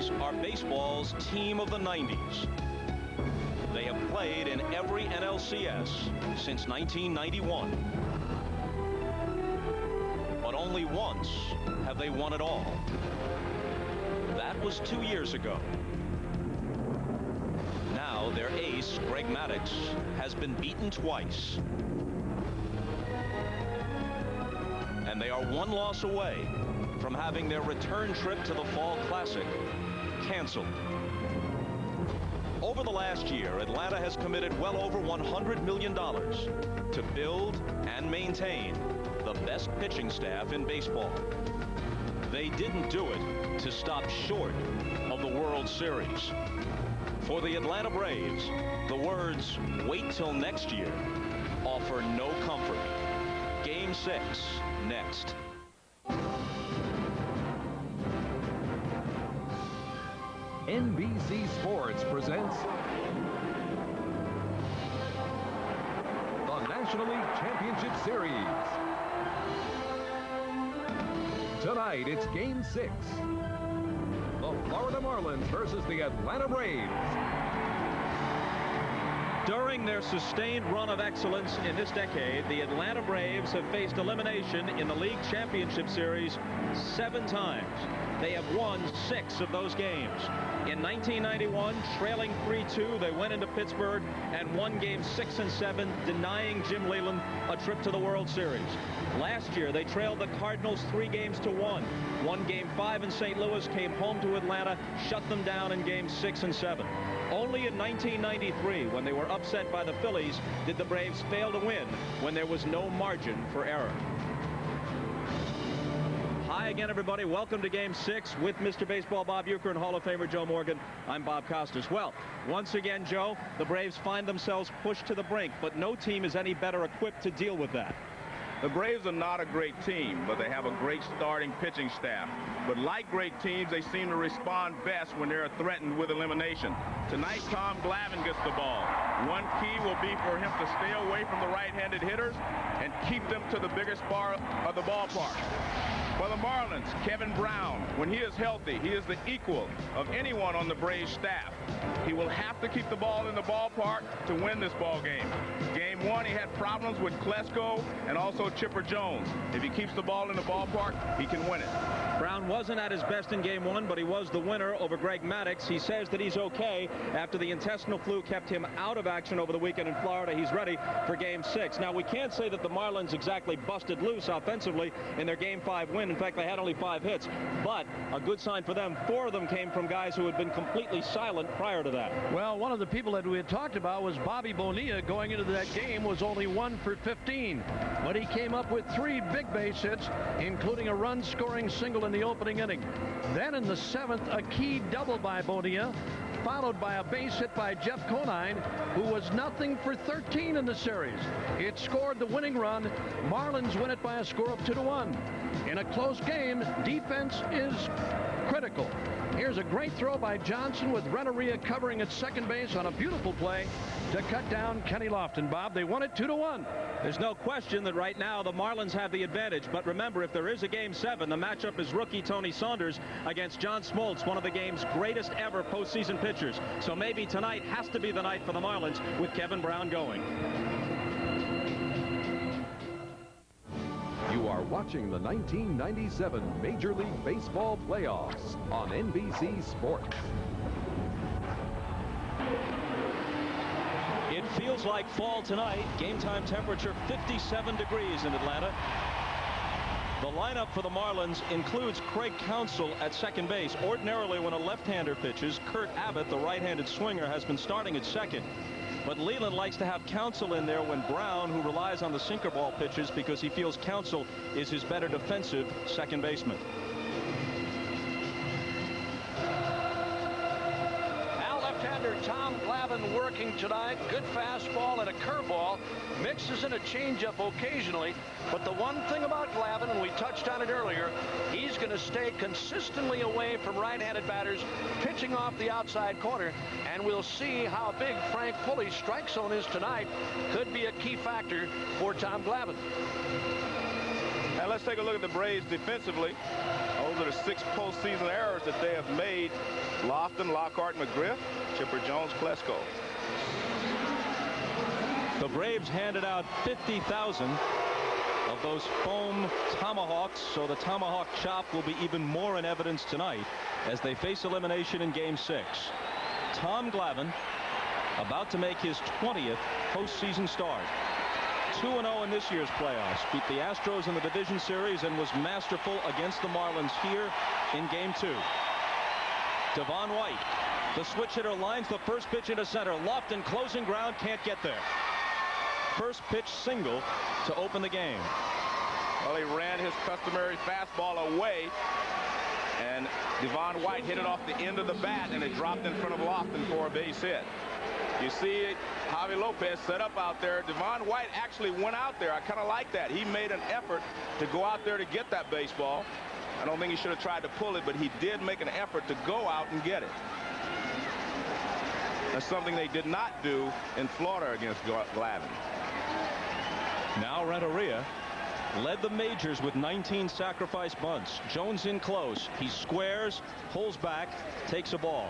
Braves are baseball's team of the 90s. They have played in every NLCS since 1991. But only once have they won it all. That was 2 years ago. Now their ace, Greg Maddux, has been beaten twice. And they are one loss away from having their return trip to the Fall Classic canceled. Over the last year, Atlanta has committed well over $100 million to build and maintain the best pitching staff in baseball. They didn't do it to stop short of the World Series. For the Atlanta Braves, the words, "wait till next year," offer no comfort. Game 6 next. NBC Sports presents the National League Championship Series. Tonight, it's Game 6. The Florida Marlins versus the Atlanta Braves. During their sustained run of excellence in this decade, the Atlanta Braves have faced elimination in the League Championship Series 7 times. They have won 6 of those games. In 1991, trailing 3-2, they went into Pittsburgh and won games 6 and 7, denying Jim Leyland a trip to the World Series. Last year, they trailed the Cardinals 3-1. Won game 5 in St. Louis, came home to Atlanta, shut them down in games 6 and 7. Only in 1993, when they were upset by the Phillies, did the Braves fail to win when there was no margin for error. Hi again, everybody. Welcome to Game 6 with Mr. Baseball Bob Uecker and Hall of Famer Joe Morgan. I'm Bob Costas. Well, once again, Joe, the Braves find themselves pushed to the brink, but no team is any better equipped to deal with that. The Braves are not a great team, but they have a great starting pitching staff. But like great teams, they seem to respond best when they're threatened with elimination. Tonight, Tom Glavine gets the ball. One key will be for him to stay away from the right-handed hitters and keep them to the biggest part of the ballpark. For the Marlins, Kevin Brown, when he is healthy, he is the equal of anyone on the Braves staff. He will have to keep the ball in the ballpark to win this ball game. Game 1, he had problems with Klesko and also Chipper Jones. If he keeps the ball in the ballpark, he can win it. Brown wasn't at his best in game 1, but he was the winner over Greg Maddux. He says that he's okay after the intestinal flu kept him out of action over the weekend in Florida. He's ready for game 6. Now, we can't say that the Marlins exactly busted loose offensively in their game 5 win. In fact, they had only 5 hits, but a good sign for them. 4 of them came from guys who had been completely silent prior to that. Well, one of the people that we had talked about was Bobby Bonilla. Going into that game was only 1 for 15, but he came up with 3 big base hits, including a run-scoring single in the opening inning. Then in the 7th, a key double by Bonilla, followed by a base hit by Jeff Conine, who was nothing for 13 in the series. It scored the winning run. Marlins win it by a score of 2-1. In a close game, defense is critical. Here's a great throw by Johnson with Renteria covering at second base on a beautiful play to cut down Kenny Lofton. Bob, they won it 2-1. There's no question that right now the Marlins have the advantage. But remember, if there is a game 7, the matchup is rookie Tony Saunders against John Smoltz, one of the game's greatest ever postseason pitchers. So maybe tonight has to be the night for the Marlins with Kevin Brown going. You are watching the 1997 Major League Baseball playoffs on NBC Sports. It feels like fall tonight. Game time temperature 57 degrees in Atlanta. The lineup for the Marlins includes Craig Counsell at second base. Ordinarily, when a left-hander pitches, Kurt Abbott, the right-handed swinger, has been starting at second. But Leyland likes to have Counsell in there when Brown, who relies on the sinker ball, pitches because he feels Counsell is his better defensive second baseman. Now left-hander Tom Glavine working tonight. Good fastball and a curveball. Mixes in a changeup occasionally. But the one thing about Glavine, and we touched on it earlier, he's going to stay consistently away from right-handed batters, pitching off the outside corner. And we'll see how big Frank Pulley's strike zone is tonight. Could be a key factor for Tom Glavine. Now let's take a look at the Braves defensively. Oh, are the 6 postseason errors that they have made. Lofton, Lockhart, McGriff, Chipper Jones, Klesko. The Braves handed out 50,000 of those foam tomahawks, so the tomahawk chop will be even more in evidence tonight as they face elimination in Game 6. Tom Glavine about to make his 20th postseason start. 2-0 in this year's playoffs. Beat the Astros in the division series and was masterful against the Marlins here in Game 2. Devon White, the switch hitter, lines the first pitch into center. Lofton closing ground, can't get there. First pitch single to open the game. Well, he ran his customary fastball away, and Devon White hit it off the end of the bat, and it dropped in front of Lofton for a base hit. You see Javi Lopez set up out there. Devon White actually went out there. I kind of like that. He made an effort to go out there to get that baseball. I don't think he should have tried to pull it, but he did make an effort to go out and get it. That's something they did not do in Florida against Glavine. Now Renteria led the majors with 19 sacrifice bunts. Jones in close. He squares, pulls back, takes a ball.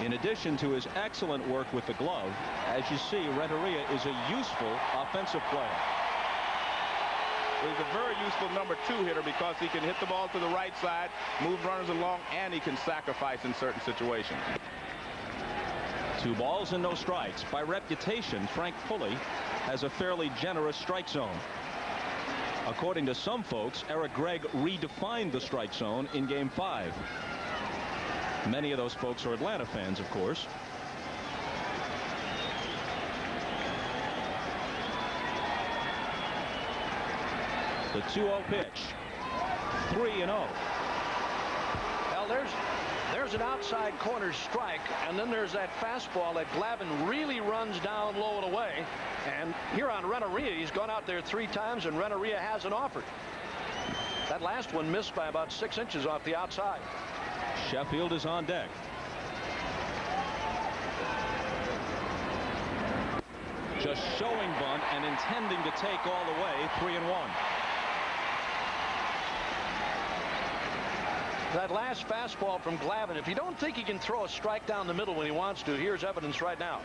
In addition to his excellent work with the glove, as you see, Renteria is a useful offensive player. He's a very useful number 2 hitter because he can hit the ball to the right side, move runners along, and he can sacrifice in certain situations. 2 balls and no strikes. By reputation, Frank Pulley has a fairly generous strike zone. According to some folks, Eric Gregg redefined the strike zone in Game 5. Many of those folks are Atlanta fans, of course. The 2-0 pitch. 3-0. Well, there's an outside corner strike, and then there's that fastball that Glavine really runs down low and away. And here on Renteria, he's gone out there 3 times, and Renteria hasn't offered. That last one missed by about 6 inches off the outside. Sheffield is on deck. Just showing bunt and intending to take all the way. 3-1. That last fastball from Glavine, if you don't think he can throw a strike down the middle when he wants to, here's evidence right now.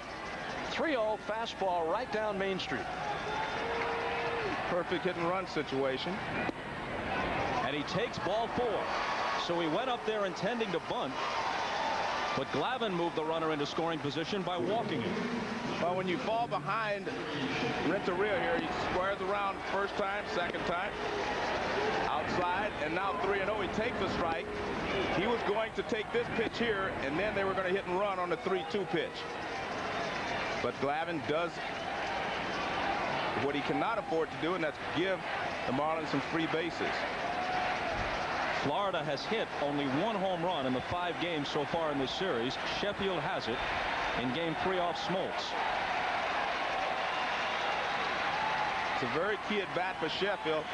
3-0 fastball right down Main Street. Perfect hit and run situation. And he takes ball 4. So he went up there intending to bunt, but Glavine moved the runner into scoring position by walking him. Well, when you fall behind Renteria here, he squares around first time, second time, outside, and now 3-0. He takes the strike. He was going to take this pitch here, and then they were going to hit and run on the 3-2 pitch. But Glavine does what he cannot afford to do, and that's give the Marlins some free bases. Florida has hit only 1 home run in the 5 games so far in this series. Sheffield has it in Game 3 off Smoltz. It's a very key at bat for Sheffield.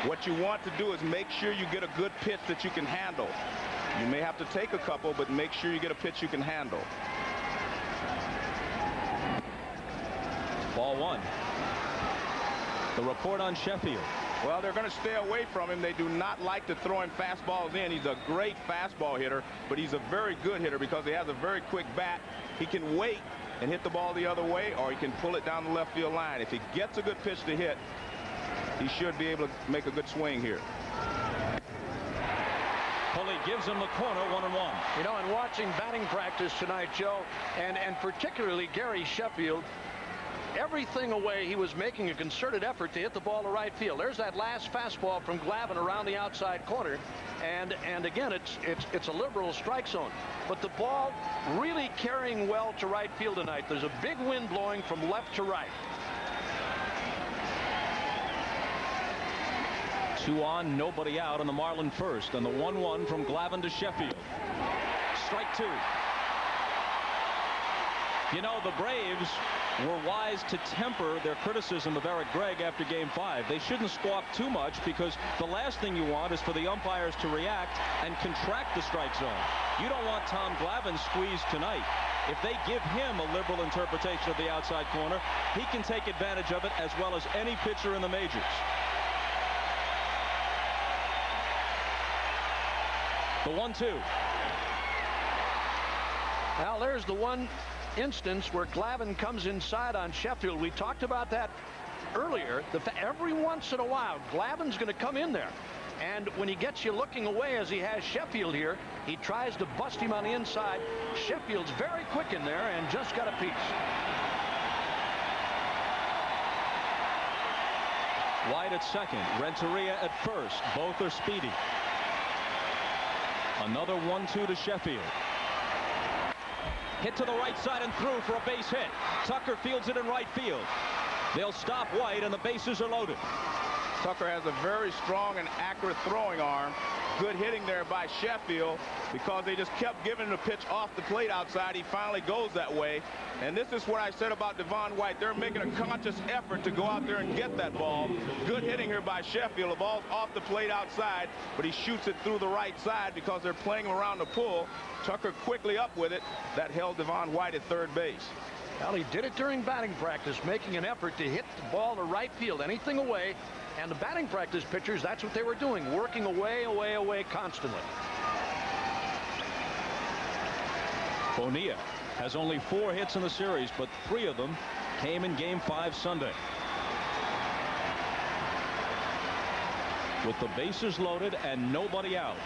What you want to do is make sure you get a good pitch that you can handle. You may have to take a couple, but make sure you get a pitch you can handle. Ball 1. The report on Sheffield. Well, they're going to stay away from him. They do not like to throw him fastballs in. He's a great fastball hitter, but he's a very good hitter because he has a very quick bat. He can wait and hit the ball the other way, or he can pull it down the left field line. If he gets a good pitch to hit, he should be able to make a good swing here. Pulley gives him the corner, 1-1. You know, in watching batting practice tonight, Joe, and particularly Gary Sheffield, everything away, he was making a concerted effort to hit the ball to right field. There's that last fastball from Glavine around the outside corner, and again, it's a liberal strike zone. But the ball really carrying well to right field tonight. There's a big wind blowing from left to right. 2 on, nobody out on the Marlin first, and the 1-1 from Glavine to Sheffield. Strike 2. You know, the Braves were wise to temper their criticism of Eric Gregg after Game 5. They shouldn't squawk too much, because the last thing you want is for the umpires to react and contract the strike zone. You don't want Tom Glavine squeezed tonight. If they give him a liberal interpretation of the outside corner, he can take advantage of it as well as any pitcher in the majors. The 1-2. Now there's the one instance where Glavine comes inside on Sheffield. We talked about that earlier. Every once in a while, Glavine's going to come in there. And when he gets you looking away, as he has Sheffield here, he tries to bust him on the inside. Sheffield's very quick in there and just got a piece. White at second, Renteria at first. Both are speedy. Another 1-2 to Sheffield. Hit to the right side and through for a base hit. Tucker fields it in right field. They'll stop White, and the bases are loaded. Tucker has a very strong and accurate throwing arm. Good hitting there by Sheffield because they just kept giving him the pitch off the plate outside. He finally goes that way. And this is what I said about Devon White. They're making a conscious effort to go out there and get that ball. Good hitting here by Sheffield. The ball's off the plate outside, but he shoots it through the right side because they're playing him around the pull. Tucker quickly up with it. That held Devon White at third base. Well, he did it during batting practice, making an effort to hit the ball to right field, anything away. And the batting practice pitchers, that's what they were doing, working away, away, away constantly. Bonilla has only 4 hits in the series, but 3 of them came in Game 5 Sunday. With the bases loaded and nobody out.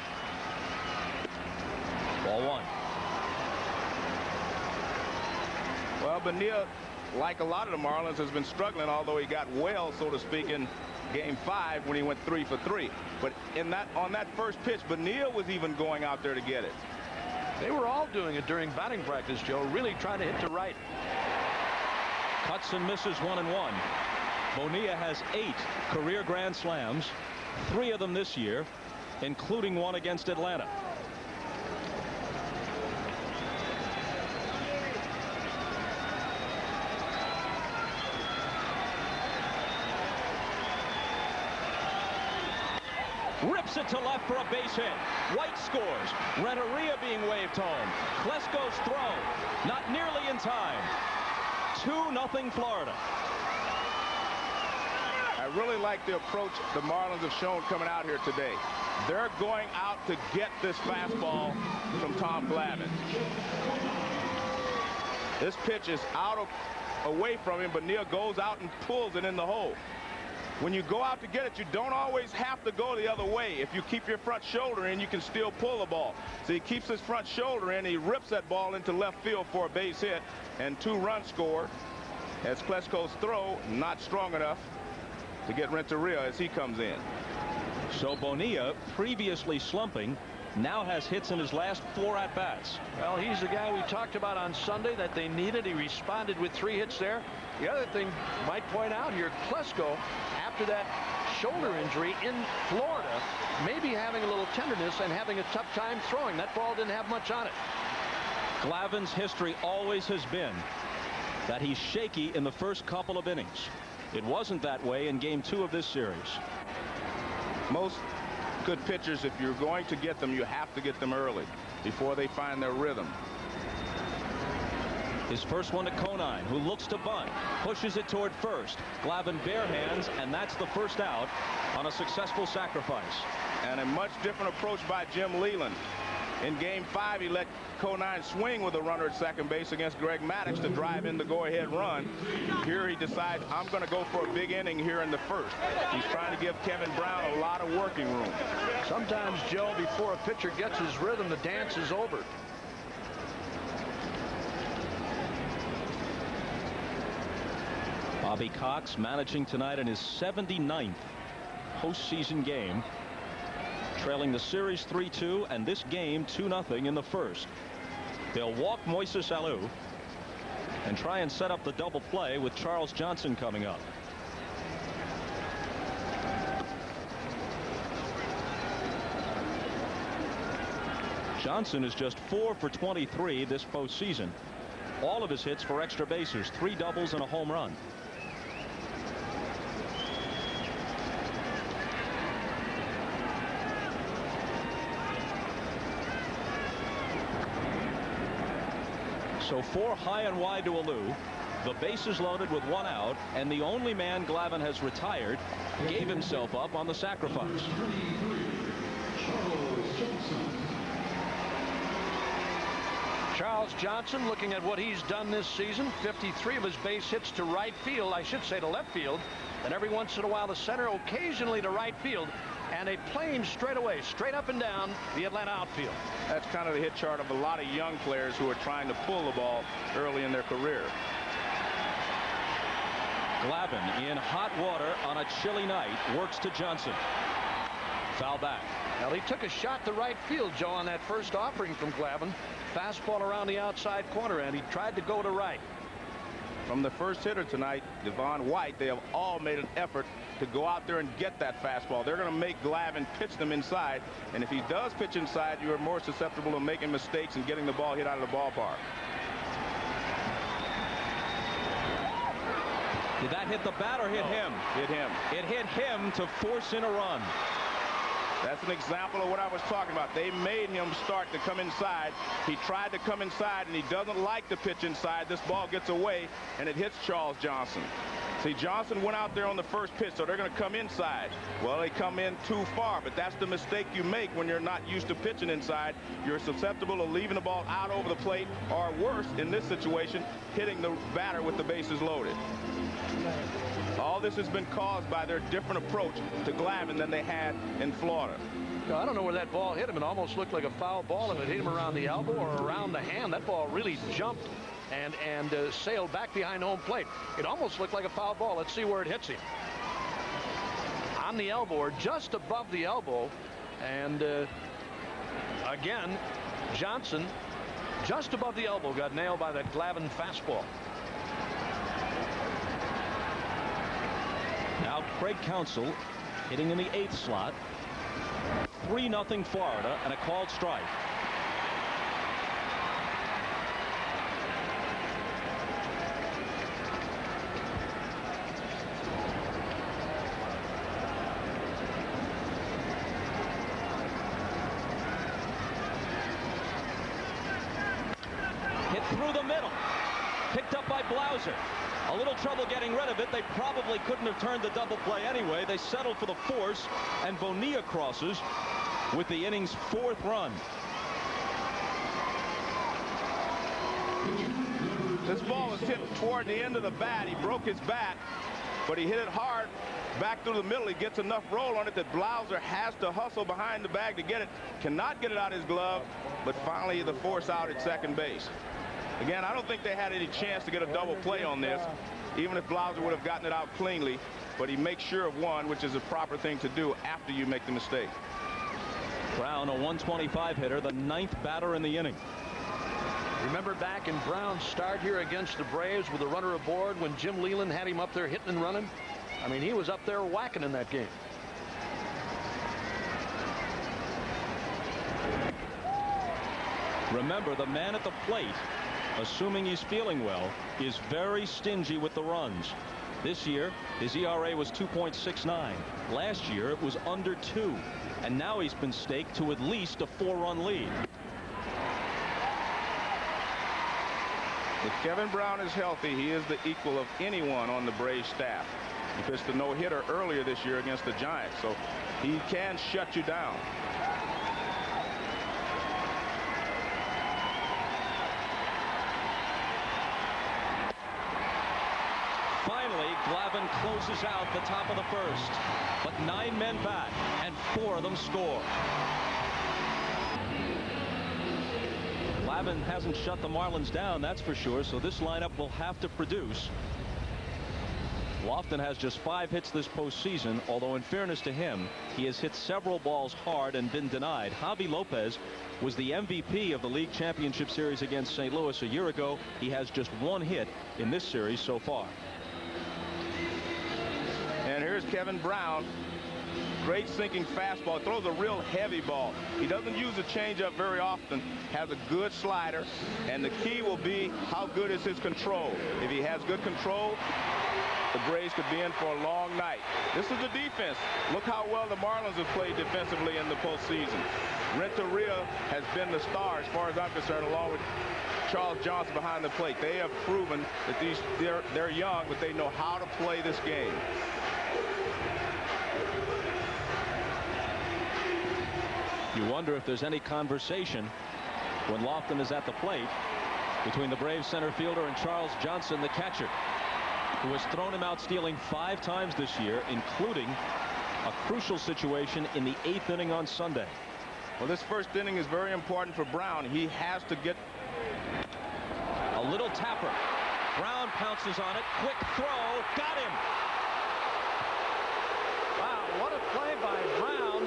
Ball 1. Well, Bonilla, like a lot of the Marlins, has been struggling, although he got well, so to speak, in Game 5 when he went 3 for 3. But on that first pitch, Bonilla was even going out there to get it. They were all doing it during batting practice, Joe, really trying to hit to right. Cuts and misses 1-1. Bonilla has 8 career grand slams, 3 of them this year, including one against Atlanta. Rips it to left for a base hit. White scores. Renteria being waved home. Klesko's throw not nearly in time. 2-0 Florida. I really like the approach the Marlins have shown coming out here today. They're going out to get this fastball from Tom Glavine. This pitch is away from him, but Neal goes out and pulls it in the hole. When you go out to get it, you don't always have to go the other way. If you keep your front shoulder in, you can still pull the ball. So he keeps his front shoulder in. He rips that ball into left field for a base hit, and 2 runs scored as Klesko's throw not strong enough to get Renteria as he comes in. So Bonilla, previously slumping, now has hits in his last 4 at-bats. Well, he's the guy we talked about on Sunday that they needed. He responded with 3 hits there. The other thing I might point out here, Klesko, after that shoulder injury in Florida, maybe having a little tenderness and having a tough time throwing. That ball didn't have much on it. Glavine's history always has been that he's shaky in the first couple of innings. It wasn't that way in Game 2 of this series. Most good pitchers, if you're going to get them, you have to get them early before they find their rhythm. His first one to Conine, who looks to bunt, pushes it toward first. Glavine bare hands, and that's the first out on a successful sacrifice. And a much different approach by Jim Leland. In Game 5, he let Conine swing with a runner at second base against Greg Maddux to drive in the go-ahead run. Here he decides, I'm going to go for a big inning here in the first. He's trying to give Kevin Brown a lot of working room. Sometimes, Joe, before a pitcher gets his rhythm, the dance is over. Bobby Cox managing tonight in his 79th postseason game, trailing the series 3-2 and this game 2-0 in the first. They'll walk Moises Alou and try and set up the double play with Charles Johnson coming up. Johnson is just 4 for 23 this postseason. All of his hits for extra bases, 3 doubles and a home run. So 4 high and wide to Alou. The bases loaded with 1 out, and the only man Glavine has retired gave himself up on the sacrifice. Charles Johnson, looking at what he's done this season, 53 of his base hits to right field, I should say to left field, and every once in a while to center, occasionally to right field, and a plane straight away, straight up and down the Atlanta outfield. That's kind of the hit chart of a lot of young players who are trying to pull the ball early in their career. Glavine in hot water on a chilly night works to Johnson. Foul back. Well, he took a shot to right field, Joe, on that first offering from Glavine. Fastball around the outside corner, and he tried to go to right. From the first hitter tonight, Devon White, they have all made an effort to go out there and get that fastball. They're going to make Glavine pitch them inside, and if he does pitch inside, you are more susceptible to making mistakes and getting the ball hit out of the ballpark. Did that hit the bat or hit him? Hit him. It hit him to force in a run. That's an example of what I was talking about. They made him start to come inside. He tried to come inside, and he doesn't like to pitch inside. This ball gets away, and it hits Charles Johnson. See, Johnson went out there on the first pitch, so they're going to come inside. Well, they come in too far, but that's the mistake you make when you're not used to pitching inside. You're susceptible to leaving the ball out over the plate, or worse, in this situation, hitting the batter with the bases loaded. All this has been caused by their different approach to Glavine than they had in Florida. I don't know where that ball hit him. It almost looked like a foul ball. If it hit him around the elbow or around the hand, that ball really jumped and sailed back behind home plate. It almost looked like a foul ball. Let's see where it hits him. On the elbow, or just above the elbow. And again, Johnson, just above the elbow, got nailed by that Glavine fastball. Now Craig Counsell hitting in the 8th slot. 3-0 Florida and a called strike. Hit through the middle. Picked up by Blauser. A little trouble getting rid of it. They probably couldn't have turned the double play anyway. They settled for the force, and Bonilla crosses with the inning's 4th run. This ball was hit toward the end of the bat. He broke his bat, but he hit it hard back through the middle. He gets enough roll on it that Blauser has to hustle behind the bag to get it. Cannot get it out of his glove, but finally the force out at second base. Again, I don't think they had any chance to get a double play on this, even if Blauser would have gotten it out cleanly, but he makes sure of one, which is a proper thing to do after you make the mistake. Brown, a 125 hitter, the 9th batter in the inning. Remember back in Brown's start here against the Braves with the runner aboard when Jim Leland had him up there hitting and running? I mean, he was up there whacking in that game. Remember, the man at the plate, assuming he's feeling well, is very stingy with the runs. This year, his ERA was 2.69. Last year, it was under 2. And now he's been staked to at least a 4-run lead. If Kevin Brown is healthy, he is the equal of anyone on the Braves staff. He pitched a no-hitter earlier this year against the Giants, so he can shut you down. Finally, Glavine closes out the top of the first, but 9 men bat, and 4 of them score. Glavine hasn't shut the Marlins down, that's for sure, so this lineup will have to produce. Lofton has just 5 hits this postseason, although in fairness to him, he has hit several balls hard and been denied. Javi Lopez was the MVP of the League Championship Series against St. Louis a year ago. He has just 1 hit in this series so far. And here's Kevin Brown. Great sinking fastball. Throws a real heavy ball. He doesn't use a changeup very often. Has a good slider. And the key will be how good is his control. If he has good control, the Braves could be in for a long night. This is the defense. Look how well the Marlins have played defensively in the postseason. Renteria has been the star as far as I'm concerned, along with Charles Johnson behind the plate. They have proven that they're young, but they know how to play this game. You wonder if there's any conversation when Lofton is at the plate between the Braves center fielder and Charles Johnson, the catcher, who has thrown him out stealing 5 times this year, including a crucial situation in the 8th inning on Sunday. Well, this first inning is very important for Brown. He has to get a little tapper. Brown pounces on it. Quick throw. Got him. Wow, what a play by Brown.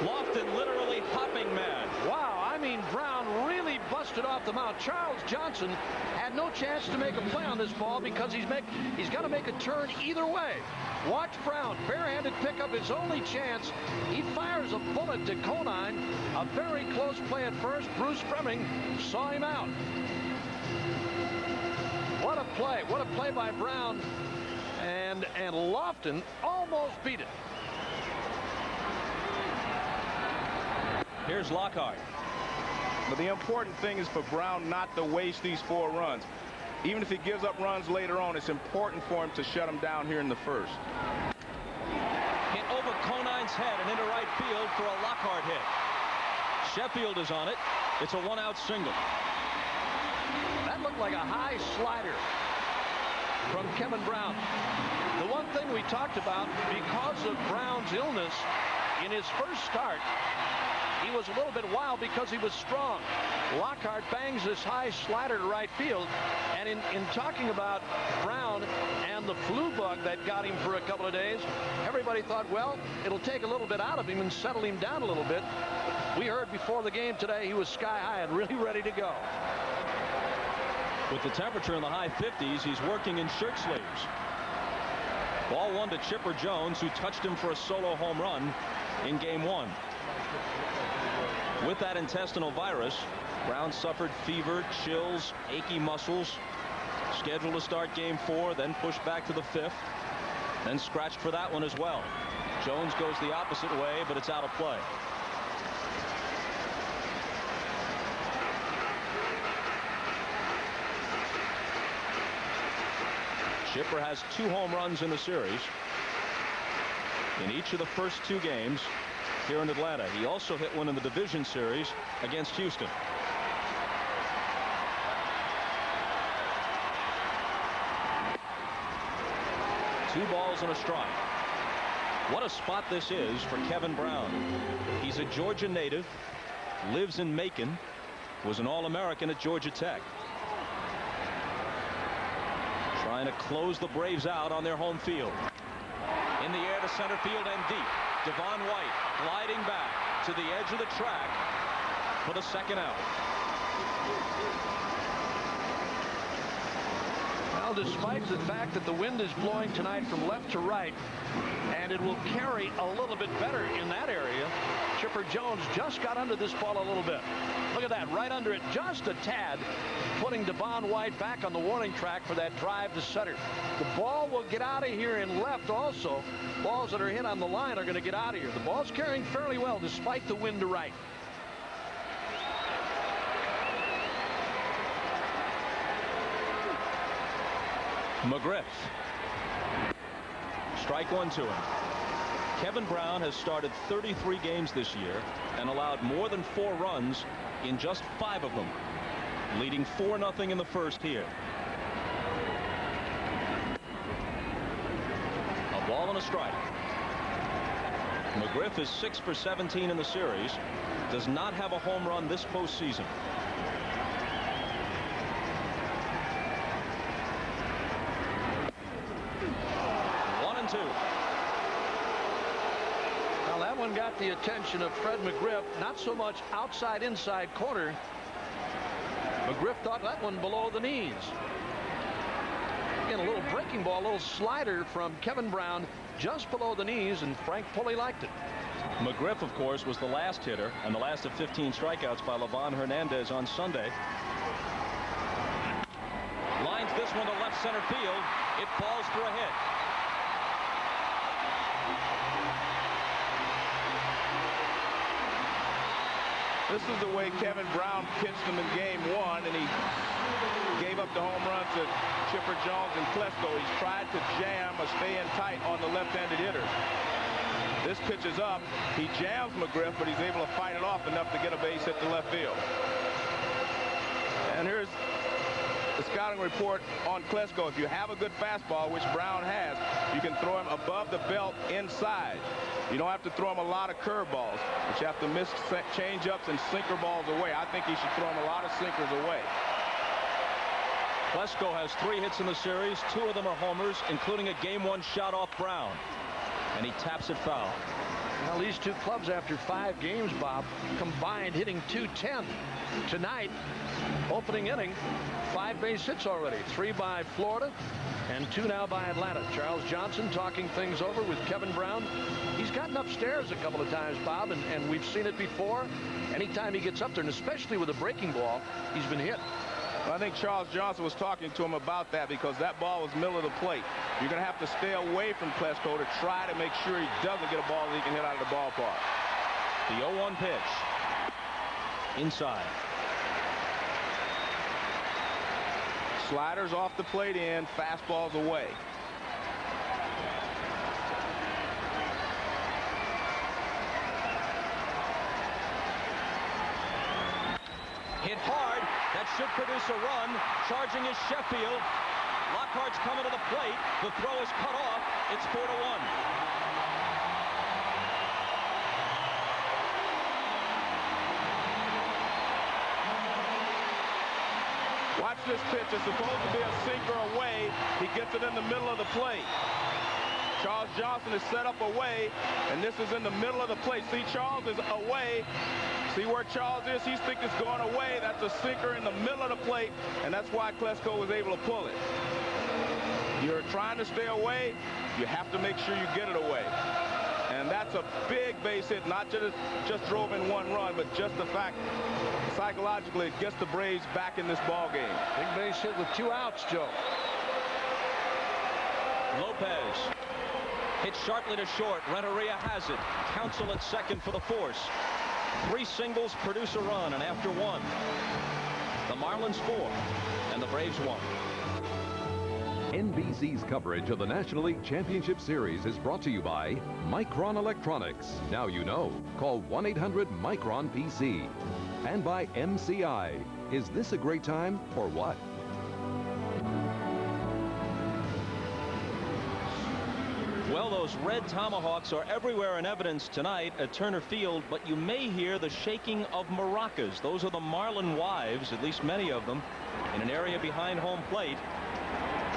Lofton literally hopping mad. Wow, I mean, Brown really busted off the mound. Charles Johnson had no chance to make a play on this ball because he's got to make a turn either way. Watch Brown, barehanded pickup, his only chance. He fires a bullet to Conine. A very close play at first. Bruce Fremming saw him out. What a play. What a play by Brown. And Lofton almost beat it. Here's Lockhart. But the important thing is for Brown not to waste these 4 runs. Even if he gives up runs later on, it's important for him to shut him down here in the first. Hit over Conine's head and into right field for a Lockhart hit. Sheffield is on it. It's a 1-out single. That looked like a high slider from Kevin Brown. The one thing we talked about, because of Brown's illness in his first start, he was a little bit wild because he was strong. Lockhart bangs this high slider to right field. And in talking about Brown and the flu bug that got him for a couple of days, everybody thought, well, it'll take a little bit out of him and settle him down a little bit. We heard before the game today he was sky high and really ready to go. With the temperature in the high 50s, he's working in shirt sleeves. Ball 1 to Chipper Jones, who touched him for a solo home run in game 1. With that intestinal virus, Brown suffered fever, chills, achy muscles. Scheduled to start game 4, then pushed back to the 5th, then scratched for that one as well. Jones goes the opposite way, but it's out of play. Chipper has 2 home runs in the series in each of the first 2 games here in Atlanta. He also hit one in the division series against Houston. Two balls and a strike. What a spot this is for Kevin Brown. He's a Georgia native, lives in Macon, was an All-American at Georgia Tech. Trying to close the Braves out on their home field. In the air to center field and deep. Devon White gliding back to the edge of the track for the 2nd out. Well, despite the fact that the wind is blowing tonight from left to right, and it will carry a little bit better in that area, Chipper Jones just got under this ball a little bit. Look at that, right under it, just a tad, putting Devon White back on the warning track for that drive to center. The ball will get out of here in left also. Balls that are hit on the line are going to get out of here. The ball's carrying fairly well despite the wind to right. McGriff. Strike 1 to him. Kevin Brown has started 33 games this year and allowed more than 4 runs in just 5 of them, leading 4-0 in the first here. A ball and a strike. McGriff is 6 for 17 in the series. Does not have a home run this postseason. Well, that one got the attention of Fred McGriff. Not so much outside inside corner. McGriff thought that one below the knees. Again, a little breaking ball, a little slider from Kevin Brown just below the knees, and Frank Pulley liked it. McGriff, of course, was the last hitter and the last of 15 strikeouts by Livan Hernandez on Sunday. Lines this one to left center field. It falls for a hit. This is the way Kevin Brown pitched him in game 1, and he gave up the home run to Chipper Jones and Klesko. He's tried to jam or stay in tight on the left-handed hitters. This pitch is up. He jams McGriff, but he's able to fight it off enough to get a base hit to left field. And here's the scouting report on Klesko. If you have a good fastball, which Brown has, you can throw him above the belt inside. You don't have to throw him a lot of curveballs, but you have to miss change-ups and sinker balls away. I think he should throw him a lot of sinkers away. Klesko has 3 hits in the series. 2 of them are homers, including a game 1 shot off Brown. And he taps it foul. Now these two clubs, after 5 games, Bob, combined hitting .210. Tonight, opening inning, 5 base hits already. 3 by Florida and 2 now by Atlanta. Charles Johnson talking things over with Kevin Brown. He's gotten upstairs a couple of times, Bob, and we've seen it before. Anytime he gets up there, and especially with a breaking ball, he's been hit. Well, I think Charles Johnson was talking to him about that because that ball was middle of the plate. You're going to have to stay away from Klesko to try to make sure he doesn't get a ball that he can hit out of the ballpark. The 0-1 pitch. Inside. Sliders off the plate in, fastballs away. Hit hard. That should produce a run. Charging is Sheffield. Lockhart's coming to the plate. The throw is cut off. It's 4-1. Watch this pitch. It's supposed to be a sinker away. He gets it in the middle of the plate. Charles Johnson is set up away, and this is in the middle of the plate. See, Charles is away. See where Charles is? He thinks it's going away. That's a sinker in the middle of the plate, and that's why Klesko was able to pull it. You're trying to stay away. You have to make sure you get it away. And that's a big base hit. Not just drove in 1 run, but just the fact psychologically it gets the Braves back in this ball game. Big base hit with 2 outs, Joe. Lopez hit sharply to short. Renteria has it. Counsell at second for the force. 3 singles produce a run, and after 1, the Marlins 4 and the Braves 1. NBC's coverage of the National League Championship Series is brought to you by Micron Electronics. Now you know. Call 1-800-MICRON-PC. And by MCI. Is this a great time or what? Well, those red tomahawks are everywhere in evidence tonight at Turner Field, but you may hear the shaking of maracas. Those are the Marlin wives, at least many of them, in an area behind home plate,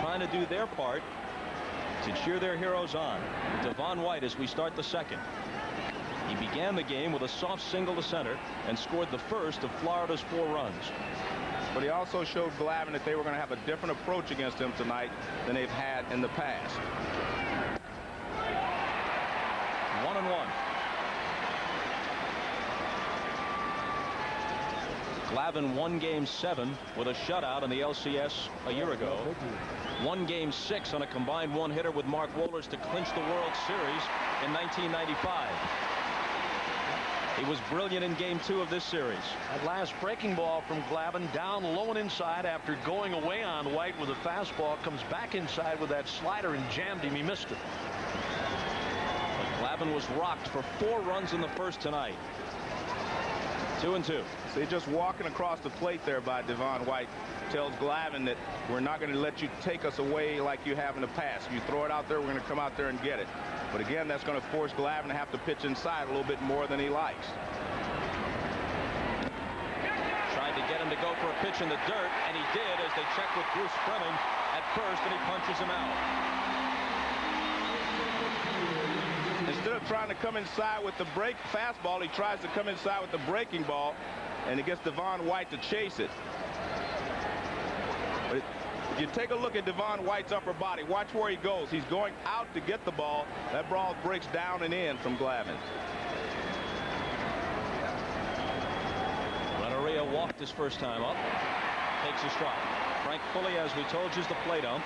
trying to do their part to cheer their heroes on. Devon White as we start the second. He began the game with a soft single to center and scored the first of Florida's 4 runs. But he also showed Glavine that they were going to have a different approach against him tonight than they've had in the past. 1-1. Glavine won Game 7 with a shutout in the LCS a year ago. Won Game 6 on a combined 1-hitter with Mark Wohlers to clinch the World Series in 1995. He was brilliant in Game 2 of this series. That last breaking ball from Glavine down low and inside after going away on White with a fastball, comes back inside with that slider and jammed him. He missed it. But Glavine was rocked for 4 runs in the first tonight. 2-2. See, just walking across the plate there by Devon White tells Glavine that we're not going to let you take us away like you have in the past. You throw it out there, we're going to come out there and get it. But again, that's going to force Glavine to have to pitch inside a little bit more than he likes. Tried to get him to go for a pitch in the dirt, and he did as they checked with Bruce Fleming at first, and he punches him out. Instead of trying to come inside with the break fastball, he tries to come inside with the breaking ball, and he gets Devon White to chase it. But if you take a look at Devon White's upper body, watch where he goes. He's going out to get the ball. That ball breaks down and in from Glavine. Renteria walked his first time up. Takes a strike. Frank Pulley, as we told you, is the plate ump.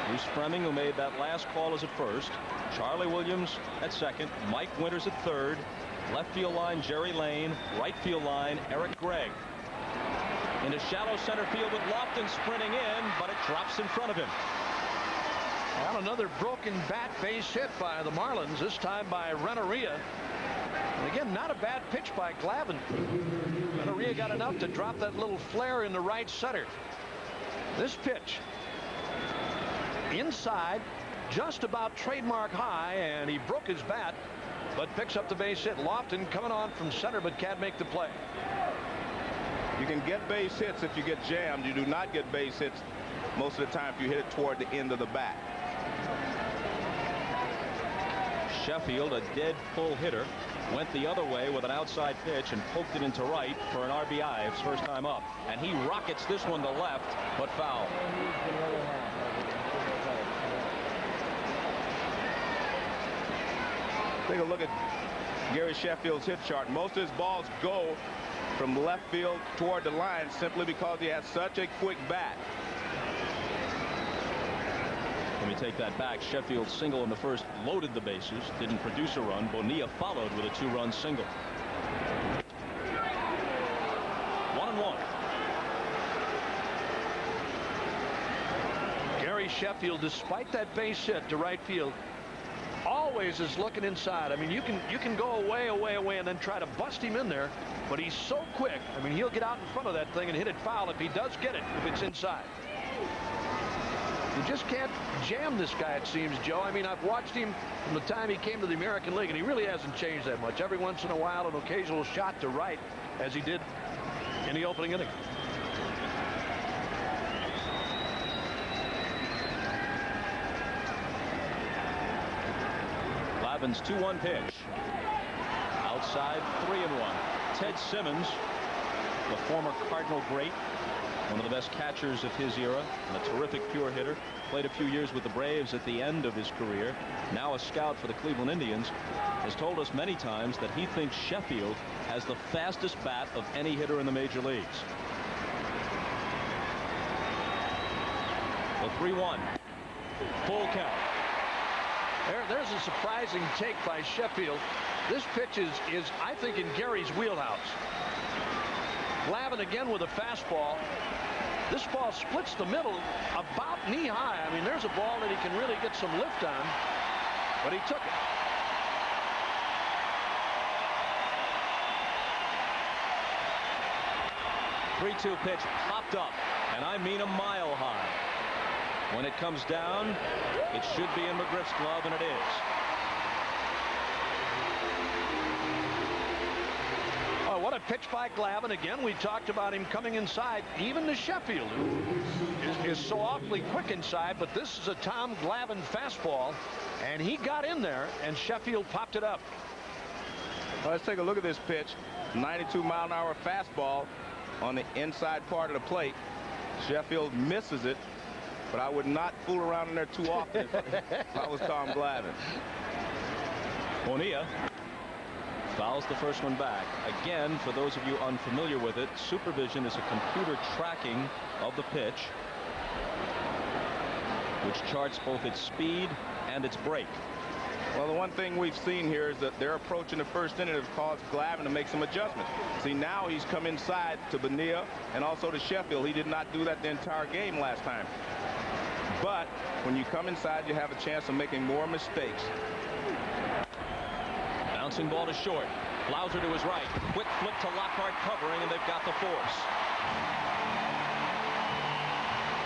Bruce Fremming, who made that last call, is at first. Charlie Williams at second. Mike Winters at third. Left field line, Jerry Lane. Right field line, Eric Gregg. Into shallow center field with Lofton sprinting in, but it drops in front of him. Well, another broken bat base hit by the Marlins, this time by Renteria. And again, not a bad pitch by Glavine. Renteria got enough to drop that little flare in the right center. This pitch inside, just about trademark high, and he broke his bat, but picks up the base hit. Lofton coming on from center, but can't make the play. You can get base hits if you get jammed. You do not get base hits most of the time if you hit it toward the end of the bat. Sheffield, a dead pull hitter, went the other way with an outside pitch and poked it into right for an RBI, his first time up. And he rockets this one to left, but foul. Take a look at Gary Sheffield's hit chart. Most of his balls go from left field toward the line simply because he has such a quick bat. Let me take that back. Sheffield single in the first loaded the bases, didn't produce a run. Bonilla followed with a 2-run single. 1-1. Gary Sheffield, despite that base hit to right field, always is looking inside. I mean, you can go away, and then try to bust him in there, but he's so quick. I mean, he'll get out in front of that thing and hit it foul if he does get it, if it's inside. You just can't jam this guy, it seems, Joe. I mean, I've watched him from the time he came to the American League, and he really hasn't changed that much. Every once in a while, an occasional shot to right, as he did in the opening inning. Glavine's 2-1 pitch. Outside, 3-1. Ted Simmons, the former Cardinal great, one of the best catchers of his era, and a terrific pure hitter. Played a few years with the Braves at the end of his career. Now a scout for the Cleveland Indians, has told us many times that he thinks Sheffield has the fastest bat of any hitter in the major leagues. The 3-1. Full count. There's a surprising take by Sheffield. This pitch is I think, in Gary's wheelhouse. Glavine again with a fastball. This ball splits the middle about knee high. I mean, there's a ball that he can really get some lift on, but he took it. .32 pitch popped up, and I mean a mile high. When it comes down, it should be in McGriff's glove, and it is. Oh, what a pitch by Glavine. Again, we talked about him coming inside, even to Sheffield, who is so awfully quick inside, but this is a Tom Glavine fastball, and he got in there, and Sheffield popped it up. Well, let's take a look at this pitch. 92-mile-an-hour fastball on the inside part of the plate. Sheffield misses it, but I would not fool around in there too often if I was Tom Glavine. Bonilla fouls the first one back. Again, for those of you unfamiliar with it, supervision is a computer tracking of the pitch, which charts both its speed and its break. Well, the one thing we've seen here is that their approach in the first inning has caused Glavine to make some adjustments. See, now he's come inside to Bonilla and also to Sheffield. He did not do that the entire game last time. But when you come inside, you have a chance of making more mistakes. Bouncing ball to short. Blauser to his right. Quick flip to Lockhart covering, and they've got the force.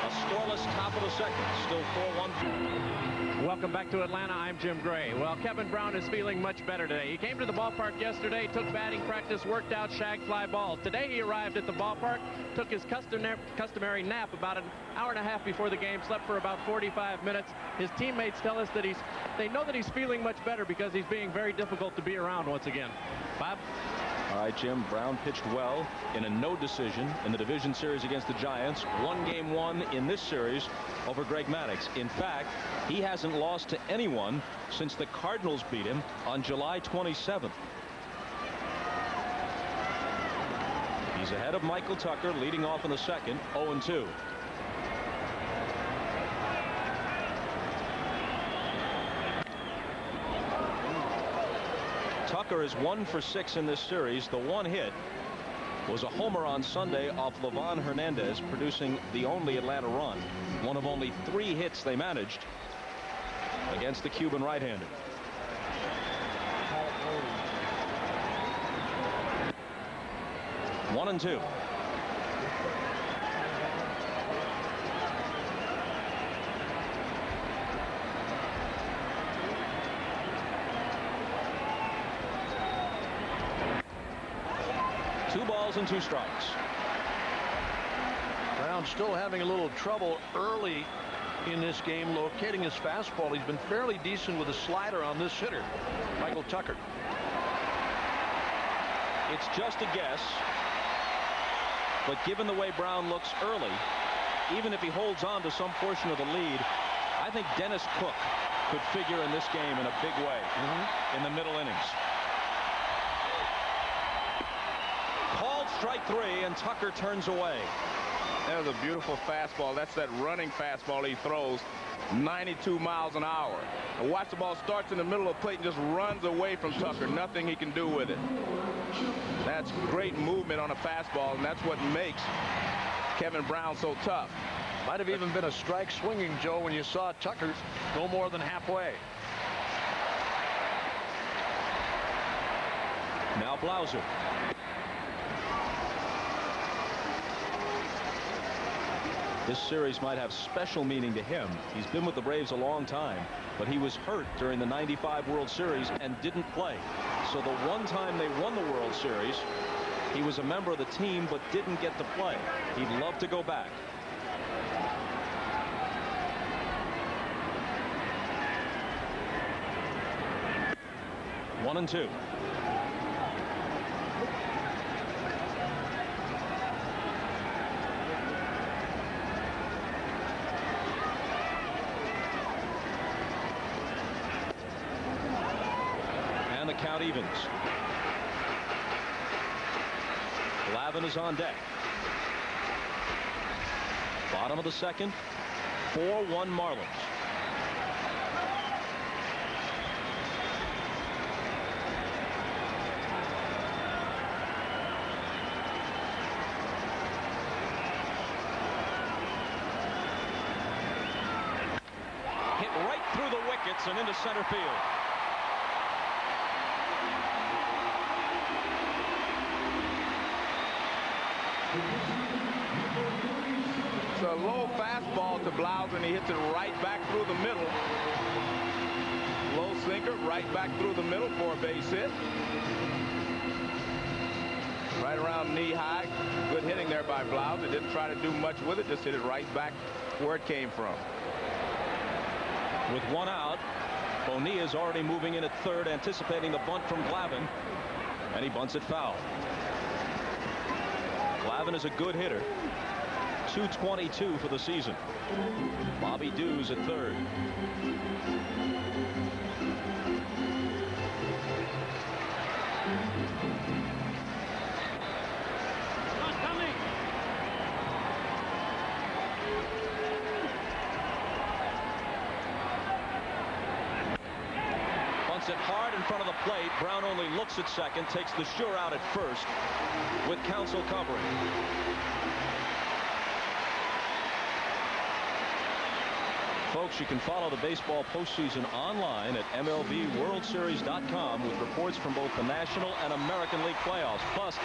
A scoreless top of the second. Still 4-1. Welcome back to Atlanta. I'm Jim Gray. Well, Kevin Brown is feeling much better today. He came to the ballpark yesterday, took batting practice, worked out, shag fly balls. Today he arrived at the ballpark, took his customary nap about an hour and a half before the game, slept for about 45 minutes. His teammates tell us that they know that he's feeling much better because he's being very difficult to be around once again. Bob? All right, Jim. Brown pitched well in a no decision in the division series against the Giants. One game won in this series over Greg Maddux. In fact, he hasn't lost to anyone since the Cardinals beat him on July 27th. He's ahead of Michael Tucker, leading off in the second, 0-2. Tucker is 1 for 6 in this series. The one hit was a homer on Sunday off Glavine Hernandez, producing the only Atlanta run. One of only 3 hits they managed against the Cuban right-hander. One and 2. Two balls and 2 strikes. Brown still having a little trouble early in this game locating his fastball. He's been fairly decent with a slider on this hitter, Michael Tucker. It's just a guess, but given the way Brown looks early, even if he holds on to some portion of the lead, I think Dennis Cook could figure in this game in a big way in the middle innings. Called strike 3, and Tucker turns away. That was a beautiful fastball. That's that running fastball he throws, 92 miles an hour. And watch the ball starts in the middle of the plate and just runs away from Tucker. Nothing he can do with it. That's great movement on a fastball, and that's what makes Kevin Brown so tough. Might have even been a strike swinging, Joe, when you saw Tucker no more than halfway. Now Blauser. This series might have special meaning to him. He's been with the Braves a long time, but he was hurt during the '95 World Series and didn't play. So the one time they won the World Series, he was a member of the team but didn't get to play. He'd love to go back. One and 2. The count evens. Glavine is on deck. Bottom of the second. 4-1 Marlins. Hit right through the wickets and into center field. It's a low fastball to Blauser, and he hits it right back through the middle. Low sinker right back through the middle for a base hit. Right around knee high. Good hitting there by Blauser. Didn't try to do much with it, just hit it right back where it came from. With 1 out, Bonilla's already moving in at third, anticipating the bunt from Glavine, and he bunts it foul. Glavine is a good hitter. 222 for the season. Bobby Dew's at third. Bunts it hard in front of the plate. Brown only looks at second, takes the sure out at first with Counsell covering. Folks, you can follow the baseball postseason online at MLBWorldSeries.com with reports from both the National and American League playoffs. Plus,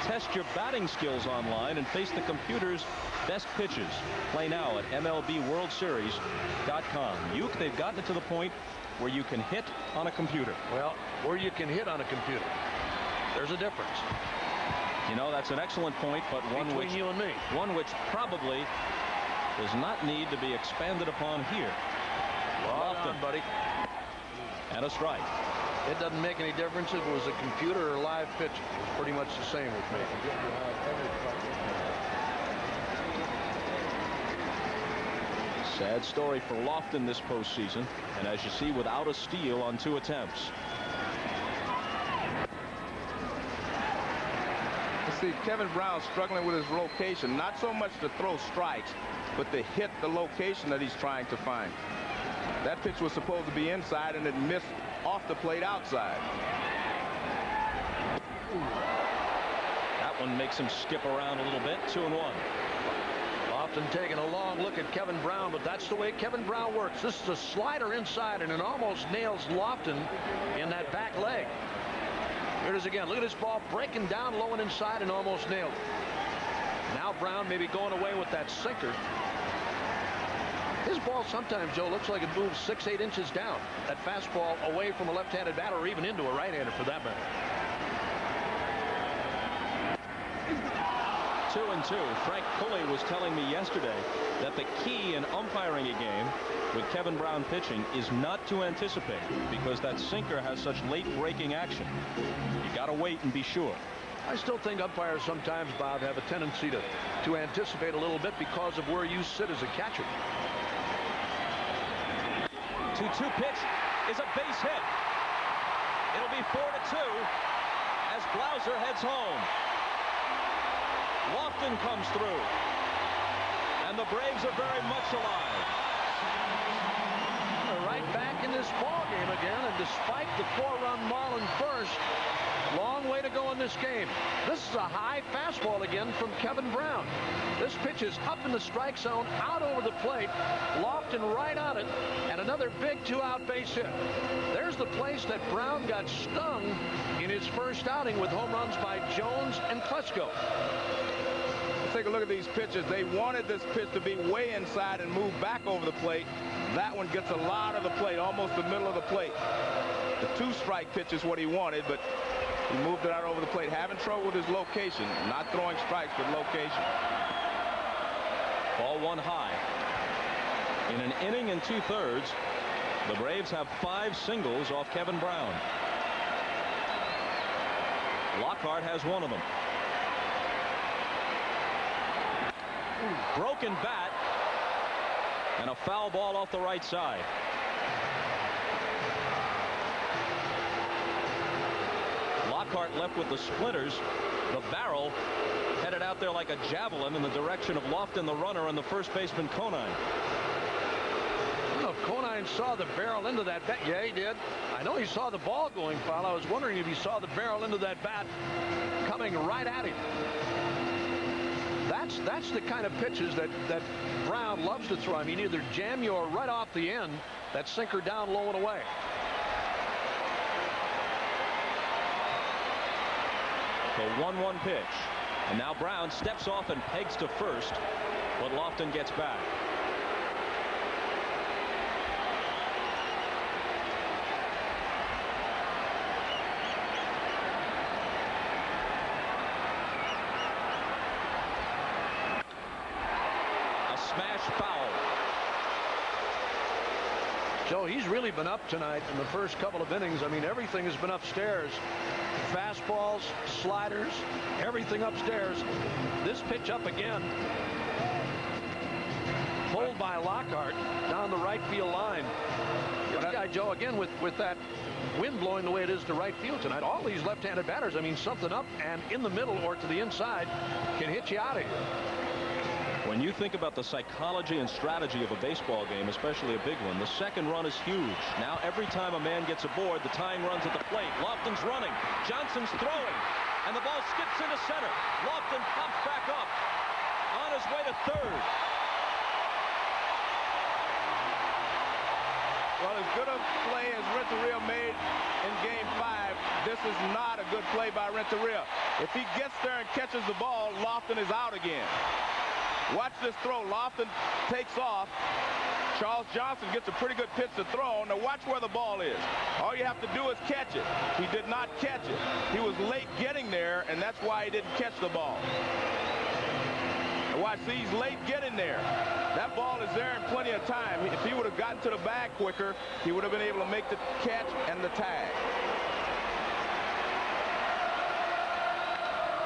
test your batting skills online and face the computer's best pitches. Play now at MLBWorldSeries.com. They've gotten it to the point where you can hit on a computer. Well, where you can hit on a computer, there's a difference. You know, that's an excellent point, but between you and me. One which probably does not need to be expanded upon here. Well done, buddy. And a strike. It doesn't make any difference if it was a computer or live pitch. It's pretty much the same with me. Sad story for Lofton this postseason, and as you see, without a steal on 2 attempts. See, Kevin Brown struggling with his location, not so much to throw strikes, but to hit the location that he's trying to find. That pitch was supposed to be inside, and it missed off the plate outside. That one makes him skip around a little bit. 2-1. Often taking a long look at Kevin Brown, but that's the way Kevin Brown works. This is a slider inside, and it almost nails Lofton in that back leg. Here it is again. Look at this ball breaking down low and inside and almost nailed. Now Brown maybe going away with that sinker. His ball sometimes, Joe, looks like it moves 6-8 inches down. That fastball away from a left-handed batter or even into a right-hander for that matter. 2-2. Frank Cooley was telling me yesterday that the key in umpiring a game with Kevin Brown pitching is not to anticipate, because that sinker has such late breaking action. You got to wait and be sure. I still think umpires sometimes, Bob, have a tendency to anticipate a little bit because of where you sit as a catcher. 2-2 pitch is a base hit. It'll be 4-2 as Blauser heads home. Lofton comes through, and the Braves are very much alive. They're right back in this ball game again, and despite the 4-run Marlin first, long way to go in this game. This is a high fastball again from Kevin Brown. This pitch is up in the strike zone, out over the plate. Lofton right on it, and another big 2-out base hit. There's the place that Brown got stung in his first outing with home runs by Jones and Klesko. Take a look at these pitches. They wanted this pitch to be way inside and move back over the plate. That one gets a lot of the plate, almost the middle of the plate. The 2-strike pitch is what he wanted, but he moved it out over the plate. Having trouble with his location. Not throwing strikes, but location. Ball 1 high. In an inning and 2/3, the Braves have 5 singles off Kevin Brown. Lockhart has one of them. Broken bat, and a foul ball off the right side. Lockhart left with the splinters. The barrel headed out there like a javelin in the direction of Lofton, the runner, and the first baseman Conine. I don't know if Conine saw the barrel into that bat. Yeah, he did. I know he saw the ball going foul. I was wondering if he saw the barrel into that bat coming right at him. That's the kind of pitches that Brown loves to throw. I mean, either jam you or right off the end, that sinker down low and away. The 1-1 pitch. And now Brown steps off and pegs to first, but Lofton gets back. Foul. Joe, he's really been up tonight in the first couple of innings. I mean, everything has been upstairs. Fastballs, sliders, everything upstairs. This pitch up again. Pulled by Lockhart down the right field line. This guy, Joe, again with that wind blowing the way it is to right field tonight. All these left-handed batters, I mean, something up and in the middle or to the inside can hit you out of here. When you think about the psychology and strategy of a baseball game, especially a big one, the second run is huge. Now every time a man gets aboard, the tying runs at the plate. Lofton's running. Johnson's throwing. And the ball skips into center. Lofton pops back up on his way to third. Well, as good a play as Renteria made in Game 5, this is not a good play by Renteria. If he gets there and catches the ball, Lofton is out again. Watch this throw. Lofton takes off. Charles Johnson gets a pretty good pitch to throw. Now watch where the ball is. All you have to do is catch it. He did not catch it. He was late getting there, and that's why he didn't catch the ball. Now watch, see, he's late getting there. That ball is there in plenty of time. If he would have gotten to the bag quicker, he would have been able to make the catch and the tag.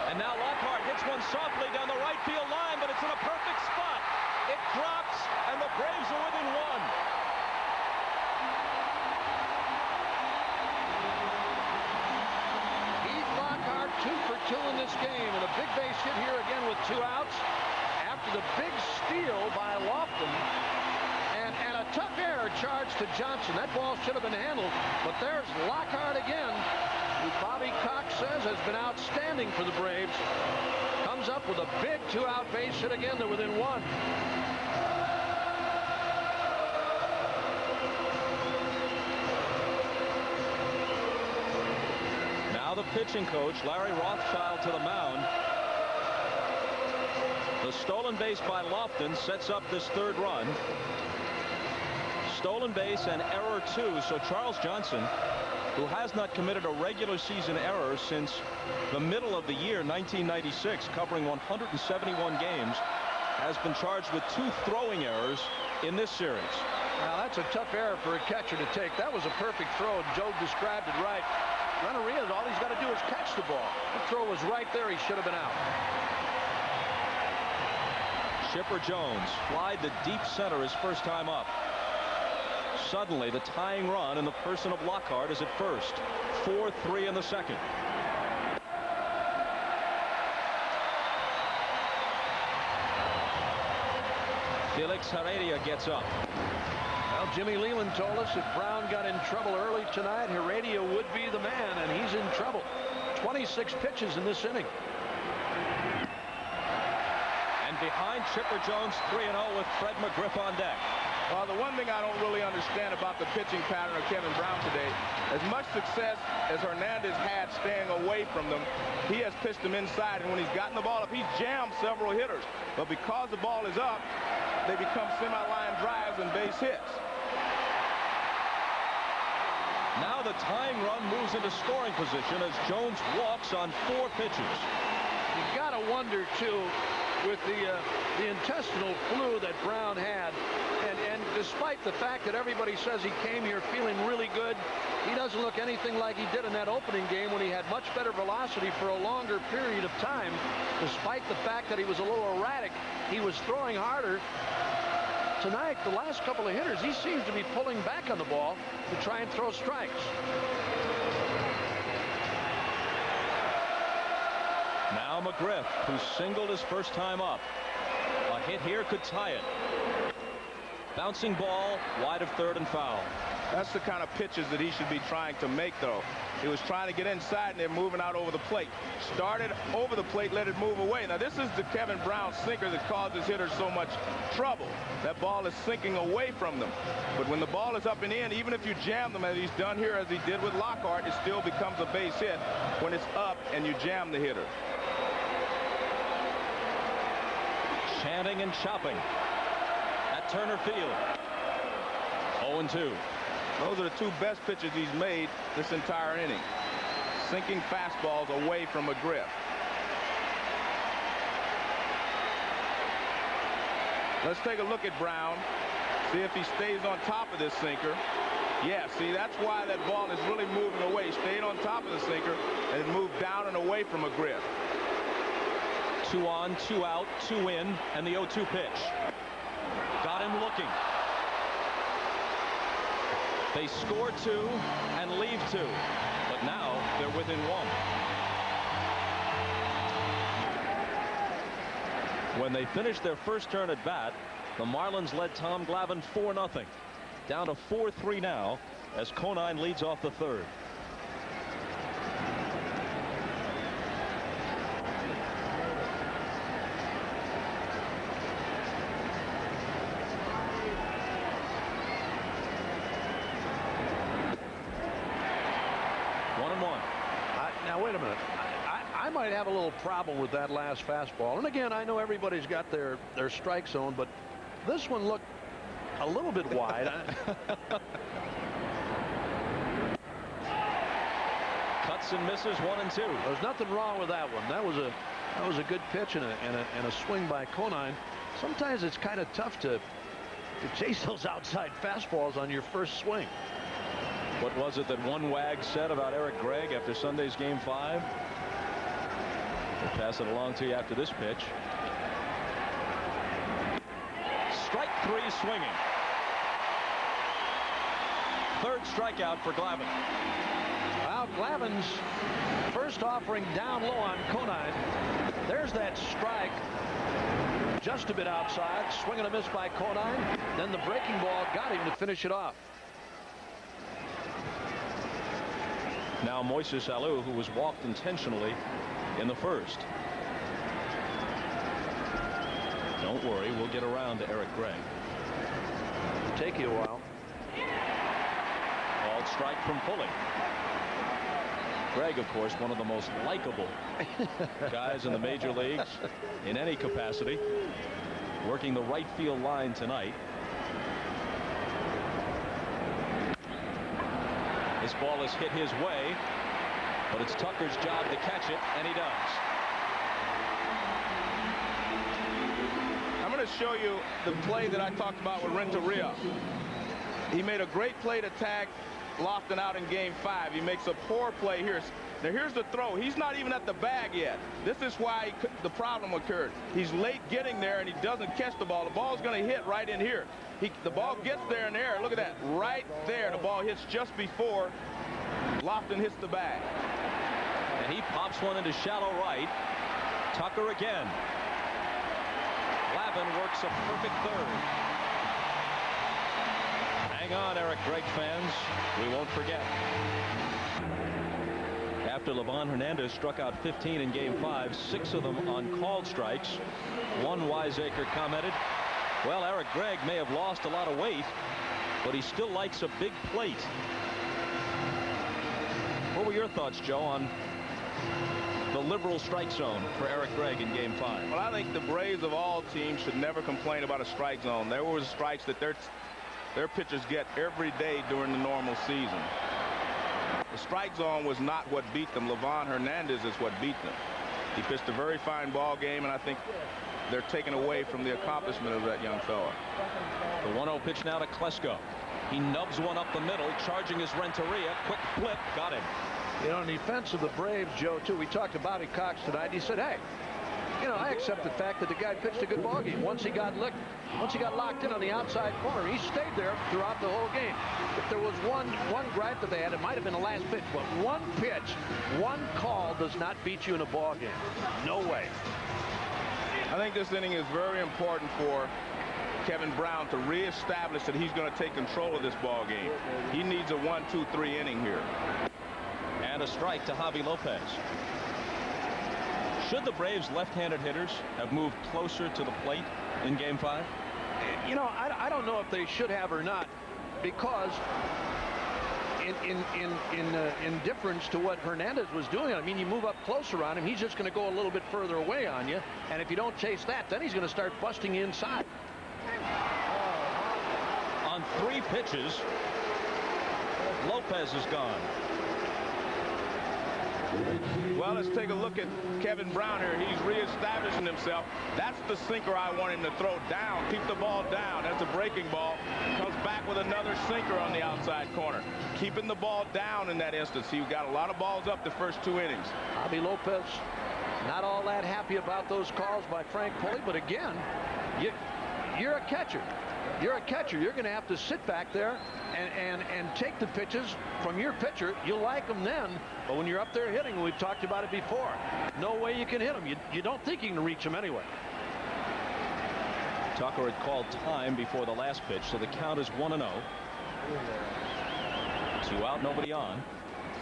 And now Lockhart hits one softly down the right field line, but it's in a perfect spot. It drops, and the Braves are within one. Heath Lockhart 2 for 2 in this game, and a big base hit here again with 2 outs after the big steal by Lofton. And a tough error charge to Johnson. That ball should have been handled, but there's Lockhart again, who Bobby Cox says has been outstanding for the Braves. Comes up with a big 2-out base hit again. They're within 1. Now the pitching coach, Larry Rothschild, to the mound. The stolen base by Lofton sets up this 3rd run. Stolen base and error 2. So Charles Johnson, who has not committed a regular season error since the middle of the year 1996, covering 171 games, has been charged with 2 throwing errors in this series. Now that's a tough error for a catcher to take. That was a perfect throw, and Joe described it right. Renteria, all he's got to do is catch the ball. The throw was right there. He should have been out. Chipper Jones flied to deep center his first time up. Suddenly the tying run in the person of Lockhart is at first. 4-3 in the second. Felix Heredia gets up. Well, Jimmy Leland told us if Brown got in trouble early tonight, Heredia would be the man, and he's in trouble. 26 pitches in this inning. And behind Chipper Jones, 3-0 with Fred McGriff on deck. Well, the one thing I don't really understand about the pitching pattern of Kevin Brown today, as much success as Hernandez had staying away from them, he has pitched them inside, and when he's gotten the ball up, he's jammed several hitters. But because the ball is up, they become semi-line drives and base hits. Now the tying run moves into scoring position as Jones walks on 4 pitches. You got to wonder, too, with the intestinal flu that Brown had, and despite the fact that everybody says he came here feeling really good, he doesn't look anything like he did in that opening game when he had much better velocity for a longer period of time. Despite the fact that he was a little erratic, he was throwing harder. Tonight, the last couple of hitters, he seems to be pulling back on the ball to try and throw strikes. Now McGriff, who singled his first time up. A hit here could tie it. Bouncing ball wide of 3rd and foul. That's the kind of pitches that he should be trying to make, though. He was trying to get inside, and they're moving out over the plate. Started over the plate, let it move away. Now, this is the Kevin Brown sinker that causes hitters so much trouble. That ball is sinking away from them. But when the ball is up and in, even if you jam them, as he's done here, as he did with Lockhart, it still becomes a base hit when it's up and you jam the hitter. Chanting and chopping at Turner Field. 0-2. Those are the 2 best pitches he's made this entire inning. Sinking fastballs away from McGriff. Let's take a look at Brown. See if he stays on top of this sinker. Yeah, see, that's why that ball is really moving away. Stayed on top of the sinker and it moved down and away from McGriff. 2 on, 2 out, 2 in, and the 0-2 pitch. Got him looking. They score 2 and leave 2, but now they're within 1. When they finished their first turn at bat, the Marlins led Tom Glavine 4-0. Down to 4-3 now as Conine leads off the 3rd. Now, wait a minute. I might have a little problem with that last fastball. And again, I know everybody's got their strike zone, but this one looked a little bit wide. Cuts and misses 1 and 2. There's nothing wrong with that one. That was a good pitch and a swing by Conine. Sometimes it's kind of tough to chase those outside fastballs on your first swing. What was it that one wag said about Eric Gregg after Sunday's Game 5? We'll pass it along to you after this pitch. Strike 3 swinging. 3rd strikeout for Glavine. Well, Glavine's first offering down low on Conine. There's that strike. Just a bit outside. Swing and a miss by Conine. Then the breaking ball got him to finish it off. Now Moises Alou, who was walked intentionally in the first. Don't worry, we'll get around to Eric Gregg. Take you a while. Called strike from Pulley. Gregg, of course, one of the most likable guys in the major leagues in any capacity, working the right field line tonight. This ball is hit his way, but it's Tucker's job to catch it, and he does. I'm going to show you the play that I talked about with Renteria. He made a great play to tag Lofton out in game 5. He makes a poor play here. Now here's the throw. He's not even at the bag yet. This is why the problem occurred. He's late getting there and he doesn't catch the ball. The ball's going to hit right in here. The ball gets there in the air. Look at that. Right there. The ball hits just before Lofton hits the bag. And he pops one into shallow right. Tucker again. Glavine works a perfect third. Hang on, Eric Gregg fans. We won't forget. After Livan Hernandez struck out 15 in game 5, 6 of them on called strikes. One wiseacre commented, well, Eric Gregg may have lost a lot of weight, but he still likes a big plate. What were your thoughts, Joe, on the liberal strike zone for Eric Gregg in game 5? Well, I think the Braves of all teams should never complain about a strike zone. There were strikes that their pitchers get every day during the normal season. The strike zone was not what beat them. Livan Hernandez is what beat them. He pitched a very fine ball game, and I think they're taken away from the accomplishment of that young fella. The 1-0 pitch now to Klesko. He nubs one up the middle, charging his Renteria. Quick flip, got him. You know, in defense of the Braves, Joe, too, we talked to Bobby Cox tonight. He said, hey, you know, I accept the fact that the guy pitched a good ball game. Once he got locked in on the outside corner, he stayed there throughout the whole game. If there was one gripe that they had, it might have been the last pitch. But one pitch, one call does not beat you in a ball game. No way. I think this inning is very important for Kevin Brown to reestablish that he's going to take control of this ball game. He needs a 1-2-3 inning here. And a strike to Javi Lopez. Should the Braves left-handed hitters have moved closer to the plate in game 5? You know, I don't know if they should have or not, because in difference to what Hernandez was doing, I mean, you move up closer on him, he's just going to go a little bit further away on you, and if you don't chase that, then he's going to start busting inside. On 3 pitches, Lopez is gone. Well, let's take a look at Kevin Brown here. He's reestablishing himself. That's the sinker I want him to throw down. Keep the ball down. That's a breaking ball. Comes back with another sinker on the outside corner. Keeping the ball down in that instance. He got a lot of balls up the first 2 innings. Javi Lopez not all that happy about those calls by Frank Pulley, but again, you're a catcher. You're a catcher. You're going to have to sit back there and take the pitches from your pitcher. You'll like them then, but when you're up there hitting, we've talked about it before, no way you can hit them. You don't think you can reach them anyway. Tucker had called time before the last pitch, so the count is 1-0. 2 out, nobody on.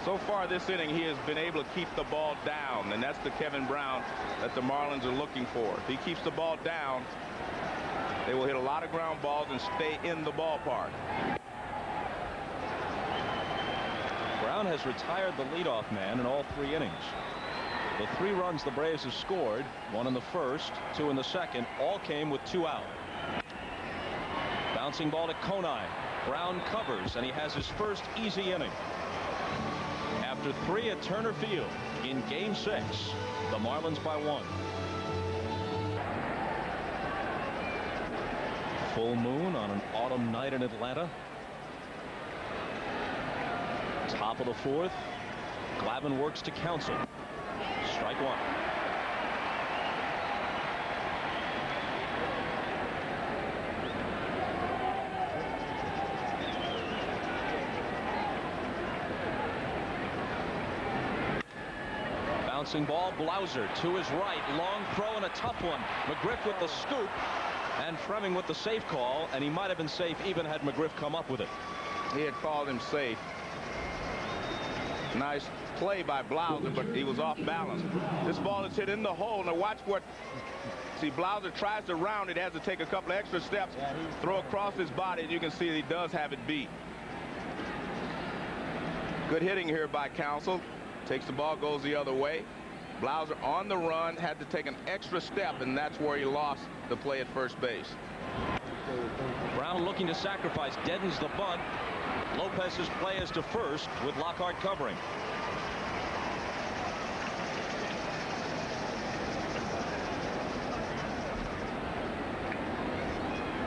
So far this inning, he has been able to keep the ball down, and that's the Kevin Brown that the Marlins are looking for. If he keeps the ball down, they will hit a lot of ground balls and stay in the ballpark. Brown has retired the leadoff man in all 3 innings. The 3 runs the Braves have scored, 1 in the first, 2 in the second, all came with 2 out. Bouncing ball to Conine. Brown covers, and he has his first easy inning. After 3 at Turner Field in game 6, the Marlins by 1. Full moon on an autumn night in Atlanta. Top of the 4th. Glavine works to Counsell. Strike 1. Bouncing ball, Blauser to his right. Long throw and a tough one. McGriff with the scoop. And Fleming with the safe call, and he might have been safe even had McGriff come up with it. He had called him safe. Nice play by Blauser, but he was off balance. This ball is hit in the hole. Now watch what. See, Blauser tries to round it, has to take a couple of extra steps, throw across his body, and you can see that he does have it beat. Good hitting here by Counsell. Takes the ball, goes the other way. Blauser on the run, had to take an extra step, and that's where he lost the play at first base. Brown looking to sacrifice, deadens the bunt. Lopez's play is to first with Lockhart covering.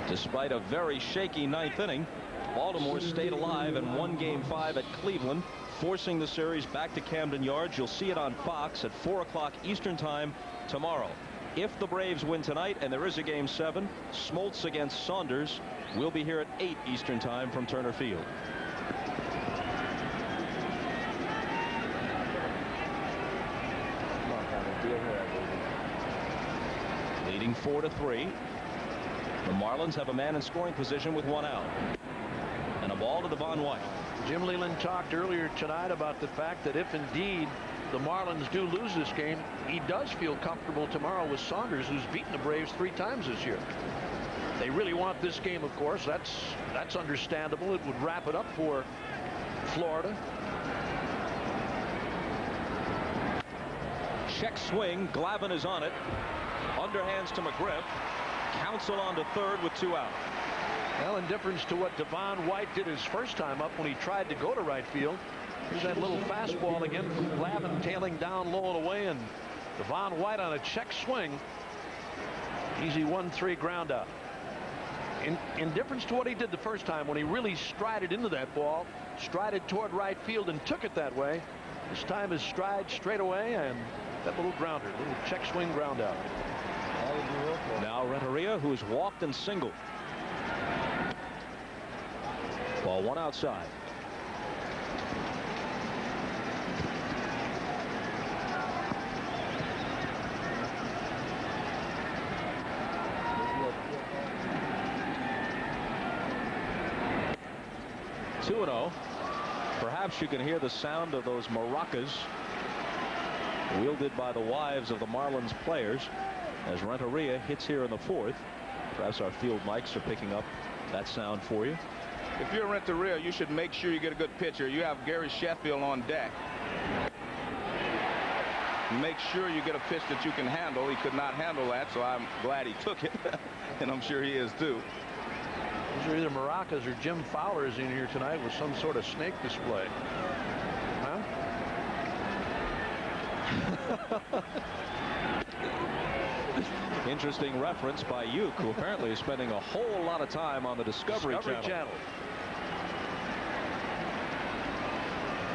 Despite a very shaky ninth inning, Baltimore stayed alive and won Game 5 at Cleveland, forcing the series back to Camden Yards. You'll see it on Fox at 4 o'clock Eastern Time tomorrow. If the Braves win tonight, and there is a Game 7, Smoltz against Saunders will be here at 8 Eastern Time from Turner Field. Leading 4-3. The Marlins have a man in scoring position with 1 out. And a ball to Glavine White. Jim Leyland talked earlier tonight about the fact that if indeed the Marlins do lose this game, he does feel comfortable tomorrow with Saunders, who's beaten the Braves 3 times this year. They really want this game, of course. That's understandable. It would wrap it up for Florida. Check swing. Glavine is on it. Underhands to McGriff. Counsell on to third with 2 out. Well, in difference to what Glavine White did his first time up when he tried to go to right field. Here's that little fastball again from Glavine, tailing down low and away, and Glavine White on a check swing. Easy 1-3 ground out. In difference to what he did the first time when he really strided into that ball, strided toward right field and took it that way. This time his stride straight away and that little grounder, little check swing ground out. Now Renteria, who's walked and singled. Ball 1 outside. (2-0). Perhaps you can hear the sound of those maracas wielded by the wives of the Marlins players as Renteria hits here in the 4th. Perhaps our field mics are picking up that sound for you. If you're Renteria, you should make sure you get a good pitcher. You have Gary Sheffield on deck. Make sure you get a pitch that you can handle. He could not handle that, so I'm glad he took it. And I'm sure he is too. These are either maracas or Jim Fowler's in here tonight with some sort of snake display. Huh? Interesting reference by Uke, who apparently is spending a whole lot of time on the Discovery Channel.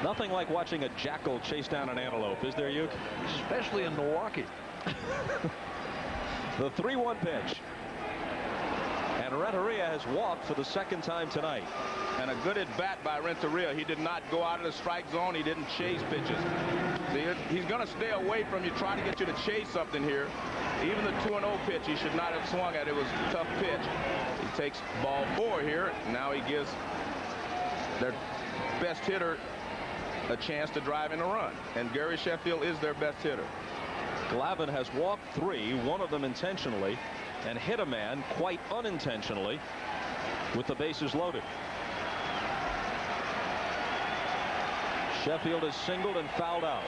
Nothing like watching a jackal chase down an antelope, is there, Uke? Especially in Milwaukee. The 3-1 pitch. And Renteria has walked for the 2nd time tonight. And a good at bat by Renteria. He did not go out of the strike zone. He didn't chase pitches. See, he's going to stay away from you, trying to get you to chase something here. Even the 2-0 pitch he should not have swung at. It was a tough pitch. He takes ball 4 here. Now he gives their best hitter a chance to drive in a run. And Gary Sheffield is their best hitter. Glavine has walked 3, 1 of them intentionally, and hit a man quite unintentionally with the bases loaded. Sheffield is singled and fouled out.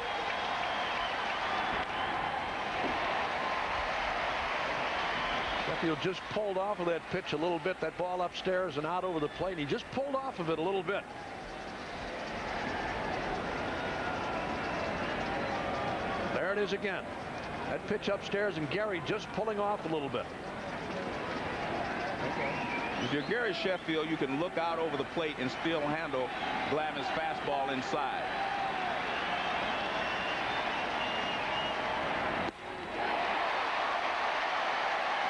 Sheffield just pulled off of that pitch a little bit, that ball upstairs and out over the plate. He just pulled off of it a little bit. There it is again. That pitch upstairs, and Gary just pulling off a little bit. If you're Gary Sheffield, you can look out over the plate and still handle Glavine's fastball inside.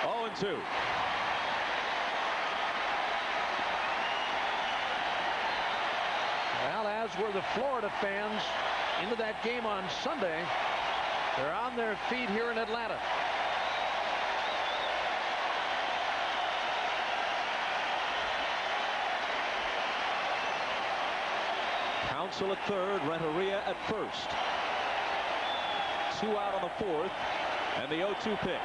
Oh, and 2. Well, as were the Florida fans into that game on Sunday. They're on their feet here in Atlanta. Counsell at third, Renteria at first. 2 out on the fourth, and the 0-2 pitch.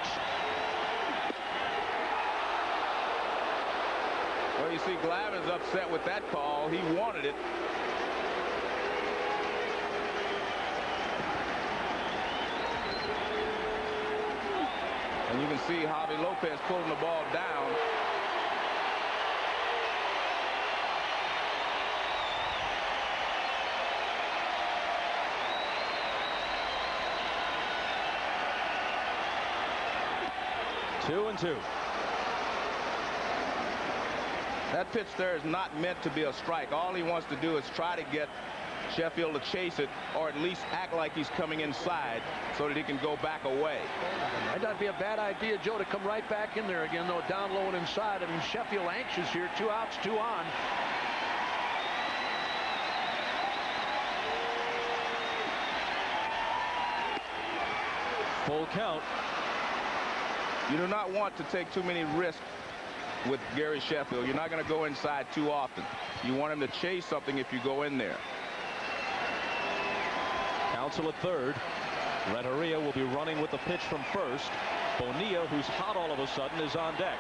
Well, you see Glavine's upset with that call. He wanted it. And you can see Javi Lopez pulling the ball down. Two and two. That pitch there is not meant to be a strike. All he wants to do is try to get Sheffield to chase it, or at least act like he's coming inside so that he can go back away. Might not be a bad idea, Joe, to come right back in there again, though, down low and inside. I mean, Sheffield anxious here. 2 outs, 2 on. Full count. You do not want to take too many risks with Gary Sheffield. You're not going to go inside too often. You want him to chase something if you go in there. Counsell at third. Renteria will be running with the pitch from first. Bonilla, who's hot all of a sudden, is on deck.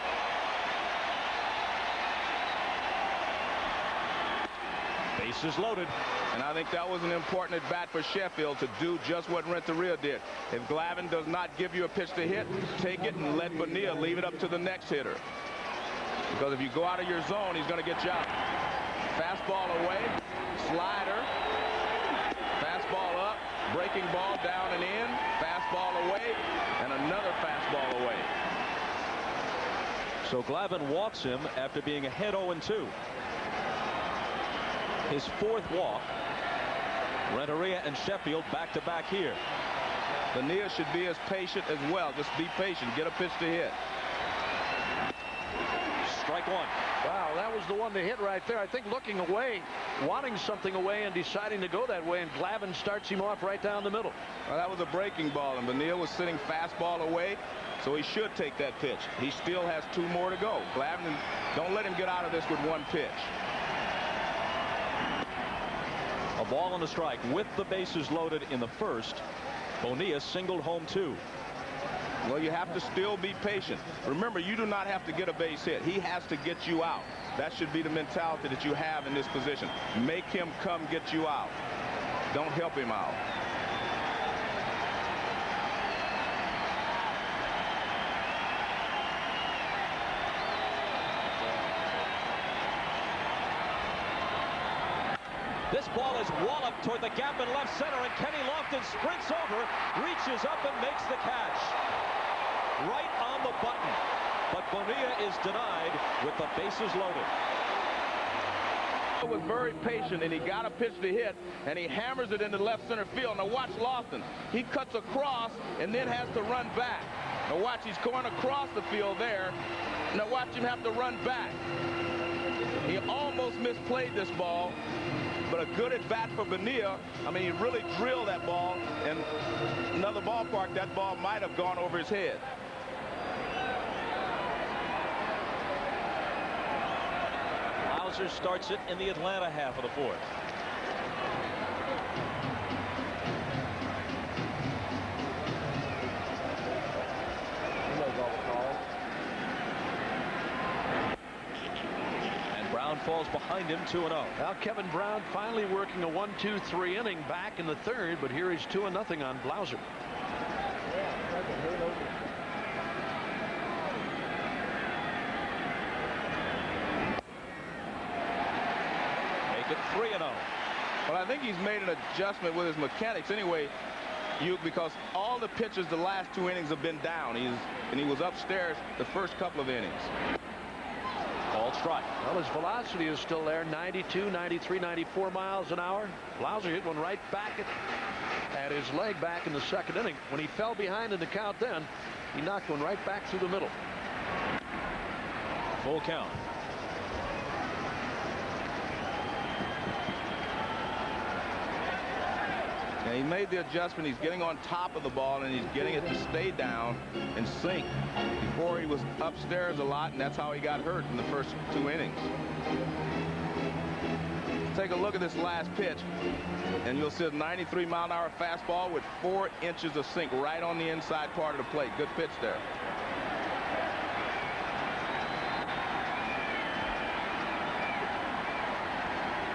Bases loaded. And I think that was an important at bat for Sheffield to do just what Renteria did. If Glavine does not give you a pitch to hit, take it and let Bonilla leave it up to the next hitter. Because if you go out of your zone, he's going to get you out. Fastball away, slider, fastball up, breaking ball down and in, fastball away, and another fastball away. So Glavine walks him after being ahead 0-2. His fourth walk. Renteria and Sheffield back to back here. Bonilla should be as patient as well. Just be patient. Get a pitch to hit. Strike one. Wow, that was the one to hit right there. I think looking away, wanting something away and deciding to go that way, and Glavine starts him off right down the middle. Well, that was a breaking ball, and Bonilla was sitting fastball away, so he should take that pitch. He still has 2 more to go. Glavine, don't let him get out of this with 1 pitch. A ball and a strike with the bases loaded in the first. Bonilla singled home 2. Well, you have to still be patient. Remember, you do not have to get a base hit. He has to get you out. That should be the mentality that you have in this position. Make him come get you out. Don't help him out. This ball is walloped toward the gap in left center, and Kenny Lofton sprints over, reaches up, and makes the catch. Right on the button. But Bonilla is denied with the bases loaded. He was very patient, and he got a pitch to hit, and he hammers it into left center field. Now watch Lofton. He cuts across and then has to run back. Now watch, he's going across the field there. Now watch him have to run back. He almost misplayed this ball, but a good at bat for Bonilla. I mean, he really drilled that ball, and another ballpark, that ball might have gone over his head. Hauser starts it in the Atlanta half of the fourth. Falls behind him 2-0. Now Kevin Brown finally working a 1-2-3 inning back in the third, but here he's 2-0 on Blauser. Make it 3-0. Well, I think he's made an adjustment with his mechanics anyway, because all the pitchers the last 2 innings have been down. He was upstairs the first couple of innings. Ball strike. Well, his velocity is still there, 92, 93, 94 miles an hour. Blauser hit one right back at his leg back in the second inning. When he fell behind in the count then, he knocked one right back through the middle. Full count. And he made the adjustment. He's getting on top of the ball, and he's getting it to stay down and sink. Before, he was upstairs a lot, and that's how he got hurt in the first 2 innings. Take a look at this last pitch, and you'll see a 93-mile-an-hour fastball with 4 inches of sink right on the inside part of the plate. Good pitch there.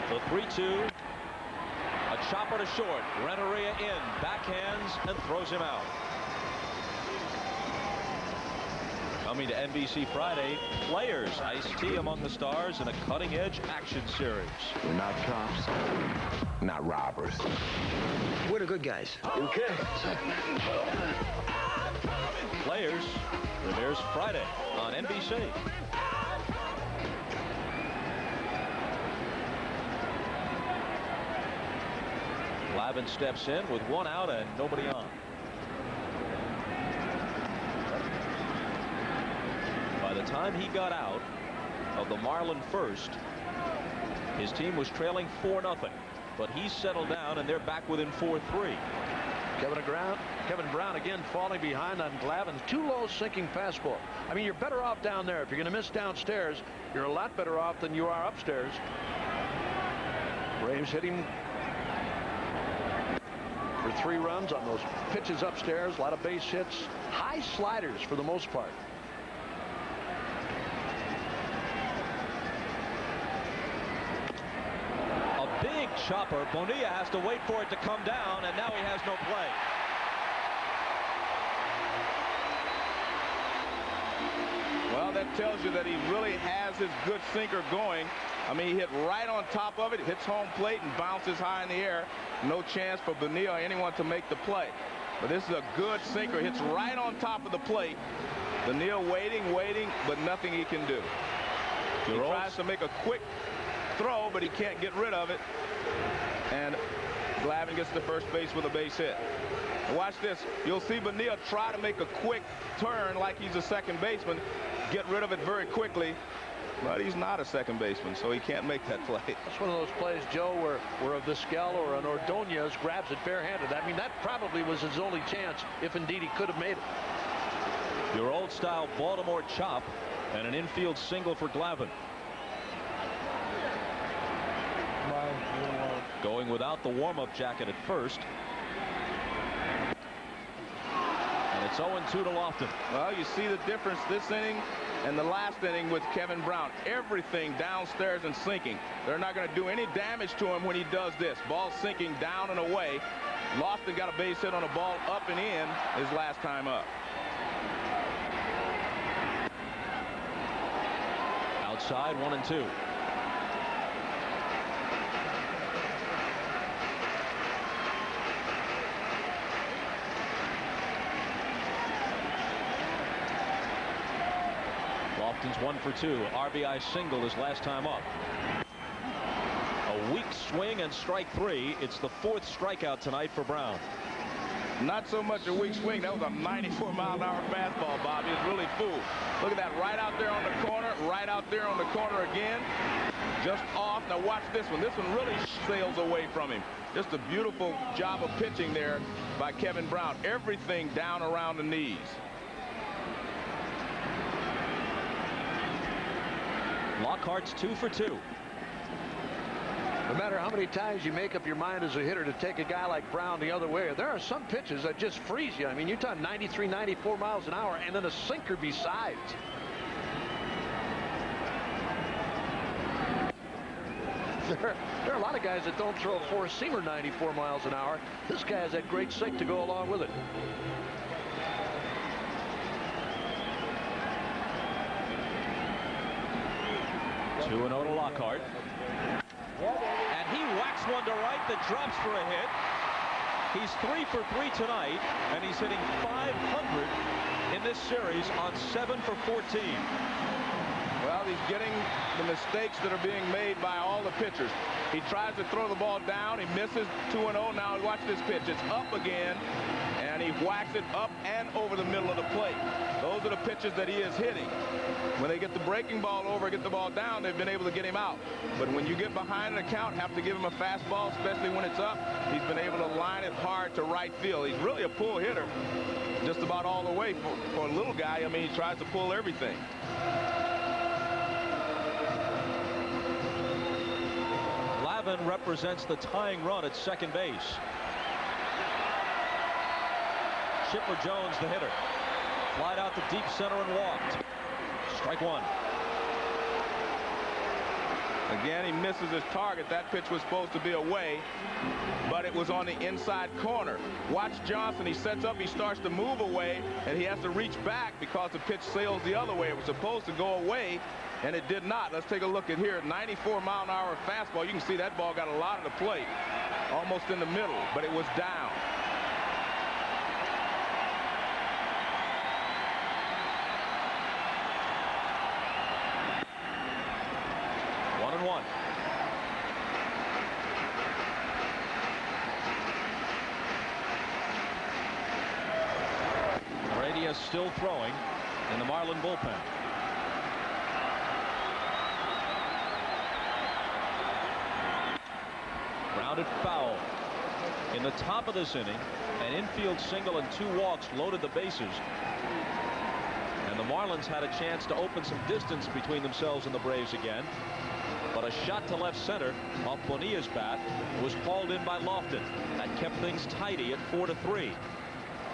The 3-2. A chopper to short. Renteria in. Backhands and throws him out. Coming to NBC Friday, Players, Ice-T among the stars in a cutting-edge action series. We're not cops, not robbers. We're the good guys. Okay. Players premieres Friday on NBC. Glavine steps in with 1 out and nobody on. By the time he got out of the Marlin first, his team was trailing 4-0, but he settled down and they're back within 4-3. Kevin Brown again falling behind on Glavine's too low sinking fastball. I mean, you're better off down there. If you're going to miss downstairs, you're a lot better off than you are upstairs. Braves hitting for 3 runs on those pitches upstairs. A lot of base hits, high sliders for the most part. Big chopper. Bonilla has to wait for it to come down, and now he has no play. Well, that tells you that he really has his good sinker going. I mean, he hit right on top of it, hits home plate and bounces high in the air. No chance for Bonilla or anyone to make the play. But this is a good sinker. Hits right on top of the plate. Bonilla waiting, but nothing he can do. He tries to make a quick throw, but he can't get rid of it. And Glavine gets to first base with a base hit. Watch this. You'll see Bonilla try to make a quick turn like he's a second baseman, get rid of it very quickly, but he's not a second baseman, so he can't make that play. That's one of those plays, Joe, where a Vizquel or an Ordonez grabs it barehanded. I mean, that probably was his only chance, if indeed he could have made it. Your old-style Baltimore chop and an infield single for Glavine. Going without the warm-up jacket at first. And it's 0-2 to Lofton. Well, you see the difference this inning and the last inning with Kevin Brown. Everything downstairs and sinking. They're not going to do any damage to him when he does this. Ball sinking down and away. Lofton got a base hit on a ball up and in his last time up. Outside, 1-2. Lofton's 1 for 2. RBI single his last time up. A weak swing and strike 3. It's the 4th strikeout tonight for Brown. Not so much a weak swing. That was a 94-mile-an-hour fastball, Bobby. It's really full. Look at that, right out there on the corner, right out there on the corner again. Just off. Now watch this one. This one really sails away from him. Just a beautiful job of pitching there by Kevin Brown. Everything down around the knees. Lockhart's 2 for 2. No matter how many times you make up your mind as a hitter to take a guy like Brown the other way, there are some pitches that just freeze you. I mean, you're talking 93, 94 miles an hour and then a sinker besides. There are a lot of guys that don't throw a four-seamer 94 miles an hour. This guy has that great sink to go along with it. Two and 0 to Lockhart. And he whacks one to right that drops for a hit. He's 3 for 3 tonight, and he's hitting .500 in this series on 7 for 14. Well, he's getting the mistakes that are being made by all the pitchers. He tries to throw the ball down. He misses. 2-0. Now watch this pitch. It's up again, and he whacks it up and over the middle of the plate. Those are the pitches that he is hitting. When they get the breaking ball over, get the ball down, they've been able to get him out. But when you get behind an account, have to give him a fastball, especially when it's up, he's been able to line it hard to right field. He's really a pull hitter just about all the way. For a little guy, I mean, he tries to pull everything. Glavine Glavine represents the tying run at second base. Chipper Jones, the hitter. Flied out to deep center and walked. Strike one. Again, he misses his target. That pitch was supposed to be away, but it was on the inside corner. Watch Johnson. He sets up. He starts to move away, and he has to reach back because the pitch sails the other way. It was supposed to go away, and it did not. Let's take a look at here. 94-mile-an-hour fastball. You can see that ball got a lot of the plate, almost in the middle, but it was down. One. Brady is still throwing in the Marlin bullpen. Grounded foul. In the top of this inning, an infield single and 2 walks loaded the bases. And the Marlins had a chance to open some distance between themselves and the Braves again. But a shot to left center off Bonilla's bat was hauled in by Lofton. That kept things tidy at 4-3.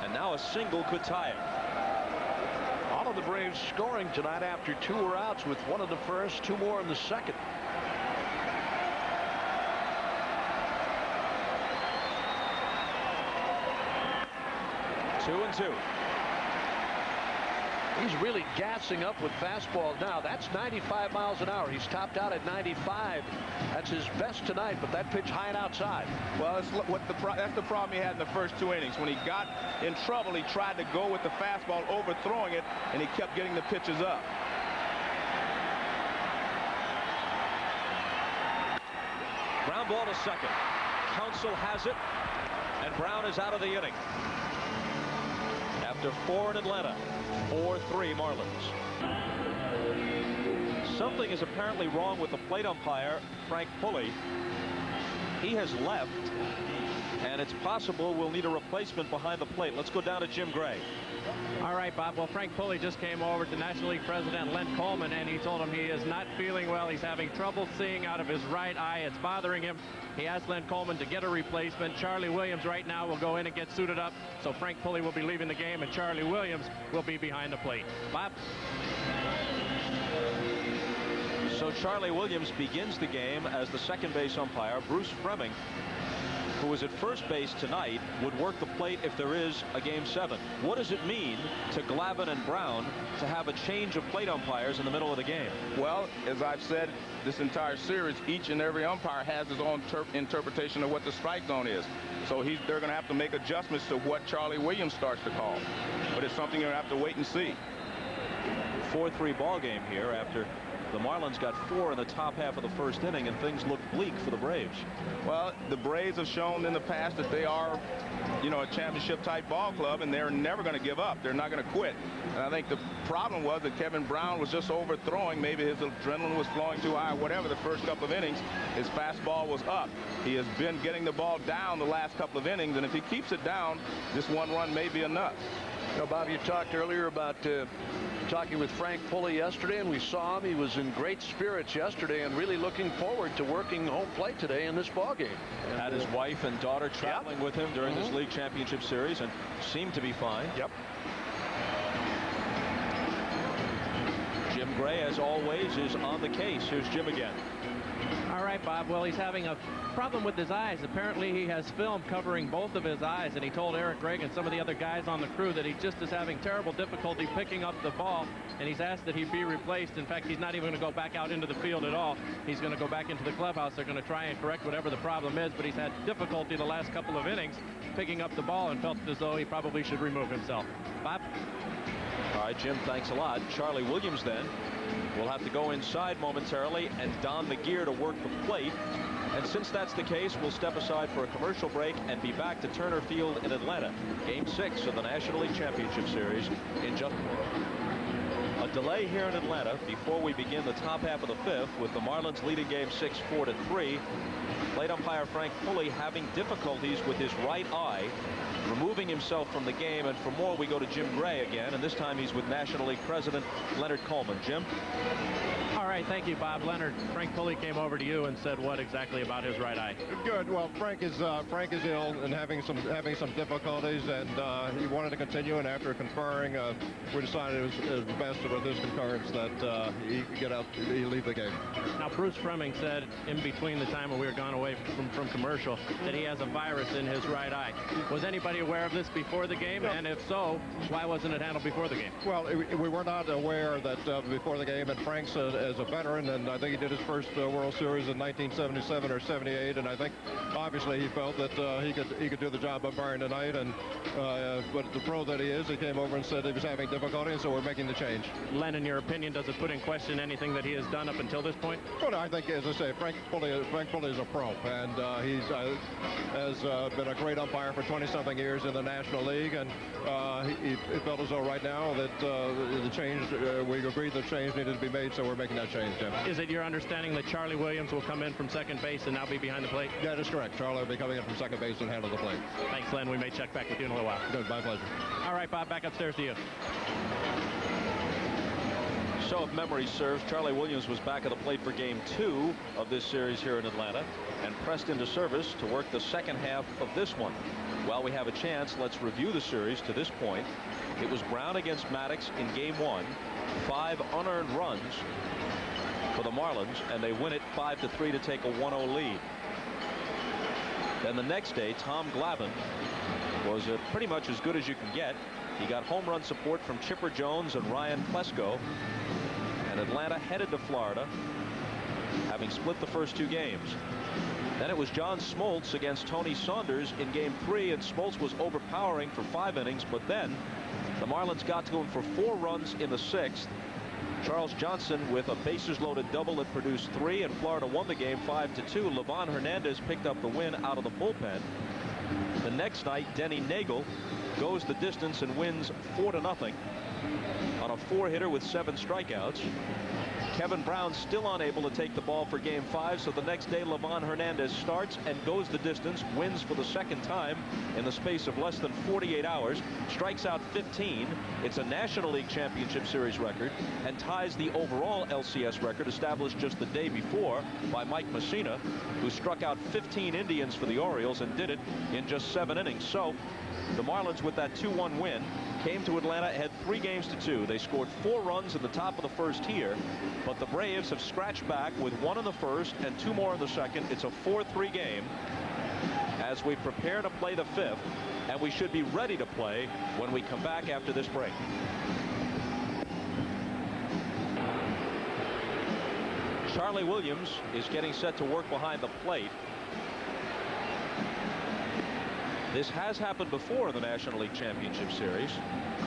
And now a single could tie it. All of the Braves scoring tonight after 2 were outs, with 1 in the first, 2 more in the second. Two and two. He's really gassing up with fastballs now. That's 95 miles an hour. He's topped out at 95. That's his best tonight, but that pitch high and outside. Well, that's the problem he had in the first 2 innings. When he got in trouble, he tried to go with the fastball, overthrowing it, and he kept getting the pitches up. Ground ball to second. Counsell has it, and Brown is out of the inning. After 4 in Atlanta. 4-3 Marlins. Something is apparently wrong with the plate umpire, Frank Pulley. He has left, and it's possible we'll need a replacement behind the plate. Let's go down to Jim Gray. All right, Bob. Well, Frank Pulley just came over to National League President Len Coleman, and he told him he is not feeling well. He's having trouble seeing out of his right eye. It's bothering him. He asked Len Coleman to get a replacement. Charlie Williams right now will go in and get suited up. So Frank Pulley will be leaving the game, and Charlie Williams will be behind the plate. Bob? So Charlie Williams begins the game as the second base umpire. Bruce Fremming, who was at first base tonight, would work the plate if there is a Game 7. What does it mean to Glavine and Brown to have a change of plate umpires in the middle of the game? Well, as I've said this entire series, each and every umpire has his own interpretation of what the strike zone is. So they're going to have to make adjustments to what Charlie Williams starts to call. But it's something you're going to have to wait and see. 4-3 ball game here after the Marlins got 4 in the top half of the first inning, and things look bleak for the Braves. Well, the Braves have shown in the past that they are, a championship-type ball club, and they're never going to give up. They're not going to quit. And I think the problem was that Kevin Brown was just overthrowing. Maybe his adrenaline was flowing too high or whatever the first couple of innings. His fastball was up. He has been getting the ball down the last couple of innings, and if he keeps it down, this 1 run may be enough. Bob, you talked earlier about talking with Frank Pulley yesterday, and we saw him. He was in great spirits yesterday and really looking forward to working home plate today in this ball game. Had his wife and daughter traveling with him during this league championship series and seemed to be fine. Yep. Jim Gray, as always, is on the case. Here's Jim again. All right, Bob. Well, he's having a problem with his eyes. Apparently, he has film covering both of his eyes, and he told Eric Gregg and some of the other guys on the crew that he just is having terrible difficulty picking up the ball, and he's asked that he be replaced. In fact, he's not even going to go back out into the field at all. He's going to go back into the clubhouse. They're going to try and correct whatever the problem is, but he's had difficulty the last couple of innings picking up the ball and felt as though he probably should remove himself. Bob? All right, Jim, thanks a lot. Charlie Williams then will have to go inside momentarily and don the gear to work the plate. And since that's the case, we'll step aside for a commercial break and be back to Turner Field in Atlanta. Game 6 of the National League Championship Series in just a delay here in Atlanta before we begin the top half of the 5th, with the Marlins leading Game 6 4-3. Plate umpire Frank Pulley having difficulties with his right eye, removing himself from the game. And for more, we go to Jim Gray again, and this time he's with National League President Leonard Coleman. Jim? All right, thank you, Bob. Leonard, Frank Pulley came over to you and said what exactly about his right eye? Good. Well, Frank is ill and having some difficulties, and he wanted to continue. And after conferring, we decided it was best with his concurrence that he leave the game. Now, Bruce Fremming said in between the time when we were gone away from commercial that he has a virus in his right eye. Was anybody aware of this before the game? No. And if so, why wasn't it handled before the game? Well, we were not aware that before the game, and Frank's as a veteran, and I think he did his first World Series in 1977 or 78, and I think obviously he felt that he could do the job umpiring tonight, and but the pro that he is, he came over and said he was having difficulty, and so we're making the change. Len, in your opinion, does it put in question anything that he has done up until this point? Well, I think, as I say, Frank Pulley is a pro, and has been a great umpire for 20-something years in the National League, and he felt as though right now that the change, we agreed the change needed to be made, so we're making that change, Jim. Is it your understanding that Charlie Williams will come in from second base and now be behind the plate? That is correct. Charlie will be coming in from second base and handle the plate. Thanks, Len. We may check back with you in a little while. Good. My pleasure. All right, Bob, back upstairs to you. So if memory serves, Charlie Williams was back at the plate for game 2 of this series here in Atlanta and pressed into service to work the second half of this one. While we have a chance, let's review the series to this point. It was Brown against Maddox in game 1. 5 unearned runs for the Marlins, and they win it 5-3 to take a 1-0 lead. Then the next day, Tom Glavine was pretty much as good as you can get. He got home run support from Chipper Jones and Ryan Plesko, and Atlanta headed to Florida, having split the first 2 games. Then it was John Smoltz against Tony Saunders in game 3, and Smoltz was overpowering for 5 innings, but then the Marlins got to him for 4 runs in the 6th. Charles Johnson with a bases-loaded double that produced 3, and Florida won the game 5-2. Glavine Hernandez picked up the win out of the bullpen. The next night, Denny Nagel goes the distance and wins 4-0 on a 4-hitter with 7 strikeouts. Kevin Brown still unable to take the ball for game 5, so the next day Glavine Hernandez starts and goes the distance, wins for the second time in the space of less than 48 hours, strikes out 15. It's a National League Championship Series record and ties the overall LCS record established just the day before by Mike Messina, who struck out 15 Indians for the Orioles and did it in just 7 innings. So the Marlins, with that 2-1 win, came to Atlanta ahead 3-2. They scored 4 runs in the top of the first here, but the Braves have scratched back with 1 in the first and 2 more in the second. It's a 4-3 game as we prepare to play the 5th, and we should be ready to play when we come back after this break. Charlie Williams is getting set to work behind the plate. This has happened before in the National League Championship Series.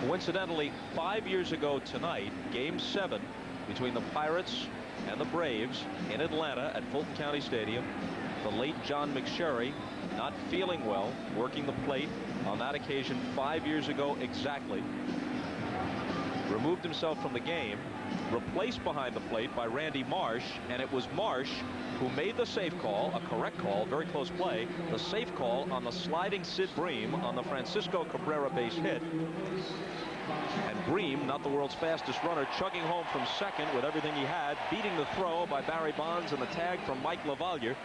Coincidentally, 5 years ago tonight, game 7 between the Pirates and the Braves in Atlanta at Fulton County Stadium. The late John McSherry, not feeling well, working the plate on that occasion 5 years ago exactly. Removed himself from the game, replaced behind the plate by Randy Marsh, and it was Marsh who made the safe call, a correct call, very close play, the safe call on the sliding Sid Bream on the Francisco Cabrera base hit. And Bream, not the world's fastest runner, chugging home from second with everything he had, beating the throw by Barry Bonds and the tag from Mike LaValliere,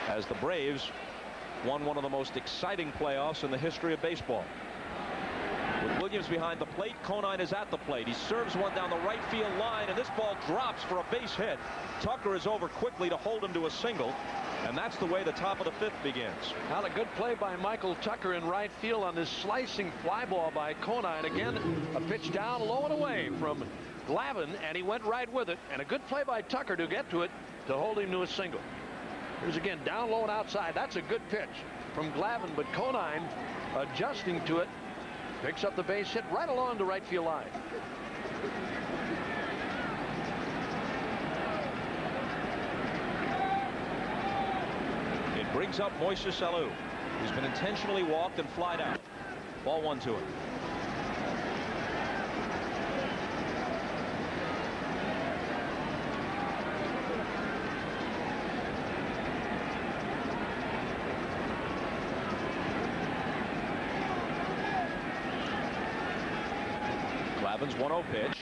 as the Braves won one of the most exciting playoffs in the history of baseball. With Williams behind the plate, Conine is at the plate. He serves one down the right field line, and this ball drops for a base hit. Tucker is over quickly to hold him to a single, and that's the way the top of the 5th begins. Now, a good play by Michael Tucker in right field on this slicing fly ball by Conine. Again, a pitch down low and away from Glavine, and he went right with it. And a good play by Tucker to get to it, to hold him to a single. Here's again down low and outside. That's a good pitch from Glavine, but Conine adjusting to it. Picks up the base hit right along the right field line. It brings up Moises Alou, who's been intentionally walked and flied out. Ball 1 to him. Glavine's 1-0 pitch.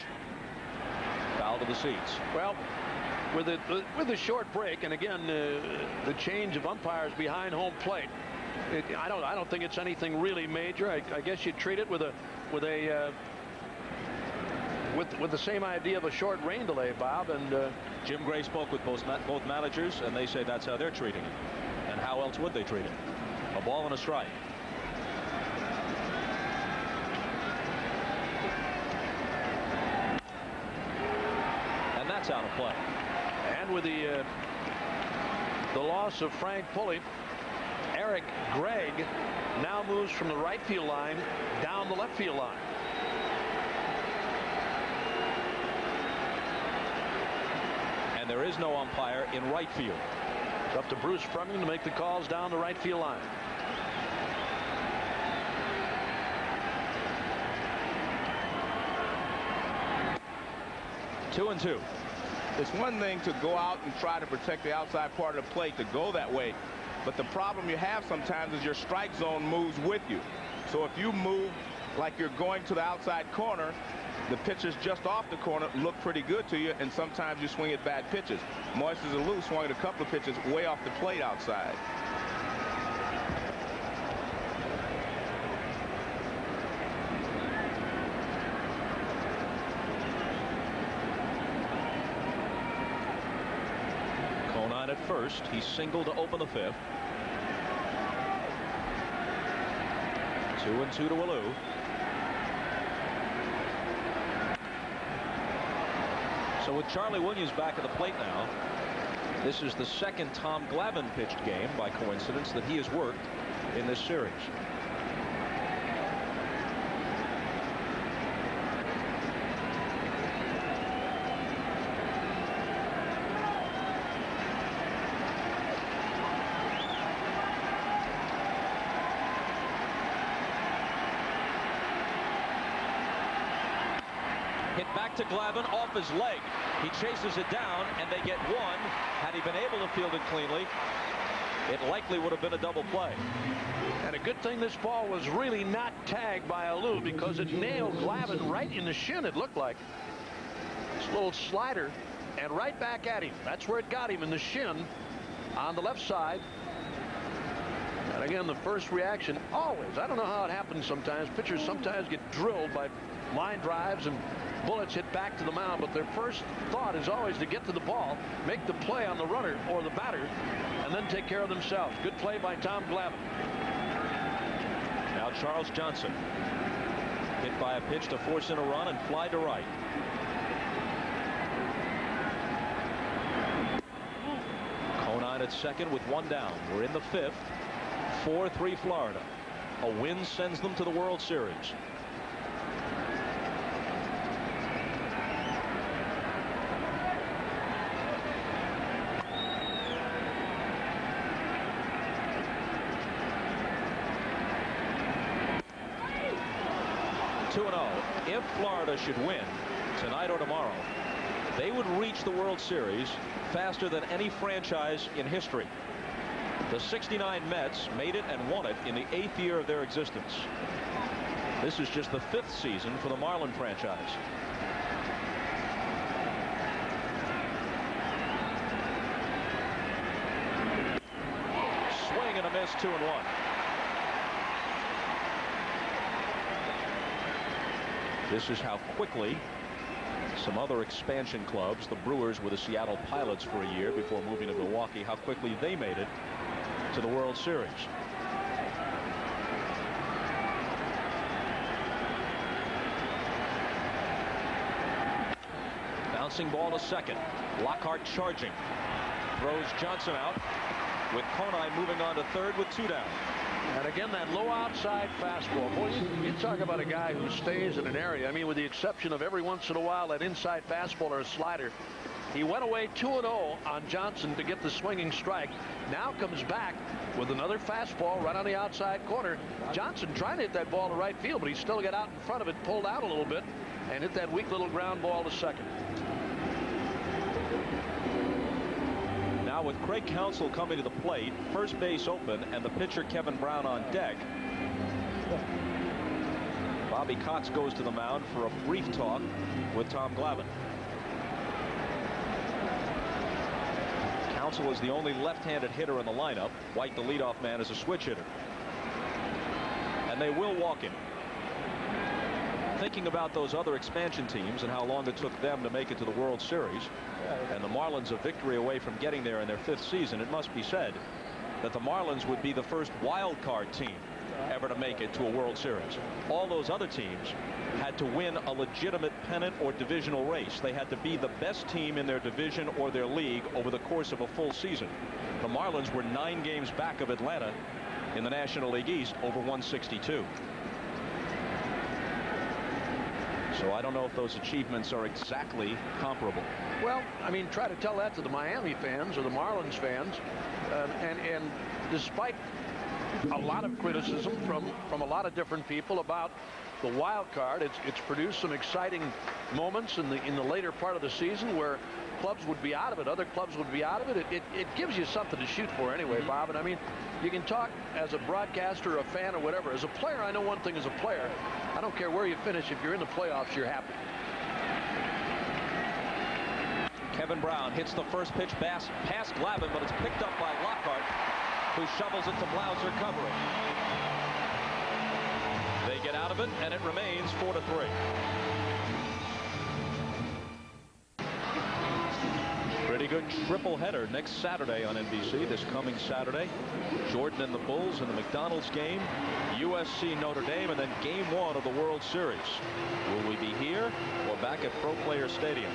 the seats. Well, with the short break, and again the change of umpires behind home plate, I don't think it's anything really major. I guess you treat it with the same idea of a short rain delay, Bob. And Jim Gray spoke with both managers, and they say that's how they're treating it. And how else would they treat it? A ball and a strike. And that's out of play. And with the loss of Frank Pulley, Eric Gregg now moves from the right field line down the left field line. And there is no umpire in right field. It's up to Bruce Fleming to make the calls down the right field line. Two and two. It's one thing to go out and try to protect the outside part of the plate, to go that way. But the problem you have sometimes is your strike zone moves with you. So if you move like you're going to the outside corner, the pitches just off the corner look pretty good to you, and sometimes you swing at bad pitches. Moises Alou swung at a couple of pitches way off the plate outside. Conine at first. He singled to open the fifth. 2-2 to Alou. So with Charlie Williams back at the plate now, this is the second Tom Glavine pitched game, by coincidence, that he has worked in this series. Hit back to Glavine off his leg. He chases it down, and they get one. Had he been able to field it cleanly, it likely would have been a double play. And a good thing this ball was really not tagged by Alou, because it nailed Glavine right in the shin, it looked like. This little slider, and right back at him. That's where it got him, in the shin on the left side. And again, the first reaction, always, I don't know how it happens sometimes. Pitchers sometimes get drilled by line drives and bullets hit back to the mound, but their first thought is always to get to the ball, make the play on the runner or the batter, and then take care of themselves. Good play by Tom Glavine. Now Charles Johnson, hit by a pitch to force in a run and fly to right. Conine at second with one down. We're in the fifth. 4-3 Florida. A win sends them to the World Series. If Florida should win tonight or tomorrow, they would reach the World Series faster than any franchise in history. The '69 Mets made it and won it in the 8th year of their existence. This is just the 5th season for the Marlin franchise. Swing and a miss, 2-1. This is how quickly some other expansion clubs, the Brewers were the Seattle Pilots for a year before moving to Milwaukee, how quickly they made it to the World Series. Bouncing ball to second. Lockhart charging. Throws Johnson out, with Conine moving on to third with 2 down. And again, that low outside fastball. Boy, you talk about a guy who stays in an area. I mean, with the exception of every once in a while that inside fastball or a slider. He went away 2-0 on Johnson to get the swinging strike. Now comes back with another fastball right on the outside corner. Johnson trying to hit that ball to right field, but he still got out in front of it, pulled out a little bit, and hit that weak little ground ball to second. Now with Craig Counsell coming to the plate, first base open, and the pitcher Kevin Brown on deck, Bobby Cox goes to the mound for a brief talk with Tom Glavine. Council is the only left-handed hitter in the lineup. White, the leadoff man, is a switch hitter. And they will walk him. Thinking about those other expansion teams and how long it took them to make it to the World Series, and the Marlins a victory away from getting there in their 5th season, it must be said that the Marlins would be the first wild card team ever to make it to a World Series. All those other teams had to win a legitimate pennant or divisional race. They had to be the best team in their division or their league over the course of a full season. The Marlins were 9 games back of Atlanta in the National League East over 162. So I don't know if those achievements are exactly comparable. Well, I mean, try to tell that to the Miami fans or the Marlins fans. And despite a lot of criticism from a lot of different people about the wild card, it's produced some exciting moments in the later part of the season where clubs would be out of it, other clubs would be out of it. It gives you something to shoot for anyway, Bob. And I mean, you can talk as a broadcaster, a fan, or whatever. As a player, I know one thing as a player. I don't care where you finish. If you're in the playoffs, you're happy. Kevin Brown hits the first pitch past Glavine, but it's picked up by Lockhart, who shovels it to Blauser covering. They get out of it, and it remains 4-3. Pretty good triple header next Saturday on NBC. This coming Saturday, Jordan and the Bulls in the McDonald's game, USC Notre Dame, and then game 1 of the World Series. Will we be here or back at Pro Player Stadium?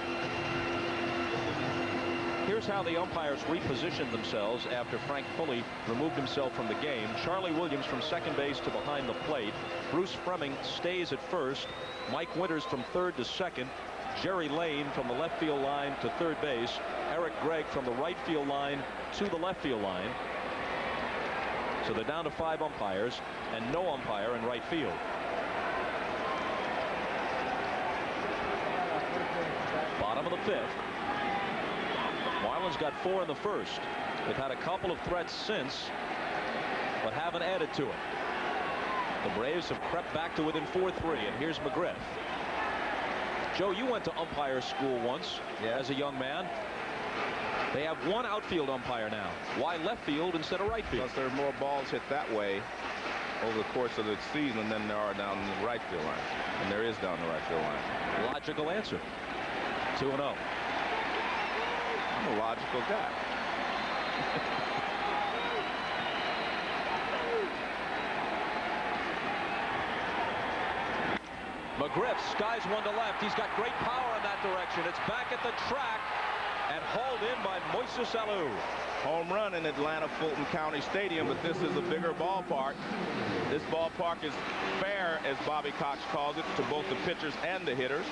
Here's how the umpires repositioned themselves after Frank Pulley removed himself from the game. Charlie Williams from second base to behind the plate. Bruce Fremming stays at first. Mike Winters from third to second. Jerry Lane from the left field line to third base. Eric Gregg from the right field line to the left field line. So they're down to 5 umpires and no umpire in right field. Bottom of the 5th. Marlins got 4 in the first. They've had a couple of threats since, but haven't added to it. The Braves have crept back to within 4-3, and here's McGriff. Joe, you went to umpire school once as a young man. They have 1 outfield umpire now. Why left field instead of right field? Because there are more balls hit that way over the course of the season than there are down the right field line. And there is down the right field line. Logical answer. 2-0. I'm a logical guy. McGriff skies one to left. He's got great power in that direction. It's back at the track and hauled in by Moises Alou. Home run in Atlanta Fulton County Stadium, but this is a bigger ballpark. This ballpark is fair, as Bobby Cox calls it, to both the pitchers and the hitters.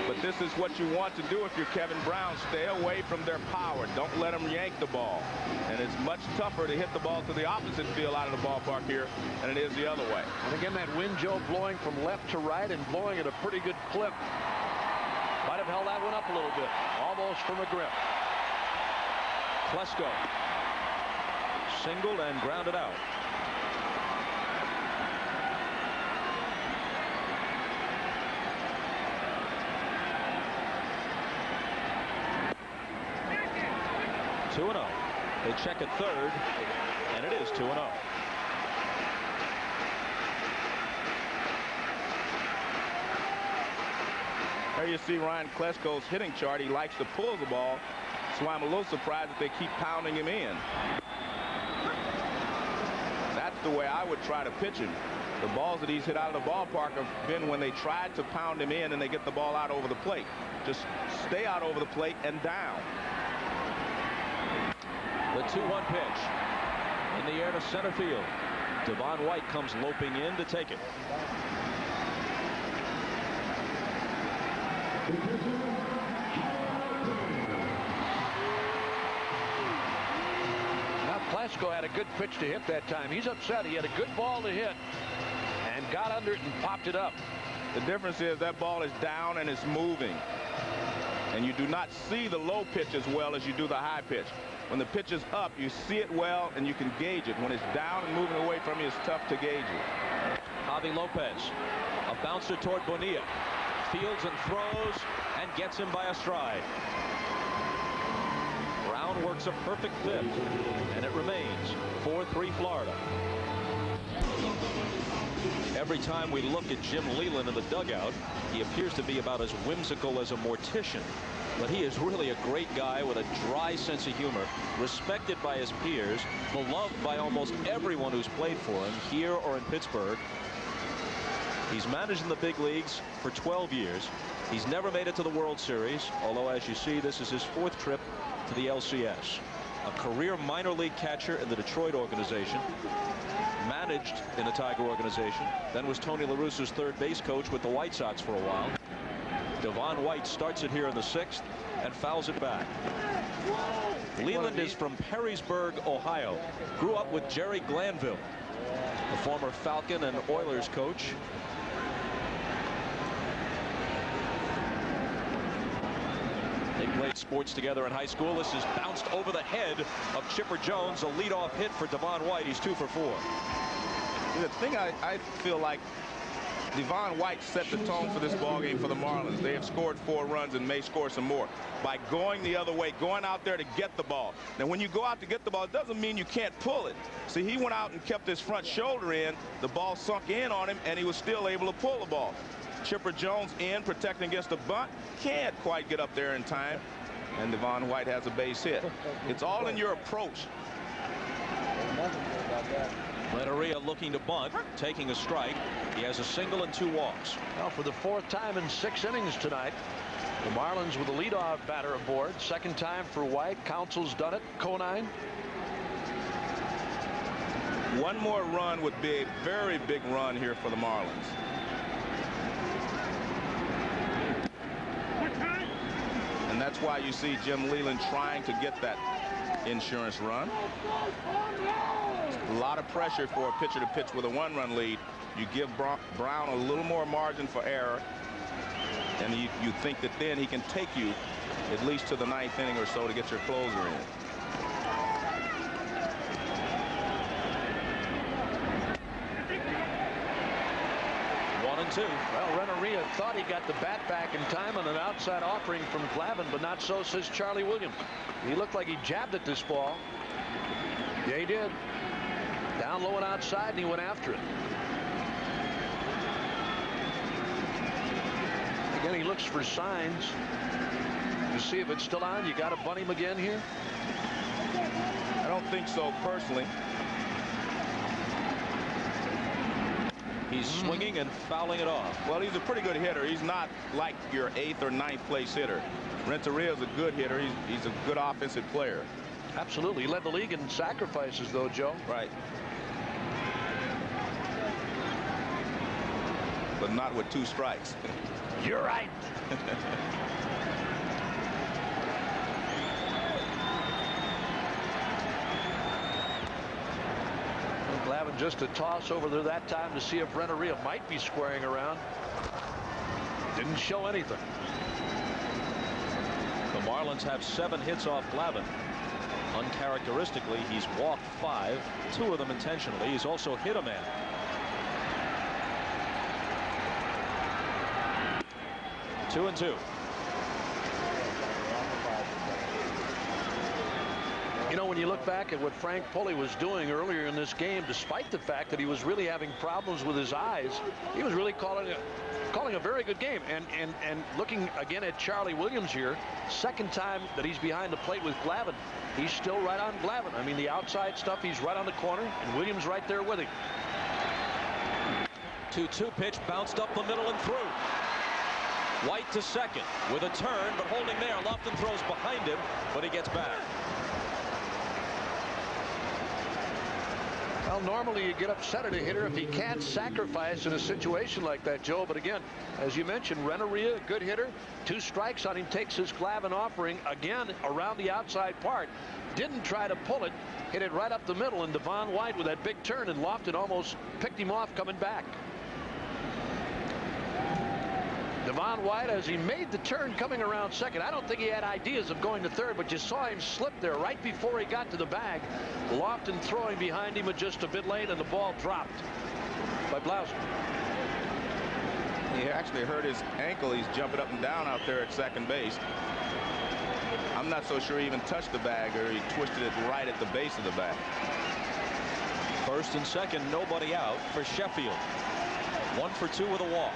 But this is what you want to do if you're Kevin Brown. Stay away from their power. Don't let them yank the ball. And it's much tougher to hit the ball to the opposite field out of the ballpark here than it is the other way. And again, that wind, Joe, blowing from left to right and blowing at a pretty good clip. Might have held that one up a little bit. Almost from a grip. Klesko singled and grounded out. They check at third, and it is 2-0. There you see Ryan Klesko's hitting chart. He likes to pull the ball, so I'm a little surprised that they keep pounding him in. That's the way I would try to pitch him. The balls that he's hit out of the ballpark have been when they tried to pound him in and they get the ball out over the plate. Just stay out over the plate and down. The 2-1 pitch in the air to center field. Devon White comes loping in to take it. Now Klesko had a good pitch to hit that time. He's upset. He had a good ball to hit and got under it and popped it up. The difference is that ball is down and it's moving. And you do not see the low pitch as well as you do the high pitch. When the pitch is up, you see it well and you can gauge it. When it's down and moving away from you, it's tough to gauge it. Javi Lopez, a bouncer toward Bonilla. Fields and throws and gets him by a stride. Brown Lillian works a perfect fit, and it remains 4-3 Florida. Every time we look at Jim Leyland in the dugout, he appears to be about as whimsical as a mortician. But he is really a great guy with a dry sense of humor, respected by his peers, beloved by almost everyone who's played for him here or in Pittsburgh. He's managed in the big leagues for 12 years. He's never made it to the World Series, although, as you see, this is his 4th trip to the LCS. A career minor league catcher in the Detroit organization, managed in the Tiger organization, then was Tony La Russa's third base coach with the White Sox for a while. Glavine White starts it here in the 6th and fouls it back. Leyland is from Perrysburg, Ohio. Grew up with Jerry Glanville, the former Falcon and Oilers coach. They played sports together in high school. This is bounced over the head of Chipper Jones. A leadoff hit for Glavine White. He's 2 for 4. The thing I feel like Glavine White set the tone for this ballgame for the Marlins. They have scored 4 runs and may score some more by going the other way, going out there to get the ball. Now, when you go out to get the ball, it doesn't mean you can't pull it. See, he went out and kept his front shoulder in. The ball sunk in on him, and he was still able to pull the ball. Chipper Jones in, protecting against a bunt. Can't quite get up there in time. And Glavine White has a base hit. It's all in your approach. Renteria looking to bunt, taking a strike. He has a single and 2 walks. Well, for the 4th time in 6 innings tonight, the Marlins with a leadoff batter aboard. 2nd time for White. Council's done it. Conine. One more run would be a very big run here for the Marlins. And that's why you see Jim Leyland trying to get that insurance run. A lot of pressure for a pitcher to pitch with a 1-run lead. You give Brown a little more margin for error, and you think that then he can take you at least to the 9th inning or so to get your closer in. Well, Renteria thought he got the bat back in time on an outside offering from Glavine, but not so, says Charlie Williams. He looked like he jabbed at this ball. Yeah, he did. Down low and outside, and he went after it. Again, he looks for signs to see if it's still on. You got to bunt him again here? I don't think so, personally. He's swinging and fouling it off. Well, he's a pretty good hitter. He's not like your 8th or 9th place hitter. Renteria is a good hitter. He's a good offensive player. Absolutely. He led the league in sacrifices, though, Joe. Right. But not with 2 strikes. You're right. Glavine just a toss over there that time to see if Renteria might be squaring around. Didn't show anything. The Marlins have 7 hits off Glavine. Uncharacteristically, he's walked 5, 2 of them intentionally. He's also hit a man. Two and 2. You know, when you look back at what Frank Pulley was doing earlier in this game, despite the fact that he was really having problems with his eyes, he was really calling a very good game. And looking again at Charlie Williams here, 2nd time that he's behind the plate with Glavine, he's still right on Glavine. I mean, the outside stuff, he's right on the corner, and Williams right there with him. 2-2 pitch bounced up the middle and through. White to second with a turn, but holding there. Lofton throws behind him, but he gets back. Well, normally you get upset at a hitter if he can't sacrifice in a situation like that, Joe. But again, as you mentioned, Renteria, a good hitter. 2 strikes on him, takes his Glavine offering again around the outside part. Didn't try to pull it, hit it right up the middle, and Glavine White with that big turn, and Lofton almost picked him off coming back. Glavine White, as he made the turn coming around second, I don't think he had ideas of going to third, but you saw him slip there right before he got to the bag. Lofton throwing behind him just a bit late, and the ball dropped by Blauser. He actually hurt his ankle. He's jumping up and down out there at second base. I'm not so sure he even touched the bag, or he twisted it right at the base of the bag. First and second, nobody out for Sheffield. 1 for 2 with a walk.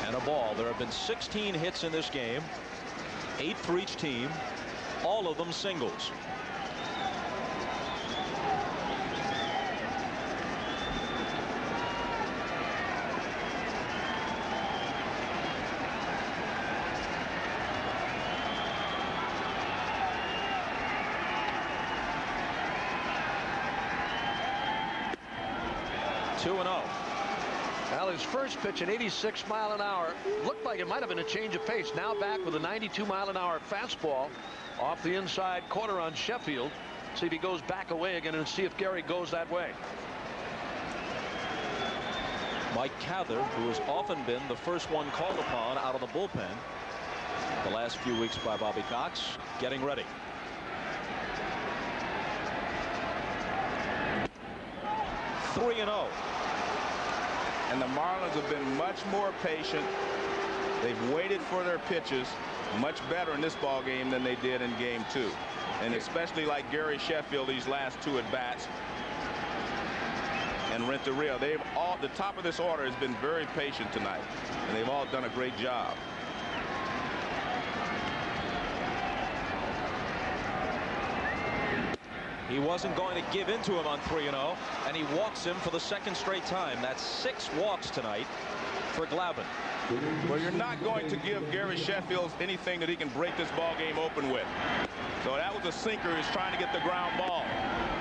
And a ball. There have been 16 hits in this game, 8 for each team, all of them singles. Well, his first pitch, an 86 mile an hour, looked like it might have been a change of pace. Now back with a 92 mile an hour fastball off the inside corner on Sheffield. See if he goes back away again and see if Gary goes that way. Mike Cather, who has often been the first one called upon out of the bullpen the last few weeks by Bobby Cox, getting ready. Three and 0. And the Marlins have been much more patient. They've waited for their pitches much better in this ball game than they did in game 2. And especially like Gary Sheffield, these last 2 at bats, and Renteria, they've all, the top of this order has been very patient tonight, and they've all done a great job. He wasn't going to give in to him on 3-0, and he walks him for the second straight time. That's 6 walks tonight for Glavine. Well, you're not going to give Gary Sheffield anything that he can break this ball game open with. So that was a sinker. He's trying to get the ground ball.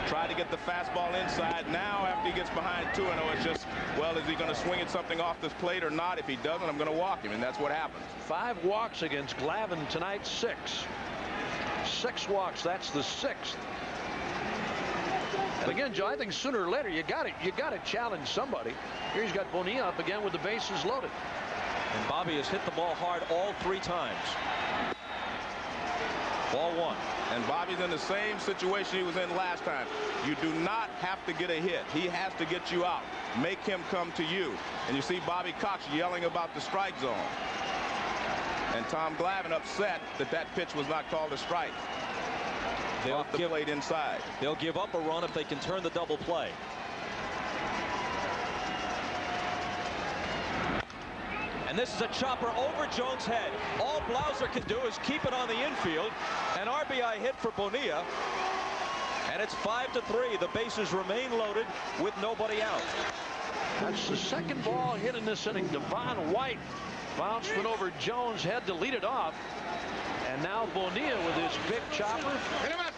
Tried to get the fastball inside. Now, after he gets behind 2-0, it's just, well, is he going to swing at something off this plate or not? If he doesn't, I'm going to walk him, and that's what happens. 5 walks against Glavine tonight. 6 walks. That's the 6th. And again, Joe, I think sooner or later you got to challenge somebody. Here he's got Bonilla up again with the bases loaded. And Bobby has hit the ball hard all 3 times. Ball 1. And Bobby's in the same situation he was in last time. You do not have to get a hit. He has to get you out. Make him come to you. And you see Bobby Cox yelling about the strike zone. And Tom Glavine upset that that pitch was not called a strike. They'll give it inside. They'll give up a run if they can turn the double play. And this is a chopper over Jones' head. All Blauser can do is keep it on the infield. An RBI hit for Bonilla. And it's 5-3. The bases remain loaded with nobody out. That's the second ball hit in this inning. Devon White bounced it over Jones' head to lead it off. And now Bonilla with his big chopper.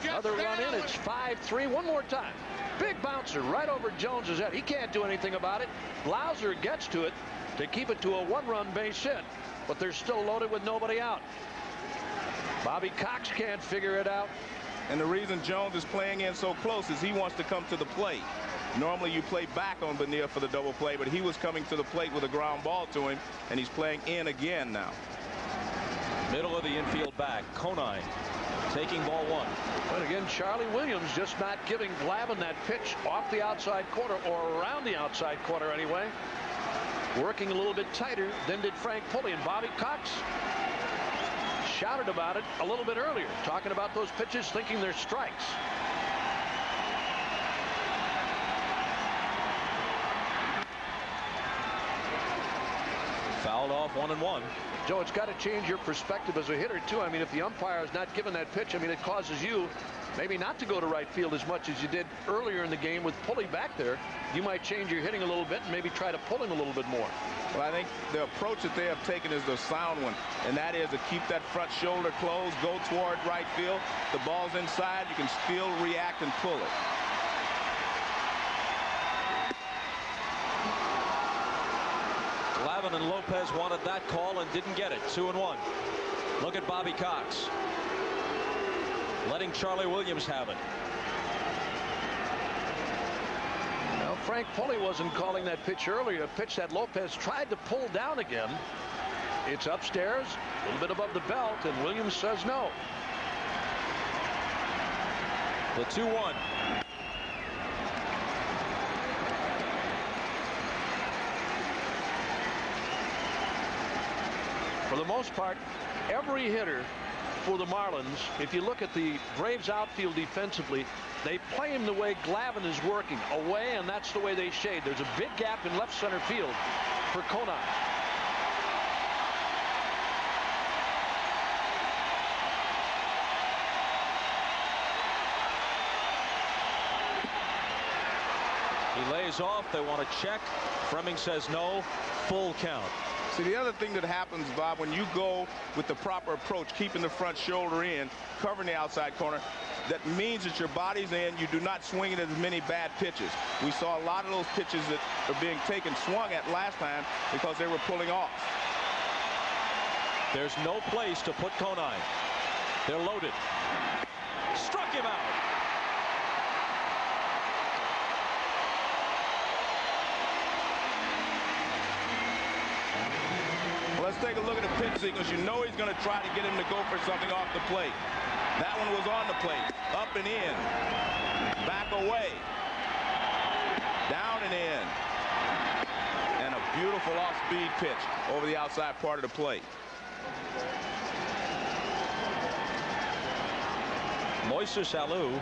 Another run in. It's 5-3. One more time. Big bouncer right over Jones's head. He can't do anything about it. Blauser gets to it to keep it to a 1-run base hit. But they're still loaded with nobody out. Bobby Cox can't figure it out. And the reason Jones is playing in so close is he wants to come to the plate. Normally you play back on Bonilla for the double play, but he was coming to the plate with a ground ball to him, and he's playing in again now. Middle of the infield back. Conine taking ball 1. But again, Charlie Williams just not giving Glavine that pitch off the outside corner, or around the outside corner anyway. Working a little bit tighter than did Frank Pulley. And Bobby Cox shouted about it a little bit earlier, talking about those pitches, thinking they're strikes. Fouled off 1-1. Joe, it's got to change your perspective as a hitter, too. I mean, if the umpire is not giving that pitch, I mean, it causes you maybe not to go to right field as much as you did earlier in the game with Pulley back there. You might change your hitting a little bit and maybe try to pull him a little bit more. Well, I think the approach that they have taken is the sound one, and that is to keep that front shoulder closed, go toward right field. The ball's inside. You can still react and pull it. Glavine and Lopez wanted that call and didn't get it. 2-1. Look at Bobby Cox letting Charlie Williams have it. Well, Frank Pulley wasn't calling that pitch earlier, a pitch that Lopez tried to pull down again. It's upstairs, a little bit above the belt, and Williams says no. The 2-1. For the most part, every hitter for the Marlins, if you look at the Braves outfield defensively, they play him the way Glavine is working, away, and that's the way they shade. There's a big gap in left center field for Conine. He lays off. They want to check. Fremming says no. Full count. See, the other thing that happens, Bob, when you go with the proper approach, keeping the front shoulder in, covering the outside corner, that means that your body's in. You do not swing it as many bad pitches. We saw a lot of those pitches that are being taken swung at last time because they were pulling off. There's no place to put Conine. They're loaded. Struck him out. Let's take a look at the pitch sequence. You know he's going to try to get him to go for something off the plate. That one was on the plate. Up and in. Back away. Down and in. And a beautiful off-speed pitch over the outside part of the plate. Moises Alou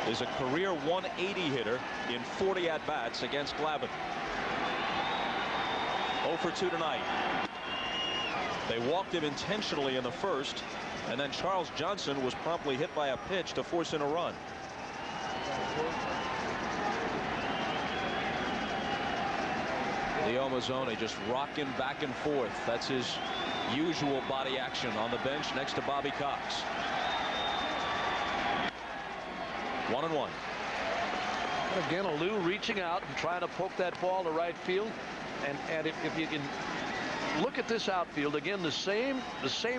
is a career 180 hitter in 40 at-bats against Glavine. 0 for 2 tonight. They walked him intentionally in the first, and then Charles Johnson was promptly hit by a pitch to force in a run. Leo Mazzone just rocking back and forth. That's his usual body action on the bench next to Bobby Cox. 1-1. Again, Alou reaching out and trying to poke that ball to right field. And if you can look at this outfield again, the same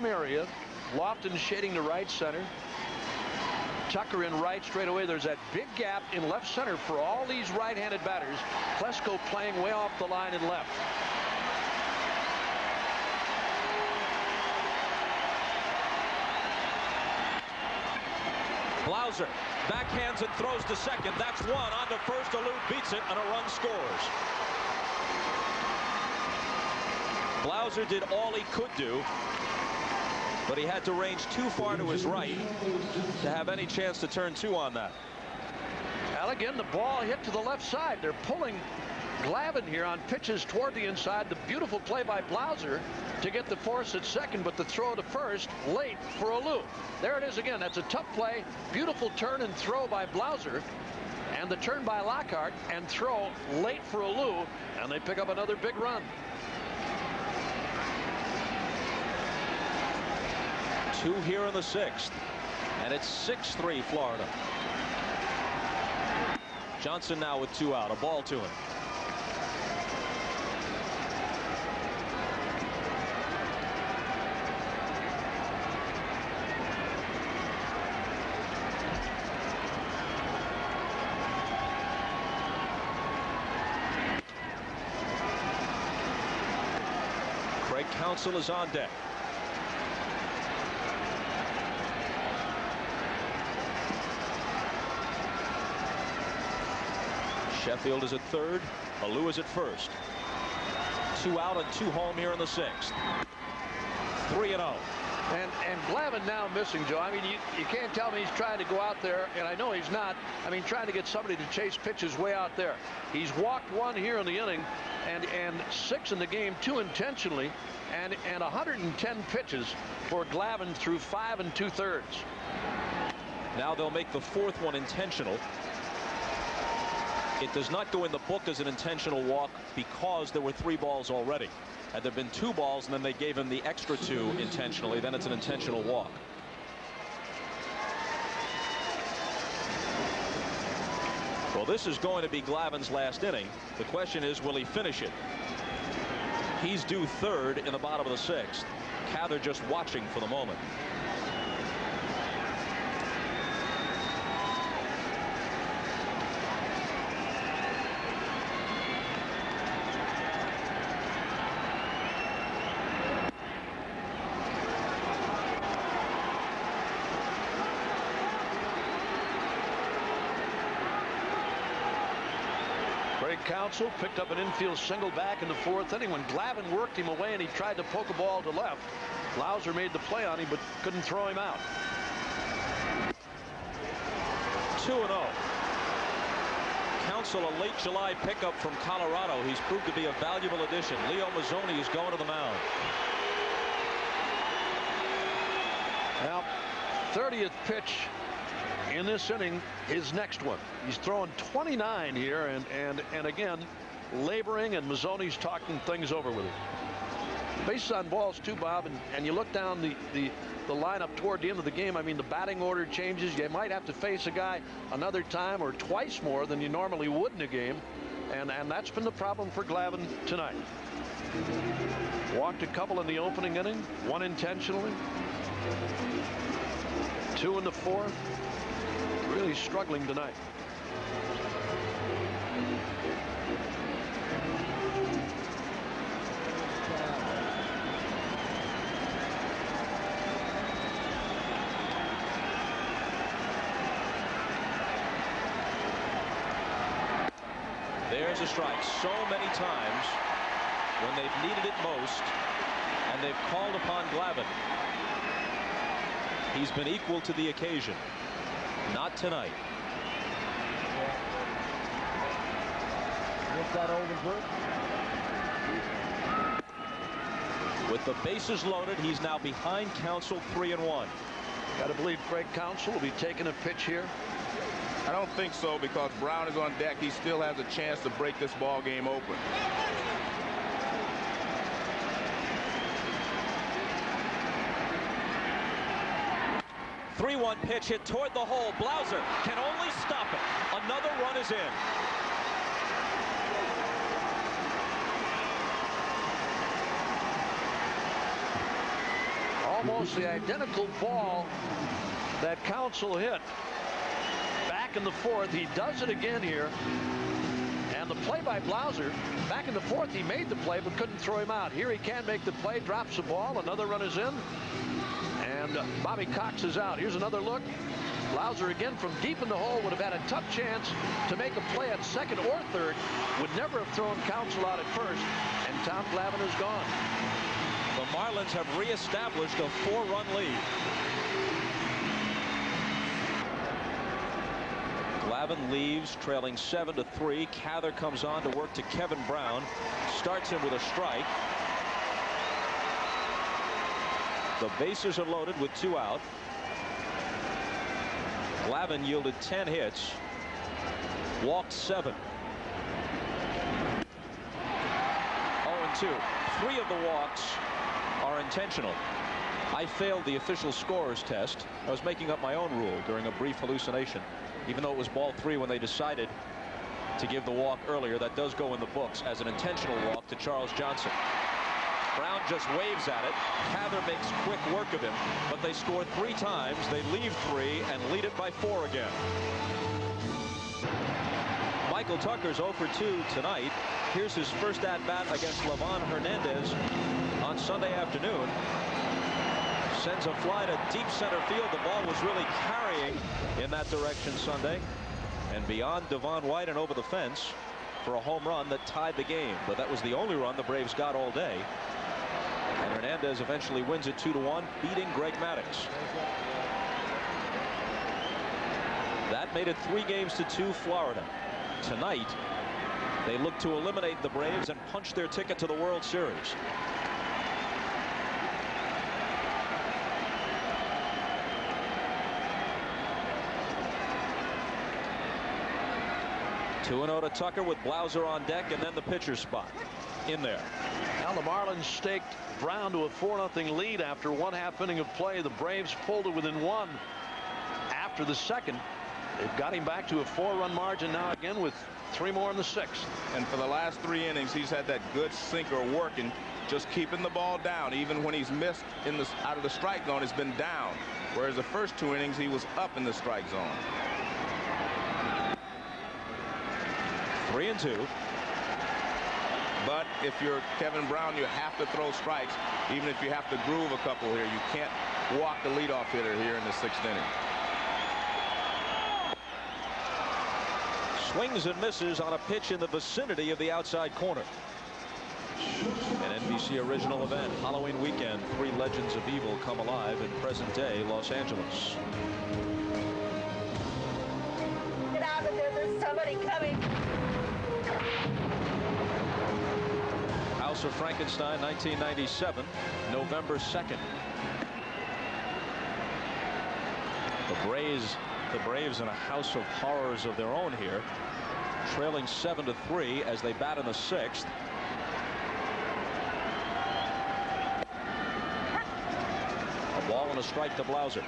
area. Lofton shading to right center. Tucker in right straight away. There's that big gap in left center for all these right-handed batters. Klesko playing way off the line in left. Blauser backhands and throws to second. That's one. On to first. Alou beats it, and a run scores. Blauser did all he could do, but he had to range too far to his right to have any chance to turn 2 on that. Well, again, the ball hit to the left side. They're pulling Glavine here on pitches toward the inside. The beautiful play by Blauser to get the force at second, but the throw to first late for Alou. There it is again. That's a tough play. Beautiful turn and throw by Blauser, and the turn by Lockhart and throw late for Alou, and they pick up another big run. 2 here in the 6th, and it's 6-3 Florida. Johnson now with 2 out. A ball to him. Craig Counsell is on deck. Sheffield is at third. Alou is at first. 2 out and 2 home here in the 6th. 3-0. And Glavine now missing, Joe. I mean, you can't tell me he's trying to go out there, and I know he's not. I mean, trying to get somebody to chase pitches way out there. He's walked 1 here in the inning, and 6 in the game, 2 intentionally, and 110 pitches for Glavine through 5 2/3. Now they'll make the 4th one intentional. It does not go in the book as an intentional walk because there were 3 balls already. Had there been 2 balls and then they gave him the extra 2 intentionally, then it's an intentional walk. Well, this is going to be Glavine's last inning. The question is, will he finish it? He's due 3rd in the bottom of the 6th. Cather just watching for the moment. Craig Counsell picked up an infield single back in the 4th inning when Glavine worked him away and he tried to poke a ball to left. Blauser made the play on him but couldn't throw him out. 2-0. Counsell, a late July pickup from Colorado. He's proved to be a valuable addition. Leo Mazzoni is going to the mound. Now, 30th pitch in this inning, his next one. He's throwing 29 here, and again, laboring, and Mazzoni's talking things over with him. Bases on balls too, Bob, and you look down the lineup toward the end of the game. I mean, the batting order changes. You might have to face a guy another time or twice more than you normally would in a game, and that's been the problem for Glavine tonight. Walked a couple in the opening inning, one intentionally, 2 in the 4th. Really struggling tonight. There's a strike. So many times when they've needed it most and they've called upon Glavine, he's been equal to the occasion. Not tonight. With the bases loaded, he's now behind Counsell 3-1. Got to believe Craig Counsell will be taking a pitch here. I don't think so, because Brown is on deck. He still has a chance to break this ball game open. 3-1 pitch hit toward the hole. Blauser can only stop it. Another run is in. Almost the identical ball that Counsell hit back in the 4th. He does it again here. And the play by Blauser, back in the 4th, he made the play but couldn't throw him out. Here he can make the play, drops the ball, another run is in. And Bobby Cox is out. Here's another look. Blauser again from deep in the hole would have had a tough chance to make a play at second or third. Would never have thrown Counsell out at first. And Tom Glavine is gone. The Marlins have reestablished a 4-run lead. Glavine leaves trailing 7-3. Cather comes on to work to Kevin Brown. Starts him with a strike. The bases are loaded with 2 out. Glavine yielded 10 hits. Walked 7. 0-2. 3 of the walks are intentional. I failed the official scorer's test. I was making up my own rule during a brief hallucination. Even though it was ball 3 when they decided to give the walk earlier, that does go in the books as an intentional walk to Charles Johnson. Brown just waves at it. Cather makes quick work of him, but they score 3 times. They leave 3 and lead it by 4 again. Michael Tucker's 0 for 2 tonight. Here's his first at-bat against Glavine Hernandez on Sunday afternoon. Sends a fly to deep center field. The ball was really carrying in that direction Sunday. And beyond Devon White and over the fence for a home run that tied the game. But that was the only run the Braves got all day. And Hernandez eventually wins it 2-1, beating Greg Maddux. That made it 3-2 Florida. Tonight, they look to eliminate the Braves and punch their ticket to the World Series. Two 2-0 to Tucker with Blauser on deck, and then the pitcher spot in there. Now the Marlins staked Brown to a 4-0 lead after 1/2 inning of play. The Braves pulled it within 1 after the second. They've got him back to a 4-run margin now again with 3 more in the 6th. And for the last 3 innings, he's had that good sinker working, just keeping the ball down. Even when he's missed in the out of the strike zone, it's been down. Whereas the first 2 innings, he was up in the strike zone. 3-2. But if you're Kevin Brown, you have to throw strikes, even if you have to groove a couple here. You can't walk the leadoff hitter here in the 6th inning. Swings and misses on a pitch in the vicinity of the outside corner. An NBC original event, Halloween weekend. 3 legends of evil come alive in present-day Los Angeles. Get out of there, there's somebody coming. House of Frankenstein, 1997, November 2nd. The Braves in a house of horrors of their own here, trailing 7-3 as they bat in the 6th. A ball and a strike to Blauser.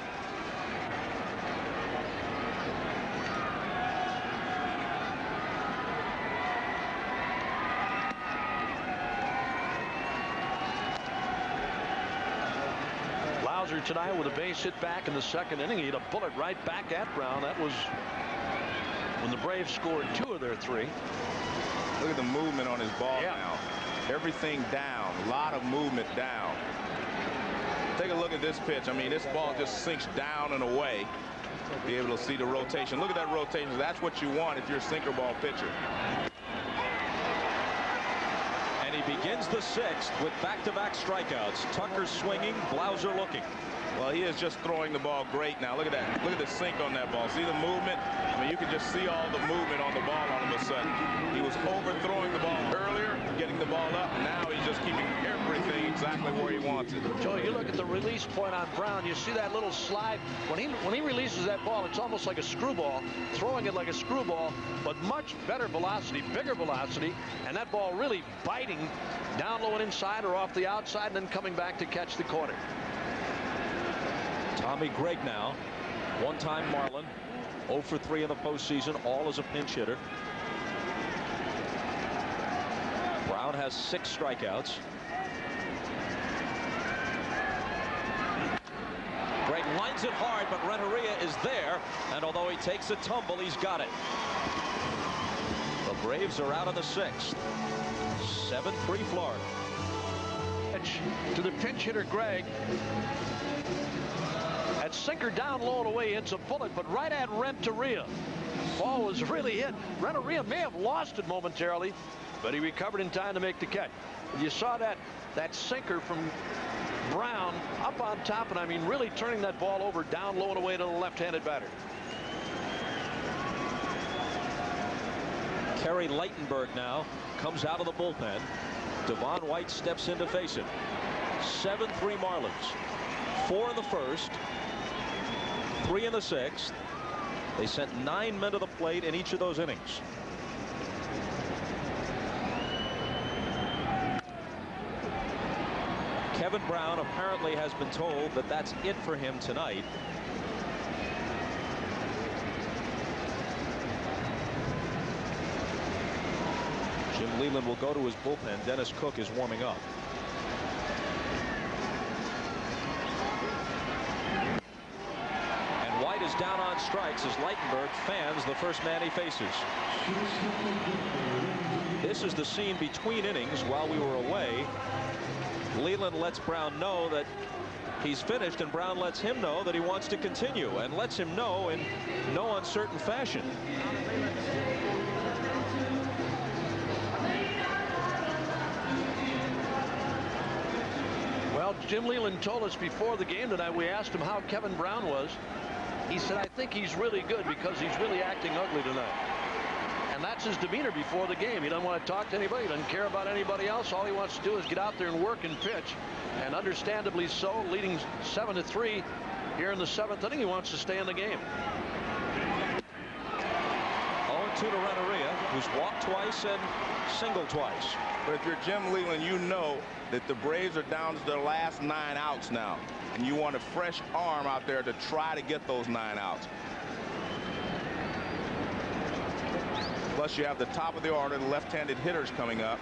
Blauser tonight with a base hit back in the 2nd inning. He hit a bullet right back at Brown. That was when the Braves scored 2 of their 3. Look at the movement on his ball now. Everything down. A lot of movement down. Take a look at this pitch. I mean, this ball just sinks down and away. Be able to see the rotation. Look at that rotation. That's what you want if you're a sinker ball pitcher. And he begins the 6th with back-to-back strikeouts. Tucker swinging, Blauser looking. Well, he is just throwing the ball great now. Look at that. Look at the sink on that ball. See the movement? I mean, you can just see all the movement on the ball all of a sudden. He was overthrowing the ball earlier, getting the ball up. Now he's just keeping everything exactly where he wants it. Joe, you look at the release point on Brown. You see that little slide. When he releases that ball, it's almost like a screwball, throwing it like a screwball, but much better velocity, bigger velocity, and that ball really biting down low and inside or off the outside and then coming back to catch the corner. Tommy Gregg now, one-time Marlin, 0 for 3 in the postseason, all as a pinch hitter. Brown has 6 strikeouts. Gregg lines it hard, but Renteria is there, and although he takes a tumble, he's got it. The Braves are out of the 6th. 7-3 Florida. To the pinch hitter Gregg. That sinker down low and away hits a bullet, but right at Renteria. Ball was really hit. Renteria may have lost it momentarily, but he recovered in time to make the catch. You saw that sinker from Brown up on top, and I mean really turning that ball over down low and away to the left-handed batter. Kerry Leitenberg now comes out of the bullpen. Devon White steps in to face him. 7-3 Marlins. 4 in the 1st. 3 in the 6th. They sent 9 men to the plate in each of those innings. Kevin Brown apparently has been told that that's it for him tonight. Jim Leland will go to his bullpen. Dennis Cook is warming up. And White is down on strikes as Leitenberg fans the first man he faces. This is the scene between innings while we were away. Leland lets Brown know that he's finished, and Brown lets him know that he wants to continue and lets him know in no uncertain fashion. Well, Jim Leland told us before the game tonight, we asked him how Kevin Brown was. He said, I think he's really good because he's really acting ugly tonight. And that's his demeanor before the game. He doesn't want to talk to anybody. He doesn't care about anybody else. All he wants to do is get out there and work and pitch. And understandably so, leading 7-3 here in the 7th inning, he wants to stay in the game. 0-2 to Renteria, who's walked twice and singled twice. But if you're Jim Leland, you know that the Braves are down to their last 9 outs now. And you want a fresh arm out there to try to get those 9 outs. Plus, you have the top of the order, the left-handed hitters coming up.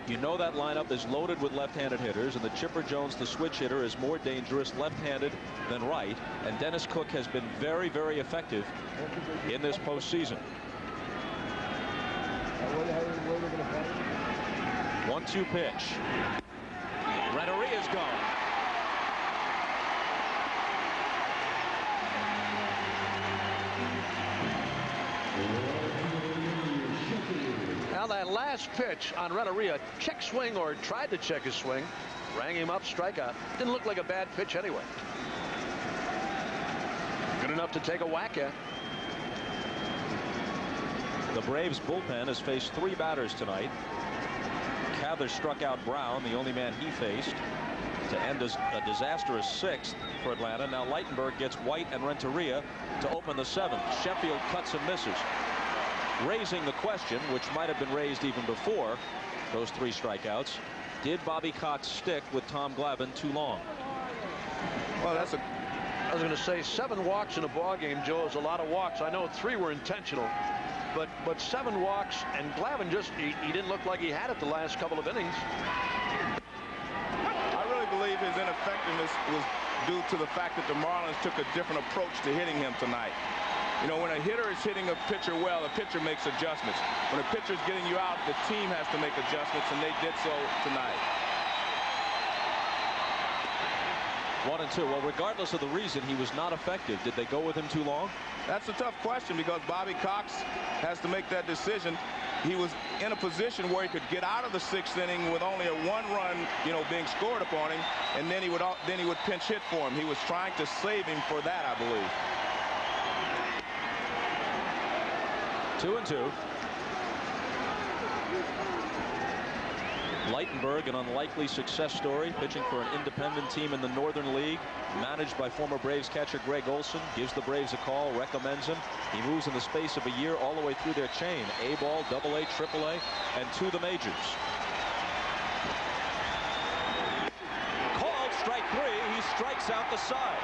You know that lineup is loaded with left-handed hitters, and the Chipper Jones, the switch hitter, is more dangerous left-handed than right. And Dennis Cook has been very, very effective in this postseason. 1-2 pitch. Renteria's gone. Well, that last pitch on Renteria, check swing, or tried to check his swing, rang him up, strikeout. Didn't look like a bad pitch anyway. Good enough to take a whack at. The Braves bullpen has faced 3 batters tonight. Cather struck out Brown, the only man he faced, to end a disastrous 6th for Atlanta. Now Lightenberg gets White and Renteria to open the 7th. Sheffield cuts and misses, raising the question, which might have been raised even before those 3 strikeouts. Did Bobby Cox stick with Tom Glavine too long? Well, I was going to say 7 walks in a ball game, Joe, is a lot of walks. I know 3 were intentional, but 7 walks, and Glavine just he didn't look like he had it the last couple of innings. I really believe his ineffectiveness was due to the fact that the Marlins took a different approach to hitting him tonight. You know, when a hitter is hitting a pitcher well, a pitcher makes adjustments. When a pitcher is getting you out, the team has to make adjustments, and they did so tonight. 1-2. Well, regardless of the reason, he was not effective. Did they go with him too long? That's a tough question, because Bobby Cox has to make that decision. He was in a position where he could get out of the 6th inning with only a 1 run, you know, being scored upon him, and then he would pinch hit for him. He was trying to save him for that, I believe. 2-2. Lightenberg, an unlikely success story, pitching for an independent team in the Northern League, managed by former Braves catcher Greg Olson, gives the Braves a call, recommends him. He moves in the space of a year all the way through their chain, A-ball, AA, AAA, and to the majors. Called strike 3. He strikes out the side.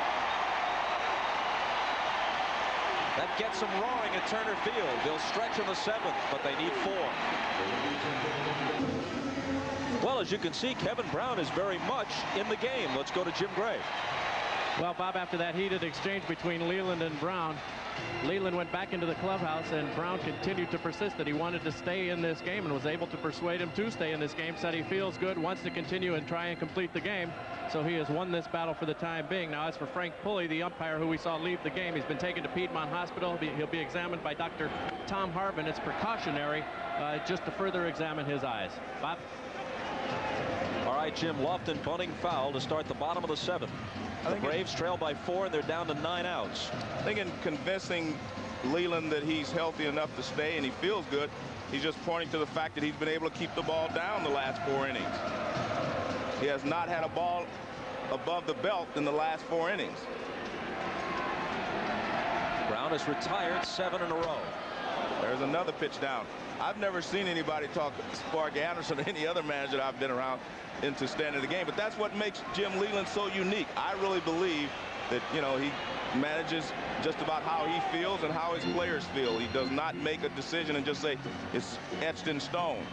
That gets them roaring at Turner Field. They'll stretch in the 7th, but they need 4. Well, as you can see, Kevin Brown is very much in the game. Let's go to Jim Gray. Well, Bob, after that heated exchange between Leland and Brown, Leland went back into the clubhouse, and Brown continued to persist that he wanted to stay in this game and was able to persuade him to stay in this game. Said he feels good, wants to continue and try and complete the game. So he has won this battle for the time being. Now, as for Frank Pulley, the umpire who we saw leave the game, he's been taken to Piedmont Hospital. He'll be examined by Dr. Tom Harvin. It's precautionary just to further examine his eyes. Bob? All right, Jim. Lofton bunting foul to start the bottom of the 7th. The Braves trail by 4, and they're down to 9 outs. I think in convincing Leland that he's healthy enough to stay and he feels good, he's just pointing to the fact that he's been able to keep the ball down the last 4 innings. He has not had a ball above the belt in the last 4 innings. Brown has retired 7 in a row. There's another pitch down. I've never seen anybody talk Spark Anderson or any other manager that I've been around into standing the game, but that's what makes Jim Leland so unique. I really believe that, you know, he manages just about how he feels and how his players feel. He does not make a decision and just say it's etched in stone.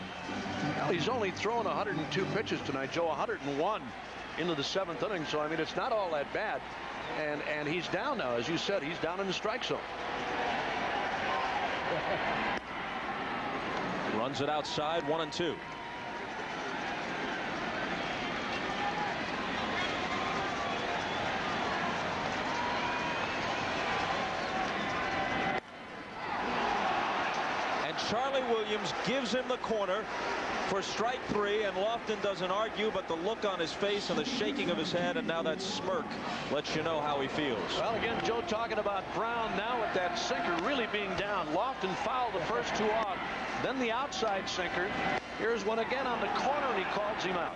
Well, he's only thrown 102 pitches tonight, Joe, 101 into the 7th inning, so I mean, it's not all that bad. And he's down now, as you said, he's down in the strike zone. Runs it outside, 1-2. And Charlie Williams gives him the corner for strike 3, and Lofton doesn't argue, but the look on his face and the shaking of his head and now that smirk lets you know how he feels. Well, again, Joe, talking about Brown now with that sinker really being down. Lofton fouled the first 2 off, then the outside sinker. Here's one again on the corner, and he calls him out.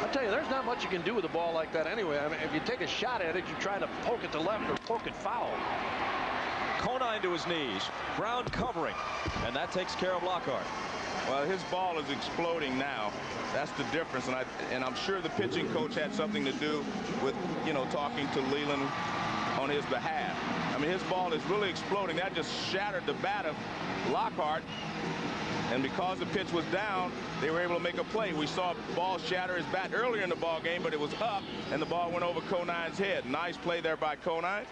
I tell you, there's not much you can do with a ball like that anyway. I mean, if you take a shot at it, you try to poke it to left or poke it foul. Conine to his knees. Brown covering, and that takes care of Lockhart. Well, his ball is exploding now. That's the difference, and I'm sure the pitching coach had something to do with, you know, talking to Leland on his behalf. I mean, his ball is really exploding. That just shattered the bat of Lockhart, and because the pitch was down, they were able to make a play. We saw a ball shatter his bat earlier in the ball game, but it was up, and the ball went over Conine's head. Nice play there by Conine.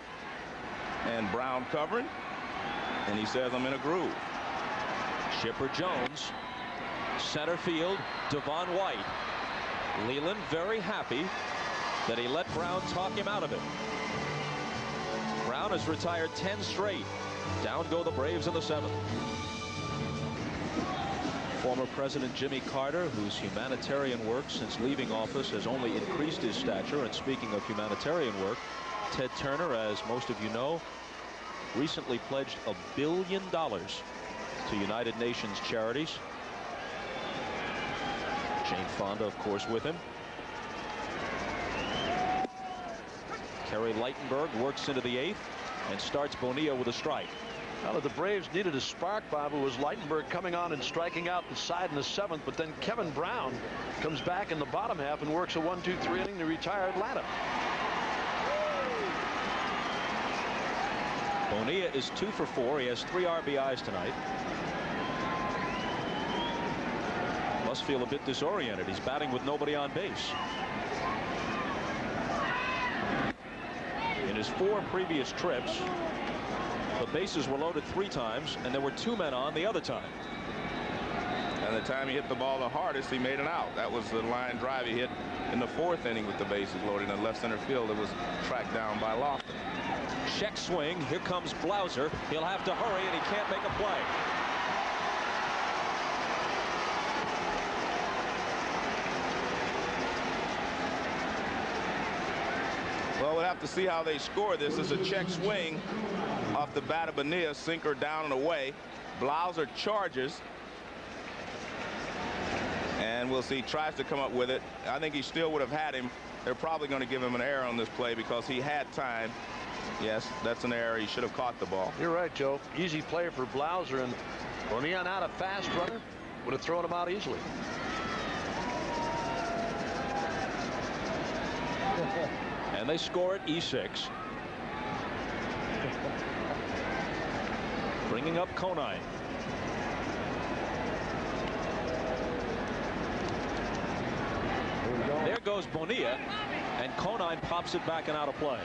And Brown covering, and he says, I'm in a groove. Chipper Jones, center field, Devon White. Leland very happy that he let Brown talk him out of it. Brown has retired 10 straight. Down go the Braves in the 7th. Former President Jimmy Carter, whose humanitarian work since leaving office has only increased his stature. And speaking of humanitarian work, Ted Turner, as most of you know, recently pledged $1 billion to United Nations charities. Jane Fonda, of course, with him. Kerry Lightenberg works into the 8th and starts Bonilla with a strike. Now that the Braves needed a spark, Bob, it was Lightenberg coming on and striking out the side in the 7th, but then Kevin Brown comes back in the bottom half and works a 1-2-3 inning to retire Atlanta. Bonilla is 2 for 4. He has 3 RBIs tonight. Must feel a bit disoriented. He's batting with nobody on base. In his 4 previous trips, the bases were loaded 3 times, and there were 2 men on the other time. And the time he hit the ball the hardest, he made an out. That was the line drive he hit in the 4th inning with the bases loaded in left center field. It was tracked down by Lofton. Check swing. Here comes Blauser. He'll have to hurry, and he can't make a play. Well, we'll have to see how they score this. This is a check swing off the bat of Bonilla, sinker down and away. Blauser charges. And we'll see, tries to come up with it. I think he still would have had him. They're probably going to give him an error on this play because he had time. Yes, that's an error. He should have caught the ball. You're right, Joe. Easy play for Blauser, and Bonilla, not a fast runner, would have thrown him out easily. And they score at E6. Bringing up Conine. There goes Bonilla, and Conine pops it back and out of play.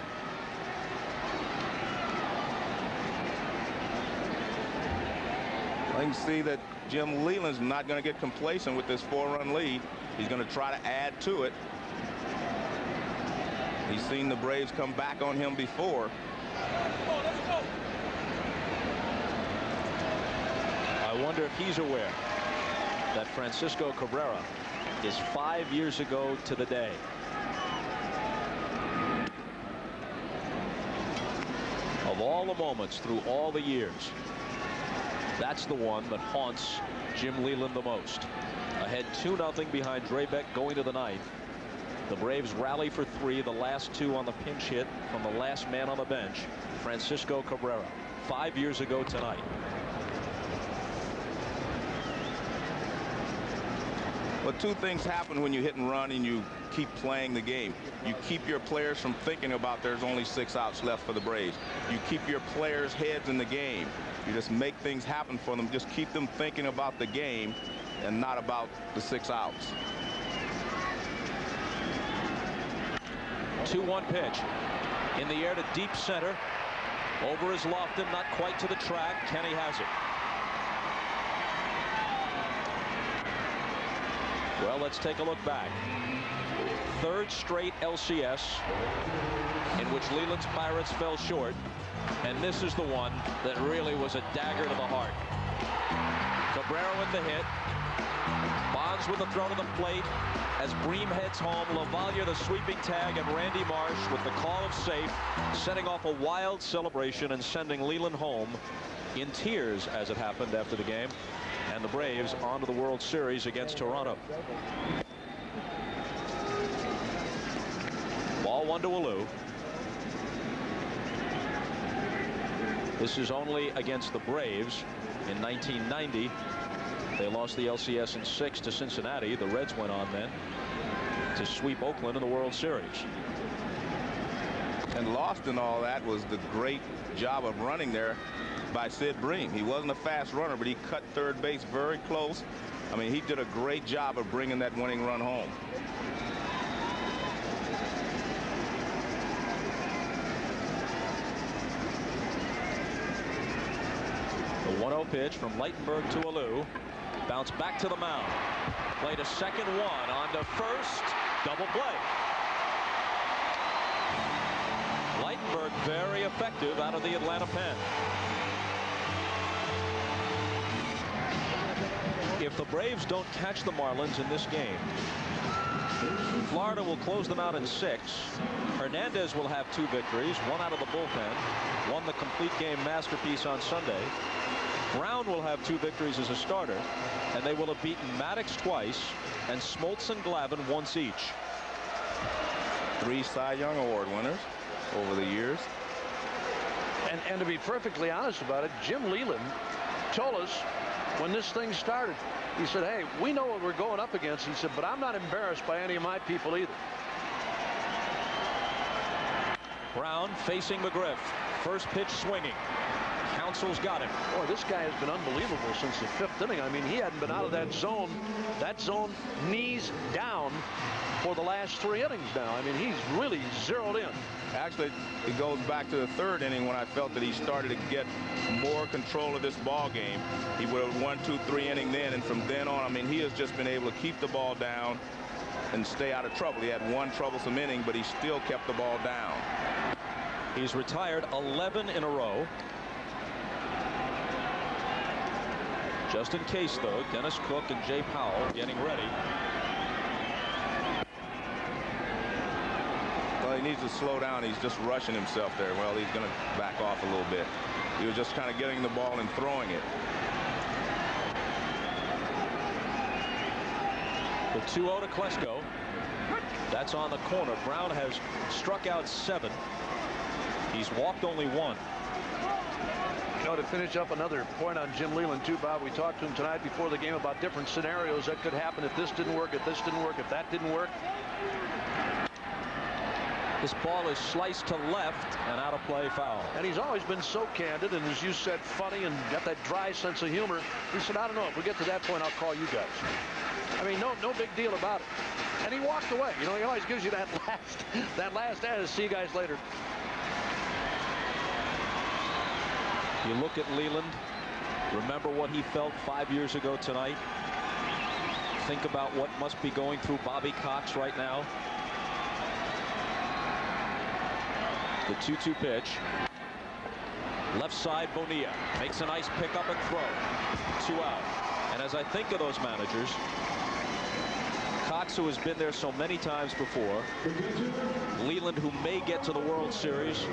I can see that Jim Leland's not going to get complacent with this 4-run lead. He's going to try to add to it. He's seen the Braves come back on him before. I wonder if he's aware that Francisco Cabrera is 5 years ago to the day. Of all the moments through all the years, that's the one that haunts Jim Leland the most. Ahead 2-0 behind Drabek going to the 9th. The Braves rally for 3, the last 2 on the pinch hit from the last man on the bench, Francisco Cabrera, 5 years ago tonight. But 2 things happen when you hit and run and you keep playing the game. You keep your players from thinking about there's only 6 outs left for the Braves. You keep your players' heads in the game. You just make things happen for them. Just keep them thinking about the game and not about the 6 outs. 2-1 pitch. In the air to deep center. Over is Lofton, not quite to the track. Kenny has it. Well, let's take a look back. 3rd straight LCS in which Leland's Pirates fell short. And this is the one that really was a dagger to the heart. Cabrera with the hit. Bonds with the throw to the plate. As Bream heads home, LaValliere the sweeping tag, and Randy Marsh with the call of safe, setting off a wild celebration and sending Leland home in tears, as it happened after the game, and the Braves on to the World Series against Toronto. Ball 1 to Alou. This is only against the Braves in 1990. They lost the LCS in 6 to Cincinnati. The Reds went on then to sweep Oakland in the World Series. And lost in all that was the great job of running there by Sid Bream. He wasn't a fast runner, but he cut 3rd base very close. I mean, he did a great job of bringing that winning run home. The 1-0 pitch from Lightenberg to Alou. Bounce back to the mound. Played a second one on to first. Double play. Lightenberg very effective out of the Atlanta pen. If the Braves don't catch the Marlins in this game, Florida will close them out in 6. Hernandez will have 2 victories, 1 out of the bullpen, won the complete game masterpiece on Sunday. Brown will have 2 victories as a starter, and they will have beaten Maddox twice and Smoltz and Glavine once each. 3 Cy Young Award winners over the years. And to be perfectly honest about it, Jim Leland told us when this thing started, he said, hey, we know what we're going up against. He said, but I'm not embarrassed by any of my people either. Brown facing McGriff. First pitch swinging. Council's got him. Boy, this guy has been unbelievable since the 5th inning. I mean, he hadn't been out of that zone knees down for the last 3 innings now. I mean, he's really zeroed in. Actually, it goes back to the 3rd inning when I felt that he started to get more control of this ball game. He would have 1, 2, 3 inning then, and from then on, I mean, he has just been able to keep the ball down and stay out of trouble. He had 1 troublesome inning, but he still kept the ball down. He's retired 11 in a row. Just in case, though, Dennis Cook and Jay Powell getting ready. Well, he needs to slow down. He's just rushing himself there. Well, he's going to back off a little bit. He was just kind of getting the ball and throwing it. The 2-0 to Klesko. That's on the corner. Brown has struck out 7. He's walked only 1. You know, to finish up another point on Jim Leland, too, Bob, we talked to him tonight before the game about different scenarios that could happen if this didn't work, if this didn't work, if that didn't work. This ball is sliced to left and out of play, foul. And he's always been so candid and, as you said, funny and got that dry sense of humor. He said, I don't know, if we get to that point, I'll call you guys. I mean, no big deal about it. And he walked away. You know, he always gives you that last see you guys later. You look at Leland, remember what he felt 5 years ago tonight. Think about what must be going through Bobby Cox right now. The 2-2 pitch. Left side, Bonilla makes a nice pickup and throw. 2 out. And as I think of those managers, Cox, who has been there so many times before, Leland, who may get to the World Series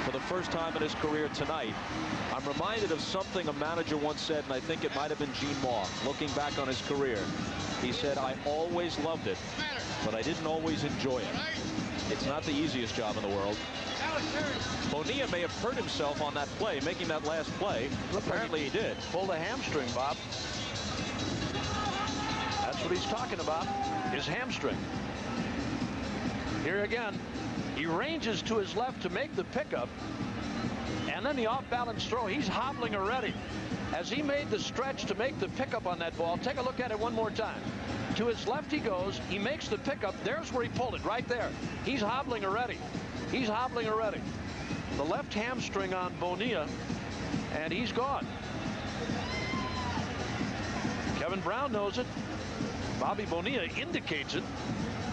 for the first time in his career tonight, I'm reminded of something a manager once said, and I think it might have been Gene Moss, looking back on his career. He said, I always loved it, but I didn't always enjoy it. It's not the easiest job in the world. Bonilla may have hurt himself on that play, making that last play. Apparently he did. Pulled a hamstring, Bob. That's what he's talking about, his hamstring. Here again, he ranges to his left to make the pickup, and then the off-balance throw. He's hobbling already. As he made the stretch to make the pickup on that ball, take a look at it one more time. To his left he goes. He makes the pickup. There's where he pulled it, right there. He's hobbling already. He's hobbling already. The left hamstring on Bonilla, and he's gone. Kevin Brown knows it. Bobby Bonilla indicates it.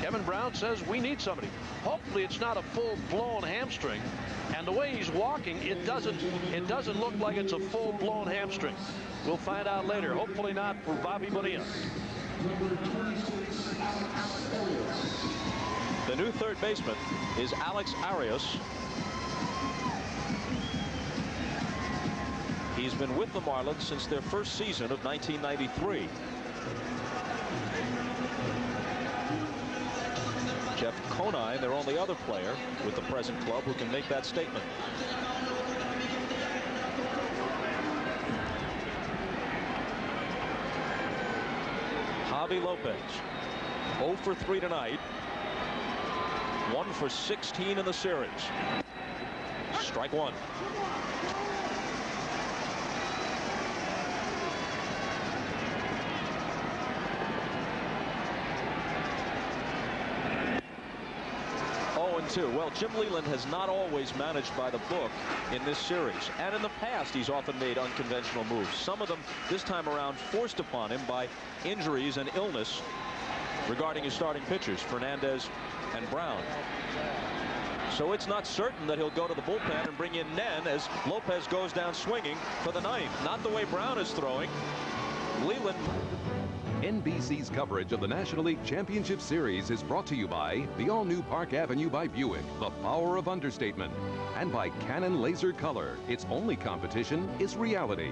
Kevin Brown says we need somebody. Hopefully it's not a full-blown hamstring. And the way he's walking, it doesn't look like it's a full-blown hamstring. We'll find out later. Hopefully not for Bobby Bonilla. The new third baseman is Alex Arias. He's been with the Marlins since their first season of 1993. Jeff Conine, their only other player with the present club who can make that statement. Javi Lopez, 0 for 3 tonight. 1 for 16 in the series. Strike 1. Well, Jim Leland has not always managed by the book in this series, and in the past he's often made unconventional moves. Some of them this time around forced upon him by injuries and illness regarding his starting pitchers, Fernandez and Brown. So it's not certain that he'll go to the bullpen and bring in Nen as Lopez goes down swinging for the ninth. Not the way Brown is throwing. Leland. NBC's coverage of the National League Championship Series is brought to you by the all-new Park Avenue by Buick, the power of understatement, and by Canon Laser Color. Its only competition is reality.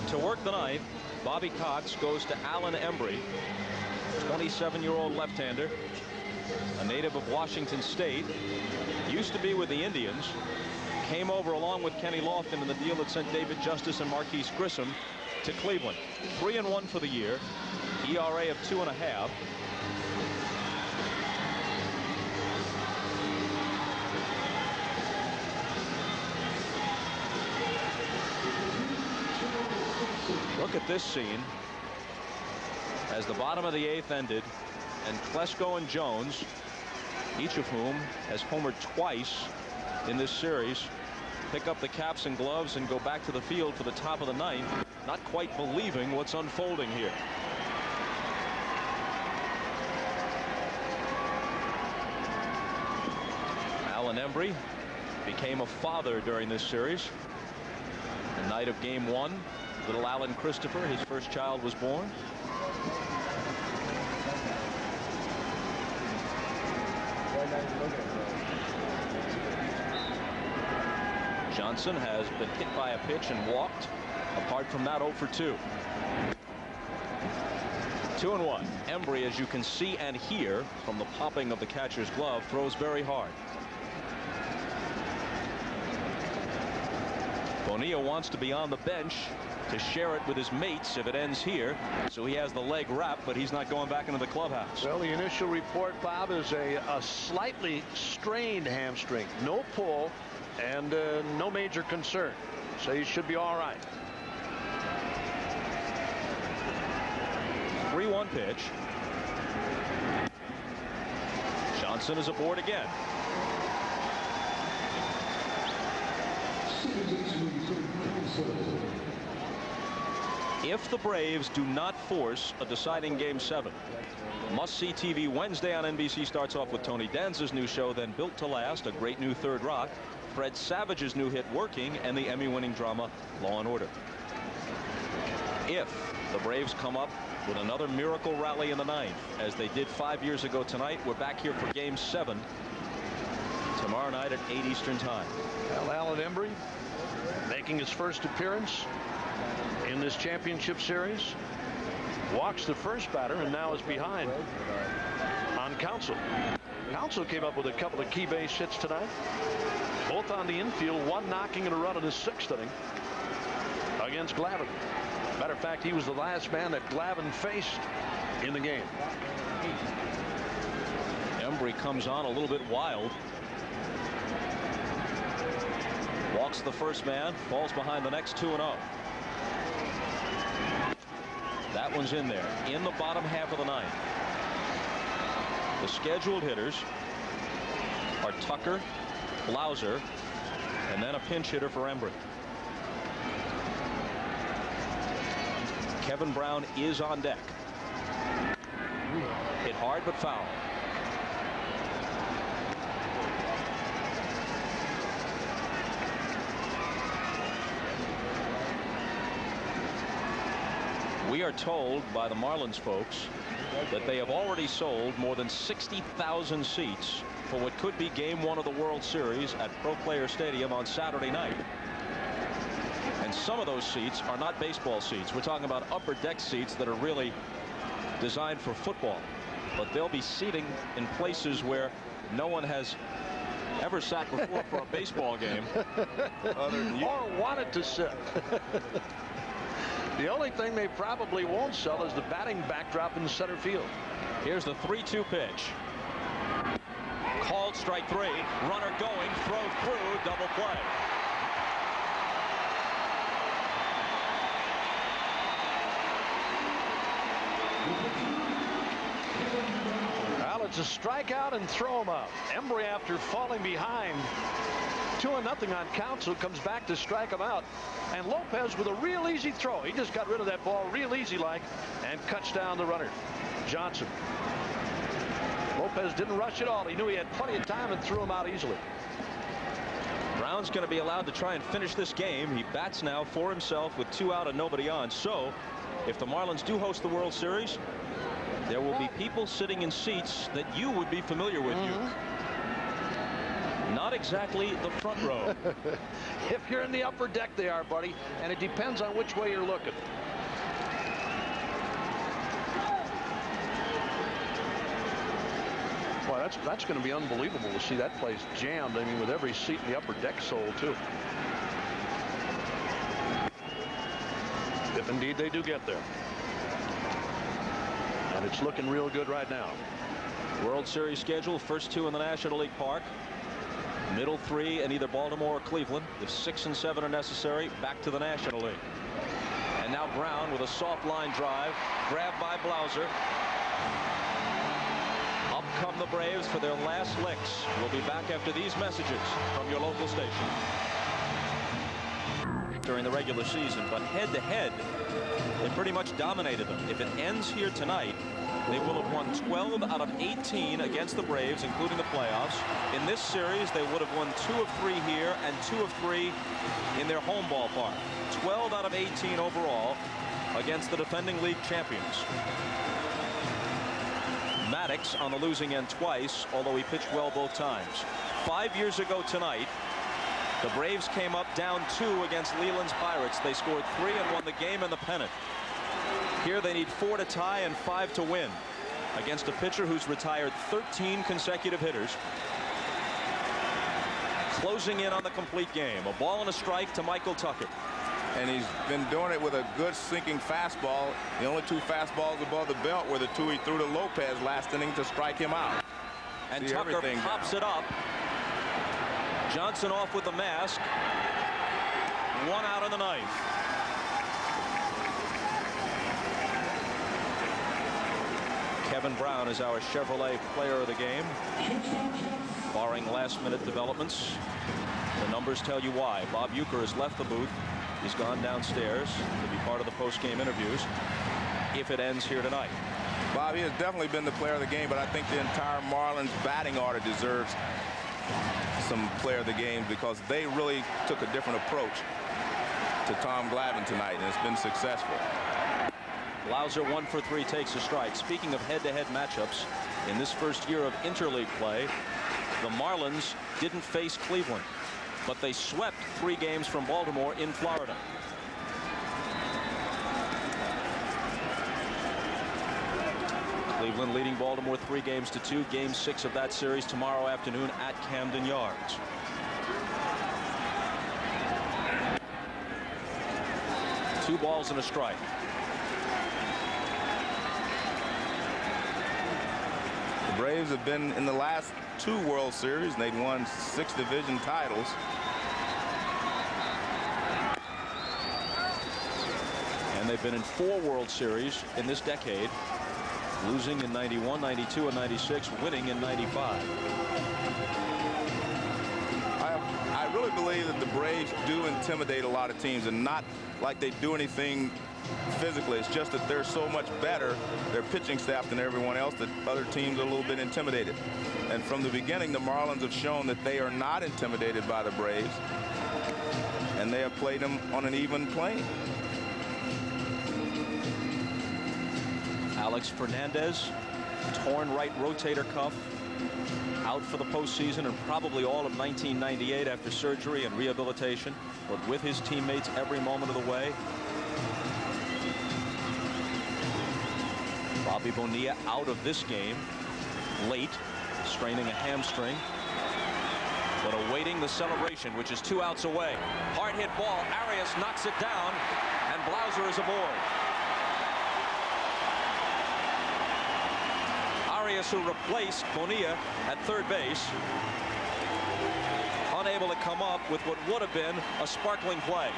To work the ninth, Bobby Cox goes to Alan Embry, 27-year-old left-hander, a native of Washington State, used to be with the Indians, came over along with Kenny Lofton in the deal that sent David Justice and Marquise Grissom to Cleveland. 3-1 for the year, ERA of 2.5. Look at this scene as the bottom of the 8th ended, and Klesko and Jones, each of whom has homered twice in this series, pick up the caps and gloves and go back to the field for the top of the 9th, not quite believing what's unfolding here. Alan Embry became a father during this series. The night of game 1, little Alan Christopher, his first child, was born. Johnson has been hit by a pitch and walked. Apart from that, 0 for 2. 2-1. Embry, as you can see and hear from the popping of the catcher's glove, throws very hard. Bonilla wants to be on the bench to share it with his mates if it ends here, so he has the leg wrap, but he's not going back into the clubhouse. Well, the initial report, Bob, is a slightly strained hamstring, no pull, and no major concern, so he should be all right. 3-1 pitch. Johnson is aboard again. If the Braves do not force a deciding game 7, must-see TV Wednesday on NBC starts off with Tony Danza's new show, then Built to Last, a great new third rock, Fred Savage's new hit Working, and the Emmy-winning drama Law and Order. If the Braves come up with another miracle rally in the 9th, as they did 5 years ago tonight, we're back here for game 7 tomorrow night at 8 Eastern time. Well, Alan Embry making his first appearance in this championship series, walks the first batter and now is behind on Counsell. Counsell came up with a couple of key base hits tonight, both on the infield, one knocking and a run in his 6th inning against Glavine. Matter of fact, he was the last man that Glavine faced in the game. Embry comes on a little bit wild. Walks the first man, falls behind the next 2-0. That one's in there, in the bottom half of the 9th. The scheduled hitters are Tucker, Blauser, and then a pinch hitter for Embry. Kevin Brown is on deck. Hit hard but foul. We are told by the Marlins folks that they have already sold more than 60,000 seats for what could be game 1 of the World Series at Pro Player Stadium on Saturday night. And some of those seats are not baseball seats. We're talking about upper deck seats that are really designed for football. But they'll be seating in places where no one has ever sat before for a baseball game. Other than you. Or wanted to sit. The only thing they probably won't sell is the batting backdrop in center field. Here's the 3-2 pitch. Called strike 3. Runner going. Throw through. Double play. Well, it's a strikeout and throw him out. Embry, after falling behind 2-0 on Counsell, comes back to strike him out. And Lopez with a real easy throw. He just got rid of that ball real easy like and cuts down the runner. Johnson. Lopez didn't rush at all. He knew he had plenty of time and threw him out easily. Brown's going to be allowed to try and finish this game. He bats now for himself with 2 out and nobody on. So if the Marlins do host the World Series, there will be people sitting in seats that you would be familiar with. Not exactly the front row. If you're in the upper deck, they are, buddy, and it depends on which way you're looking. Boy, that's going to be unbelievable to see that place jammed. I mean, with every seat in the upper deck sold, too. If indeed they do get there. And it's looking real good right now. World Series schedule, first 2 in the National League Park. Middle 3 in either Baltimore or Cleveland. If 6 and 7 are necessary, back to the National League. And now Brown with a soft line drive, grabbed by Blauser. Up come the Braves for their last licks. We'll be back after these messages from your local station. During the regular season, but head-to-head, they pretty much dominated them. If it ends here tonight, they will have won 12 out of 18 against the Braves, including the playoffs. In this series, they would have won 2 of 3 here and 2 of 3 in their home ballpark. 12 out of 18 overall against the defending league champions. Maddox on the losing end twice, although he pitched well both times. 5 years ago tonight, the Braves came up down 2 against Leland's Pirates. They scored 3 and won the game and the pennant. Here they need 4 to tie and 5 to win against a pitcher who's retired 13 consecutive hitters. Closing in on the complete game. A ball and a strike to Michael Tucker. And he's been doing it with a good sinking fastball. The only 2 fastballs above the belt were the 2 he threw to Lopez last inning to strike him out. And Tucker pops it up. Johnson off with the mask. 1 out of the 9th. Kevin Brown is our Chevrolet player of the game. Barring last-minute developments, the numbers tell you why. Bob Uecker has left the booth. He's gone downstairs to be part of the post-game interviews if it ends here tonight. Bobby has definitely been the player of the game, but I think the entire Marlins batting order deserves some player of the game because they really took a different approach to Tom Glavine tonight, and it's been successful. Blauser 1 for 3 takes a strike. Speaking of head-to-head matchups, in this first year of interleague play, the Marlins didn't face Cleveland, but they swept 3 games from Baltimore in Florida. Cleveland leading Baltimore 3 games to 2. Game 6 of that series tomorrow afternoon at Camden Yards. Two balls and a strike. The Braves have been in the last 2 World Series, and they'd won 6 division titles. And they've been in 4 World Series in this decade, losing in 91, 92, and 96, winning in 95. I really believe that the Braves do intimidate a lot of teams, and not like they do anything physically. It's just that they're so much better, their pitching staff, than everyone else, that other teams are a little bit intimidated. And from the beginning, the Marlins have shown that they are not intimidated by the Braves, and they have played them on an even plane. Alex Fernandez, torn right rotator cuff, out for the postseason and probably all of 1998 after surgery and rehabilitation, but with his teammates every moment of the way. Bobby Bonilla out of this game late, straining a hamstring, but awaiting the celebration, which is 2 outs away. Hard hit ball. Arias knocks it down, and Blauser is aboard. Arias, who replaced Bonilla at third base, unable to come up with what would have been a sparkling play.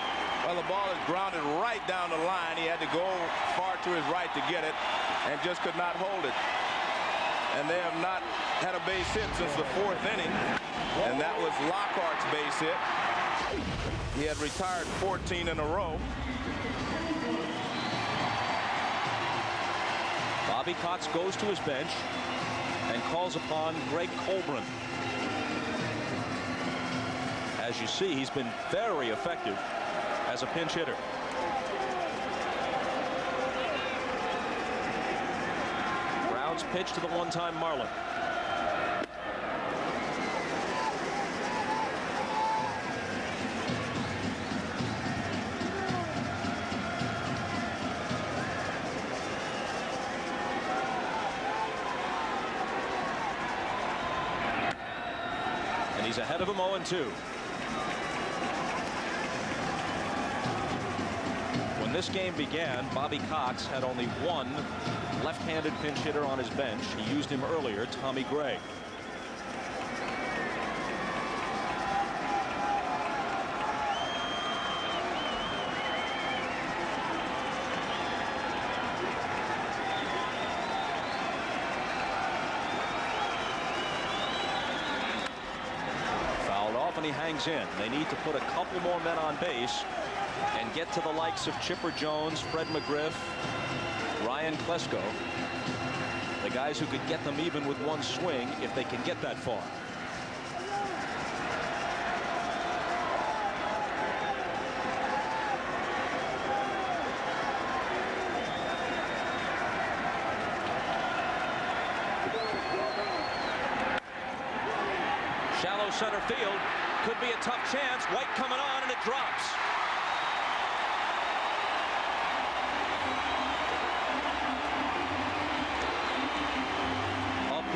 Well, the ball is grounded right down the line. He had to go far to his right to get it and just could not hold it. And they have not had a base hit since the 4th inning, and that was Lockhart's base hit. He had retired 14 in a row. Bobby Cox goes to his bench and calls upon Greg Colbran. as you see, he's been very effective as a pinch hitter. Brown's pitch to the one-time Marlin. And he's ahead of him 0-2. When this game began, Bobby Cox had only one left-handed pinch hitter on his bench. He used him earlier, Tommy Gray. Fouled off, and he hangs in. They need to put a couple more men on base and get to the likes of Chipper Jones, Fred McGriff, Ryan Klesko, the guys who could get them even with one swing if they can get that far. Shallow center field, could be a tough chance. White coming on, and it drops.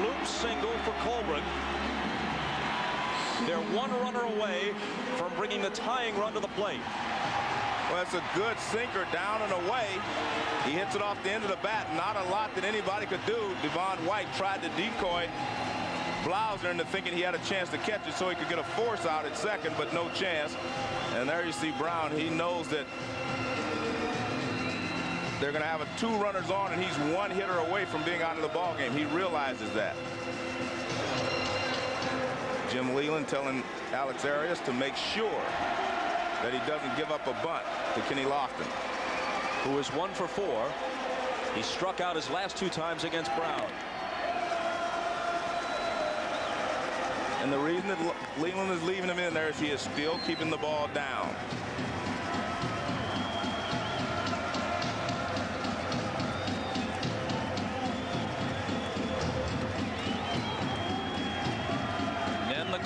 Bloop single for Colbert. They're one runner away from bringing the tying run to the plate. Well, it's a good sinker down and away. He hits it off the end of the bat. Not a lot that anybody could do. Devon White tried to decoy Blauser into thinking he had a chance to catch it so he could get a force out at second, but no chance. And there you see Brown. He knows that they're going to have two runners on, and he's one hitter away from being out of the ball game. He realizes that. Jim Leyland telling Alex Arias to make sure that he doesn't give up a bunt to Kenny Lofton, who is 1 for 4. He struck out his last 2 times against Brown. And the reason that Leyland is leaving him in there is he is still keeping the ball down.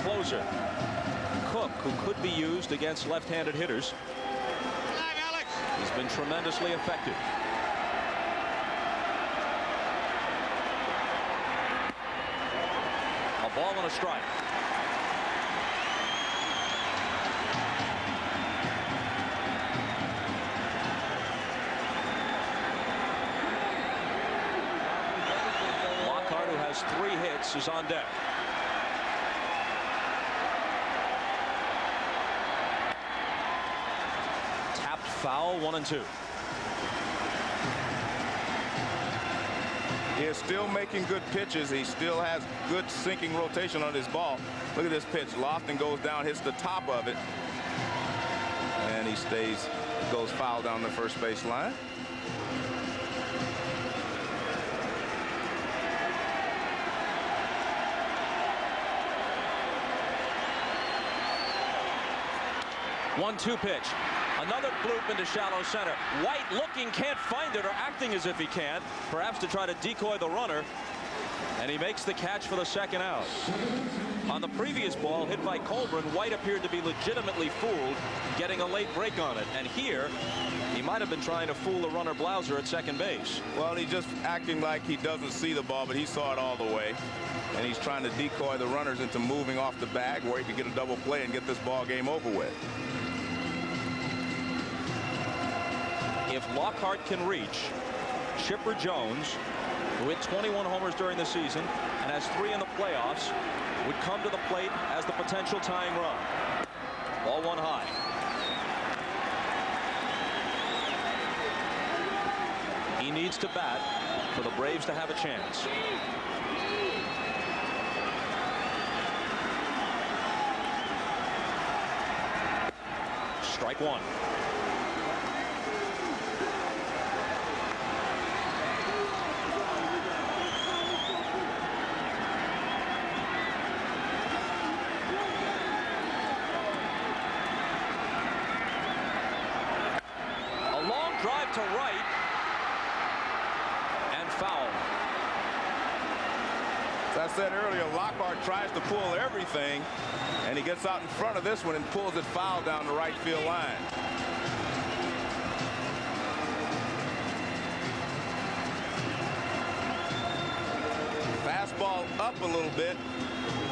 Closer, Cook, who could be used against left-handed hitters. He's been tremendously effective. A ball and a strike. Lockhart, who has 3 hits, is on deck. Foul, 1-2. He is still making good pitches. He still has good sinking rotation on his ball. Look at this pitch. Lofton goes down, hits the top of it, and he goes foul down the first base line. One-two pitch. Another bloop into shallow center. White looking, can't find it, or acting as if he can't, perhaps to try to decoy the runner. And he makes the catch for the second out. On the previous ball hit by Colburn, White appeared to be legitimately fooled, getting a late break on it. And here, he might have been trying to fool the runner Blauser at second base. Well, he's just acting like he doesn't see the ball, but he saw it all the way. And he's trying to decoy the runners into moving off the bag where he could get a double play and get this ball game over with. If Lockhart can reach Chipper Jones, who hit 21 homers during the season and has 3 in the playoffs, would come to the plate as the potential tying run. Ball 1 high. He needs to bat for the Braves to have a chance. Strike 1. to right. And foul. As I said earlier, Lockhart tries to pull everything, and he gets out in front of this one and pulls it foul down the right field line. Fastball up a little bit,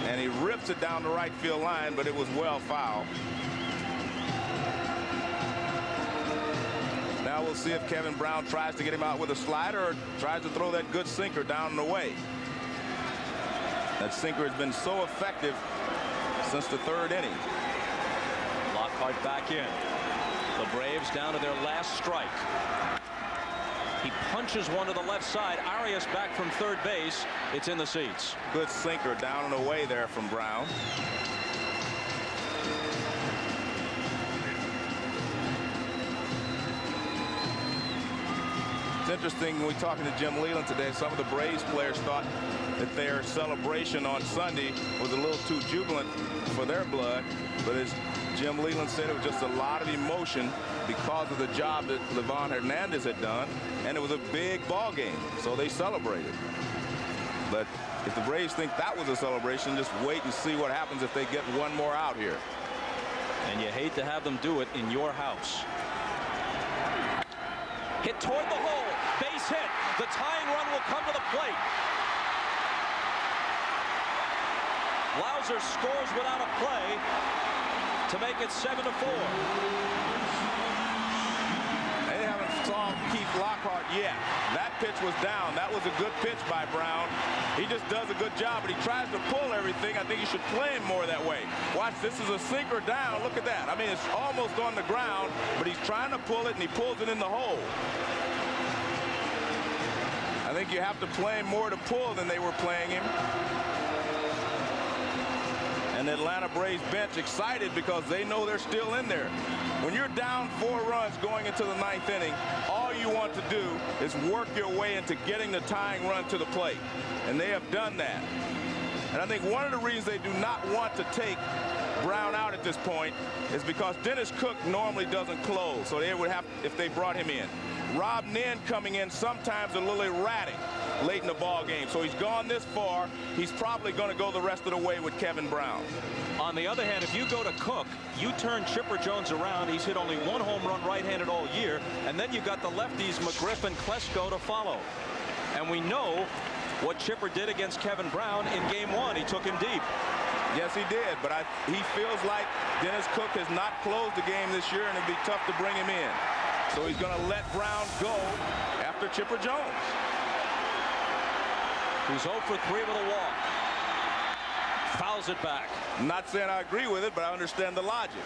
and he rips it down the right field line, but it was well foul. Now we'll see if Kevin Brown tries to get him out with a slider or tries to throw that good sinker down and away. That sinker has been so effective since the third inning. Lockhart back in. The Braves down to their last strike. He punches one to the left side. Arias back from third base. It's in the seats. Good sinker down and away there from Brown. It's interesting, when we talking to Jim Leland today, some of the Braves players thought that their celebration on Sunday was a little too jubilant for their blood. But as Jim Leland said, it was just a lot of emotion because of the job that Glavine Hernandez had done. And it was a big ball game, so they celebrated. But if the Braves think that was a celebration, just wait and see what happens if they get one more out here. And you hate to have them do it in your house. Hit toward the hole. Base hit. The tying run will come to the plate. Lauser scores without a play to make it 7-4. They haven't solved Keith Lockhart yet. That pitch was down. That was a good pitch by Brown. He just does a good job, but he tries to pull everything. I think you should play him more that way. Watch, this is a sinker down. Look at that. I mean, it's almost on the ground, but he's trying to pull it, and he pulls it in the hole. I think you have to play him more to pull than they were playing him. And the Atlanta Braves bench excited because they know they're still in there. When you're down 4 runs going into the 9th inning, all you want to do is work your way into getting the tying run to the plate. And they have done that. And I think one of the reasons they do not want to take Brown out at this point is because Dennis Cook normally doesn't close. So they would have, if they brought him in. Rob Nen coming in sometimes a little erratic late in the ball game. So he's gone this far. He's probably going to go the rest of the way with Kevin Brown. On the other hand, if you go to Cook, you turn Chipper Jones around. He's hit only 1 home run right-handed all year. And then you've got the lefties McGriff and Klesko to follow. And we know what Chipper did against Kevin Brown in game 1. He took him deep. Yes, he did. But he feels like Dennis Cook has not closed the game this year, and it'd be tough to bring him in. So he's going to let Brown go after Chipper Jones. Who's 0 for 3 with a walk. Fouls it back. I'm not saying I agree with it, but I understand the logic.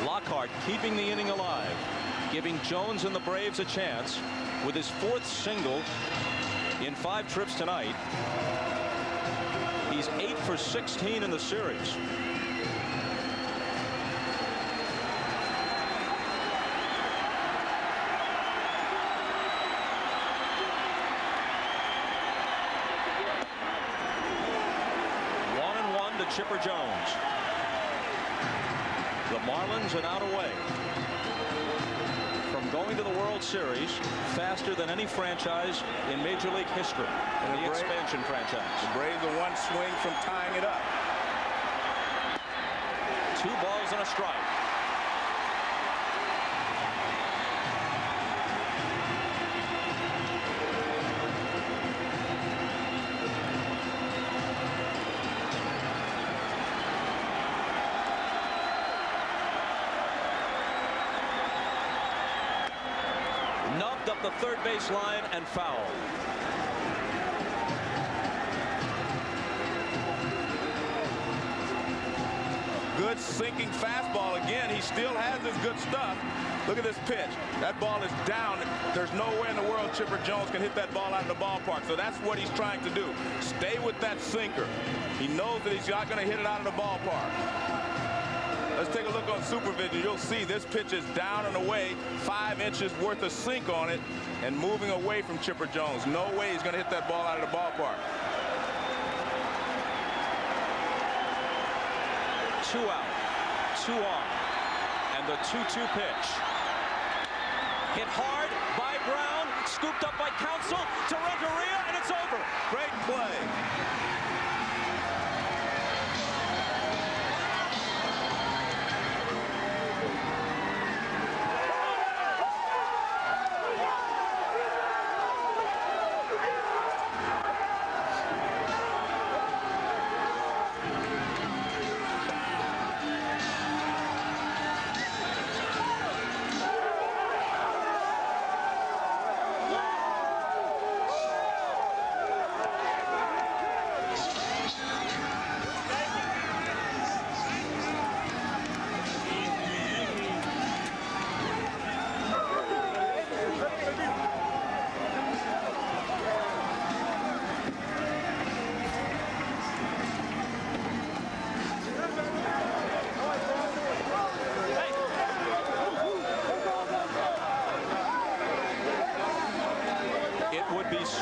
Lockhart keeping the inning alive, giving Jones and the Braves a chance with his 4th single in 5 trips tonight. He's 8 for 16 in the series. Chipper Jones. The Marlins are now away from going to the World Series faster than any franchise in Major League history, in the expansion franchise. The Braves are 1 swing from tying it up. 2 balls and a strike. Nubbed up the third base line and foul. Good sinking fastball again. He still has his good stuff. Look at this pitch. That ball is down. There's no way in the world Chipper Jones can hit that ball out of the ballpark. So that's what he's trying to do. Stay with that sinker. He knows that he's not going to hit it out of the ballpark. Let's take a look on supervision. You'll see this pitch is down and away, 5 inches worth of sink on it, and moving away from Chipper Jones. No way he's going to hit that ball out of the ballpark. 2 out, 2 on, and the 2-2 pitch. Hit hard by Brown, scooped up by Counsell to Renteria, and it's over. Great play.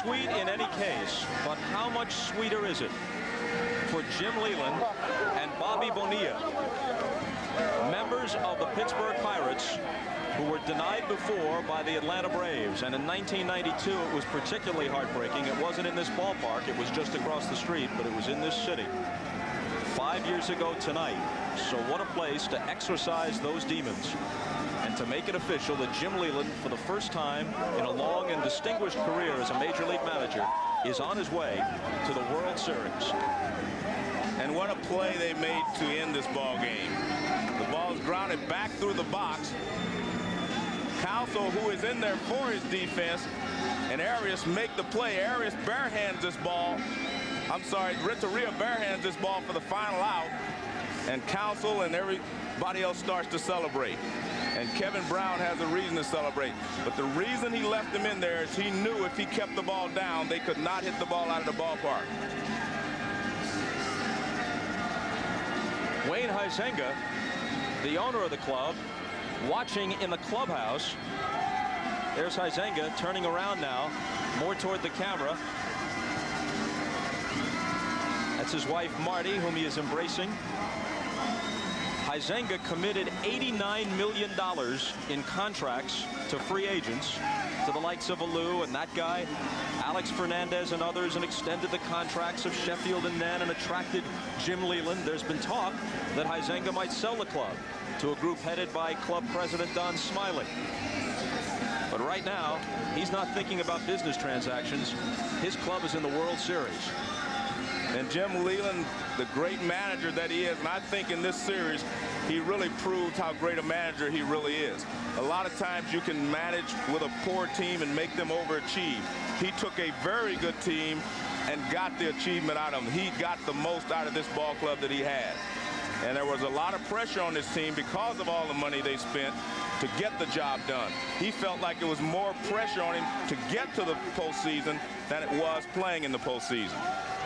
Sweet in any case, but how much sweeter is it for Jim Leland and Bobby Bonilla, members of the Pittsburgh Pirates, who were denied before by the Atlanta Braves? And in 1992, it was particularly heartbreaking. It wasn't in this ballpark. It was just across the street, but it was in this city 5 years ago tonight. So what a place to exorcise those demons and to make it official that Jim Leland, for the first time in a long and distinguished career as a major league manager, is on his way to the World Series. And what a play they made to end this ball game. The ball is grounded back through the box. Counsell, who is in there for his defense, and Arias make the play. Arias barehands this ball. I'm sorry, Renteria barehands this ball for the final out. And Counsell and everybody else starts to celebrate. And Kevin Brown has a reason to celebrate. But the reason he left him in there is he knew if he kept the ball down, they could not hit the ball out of the ballpark. Wayne Huizenga, the owner of the club, watching in the clubhouse. There's Huizenga turning around now, more toward the camera. That's his wife, Marty, whom he is embracing. Huizenga committed $89 million in contracts to free agents, to the likes of Alou and that guy, Alex Fernandez and others, and extended the contracts of Sheffield and Nen and attracted Jim Leland. There's been talk that Huizenga might sell the club to a group headed by club president Don Smiley. But right now, he's not thinking about business transactions. His club is in the World Series. And Jim Leland, the great manager that he is, and I think in this series, he really proved how great a manager he really is. A lot of times you can manage with a poor team and make them overachieve. He took a very good team and got the achievement out of them. He got the most out of this ball club that he had. And there was a lot of pressure on this team because of all the money they spent to get the job done. He felt like it was more pressure on him to get to the postseason than it was playing in the postseason.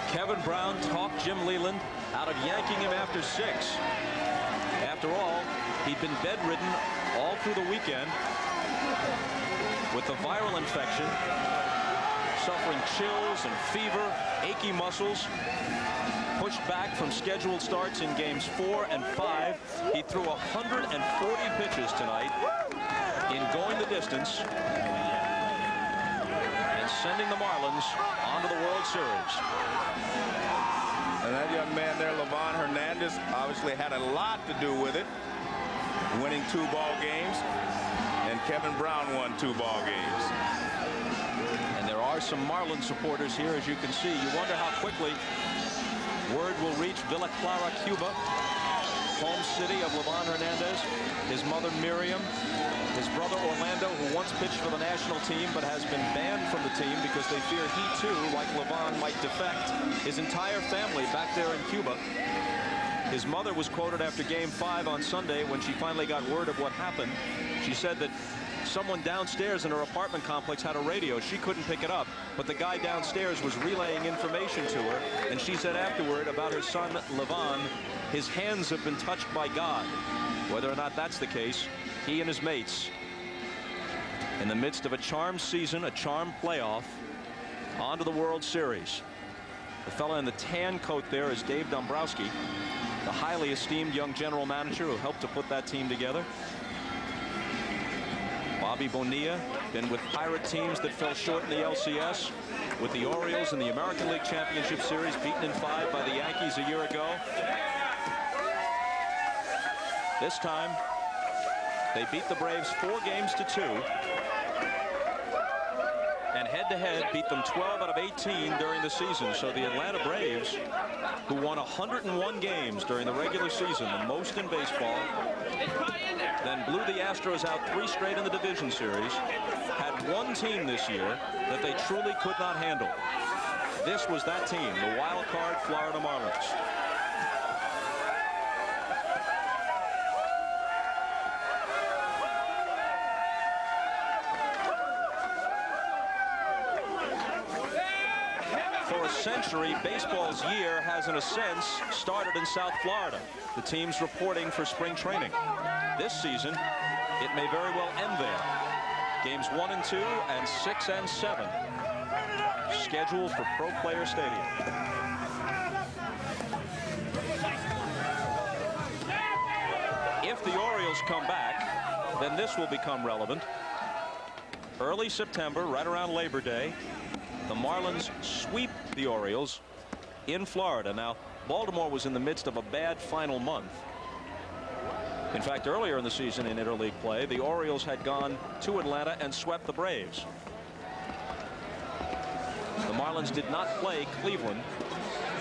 Kevin Brown talked Jim Leland out of yanking him after 6. After all, he'd been bedridden all through the weekend with a viral infection, suffering chills and fever, achy muscles, pushed back from scheduled starts in games 4 and 5. He threw 140 pitches tonight in going the distance and sending the Marlins onto the World Series. And that young man there, Glavine Hernandez, obviously had a lot to do with it, winning 2 ball games, and Kevin Brown won 2 ball games. And there are some Marlins supporters here, as you can see. You wonder how quickly word will reach Villa Clara, Cuba, home city of Glavine Hernandez, his mother Miriam, his brother Orlando, who once pitched for the national team but has been banned from the team because they fear he too, like Glavine, might defect. His entire family back there in Cuba. His mother was quoted after game 5 on Sunday when she finally got word of what happened. She said that someone downstairs in her apartment complex had a radio. She couldn't pick it up, but the guy downstairs was relaying information to her, and she said afterward about her son Glavine, his hands have been touched by God. Whether or not that's the case, he and his mates, in the midst of a charmed season, a charmed playoff, onto the World Series. The fellow in the tan coat there is Dave Dombrowski, the highly esteemed young general manager who helped to put that team together. Bobby Bonilla, been with Pirate teams that fell short in the LCS, with the Orioles in the American League Championship Series, beaten in 5 by the Yankees a year ago. This time, they beat the Braves 4-2. And head-to-head beat them 12 out of 18 during the season. So the Atlanta Braves, who won 101 games during the regular season, the most in baseball, then blew the Astros out 3 straight in the division series, had one team this year that they truly could not handle. This was that team, the wild card Florida Marlins. For a century, baseball's year has, in a sense, started in South Florida. The teams reporting for spring training. This season, it may very well end there. Games 1 and 2 and 6 and 7 scheduled for Pro Player Stadium. If the Orioles come back, then this will become relevant. Early September, right around Labor Day, the Marlins sweep the Orioles in Florida. Now, Baltimore was in the midst of a bad final month. In fact, earlier in the season in interleague play, the Orioles had gone to Atlanta and swept the Braves. The Marlins did not play Cleveland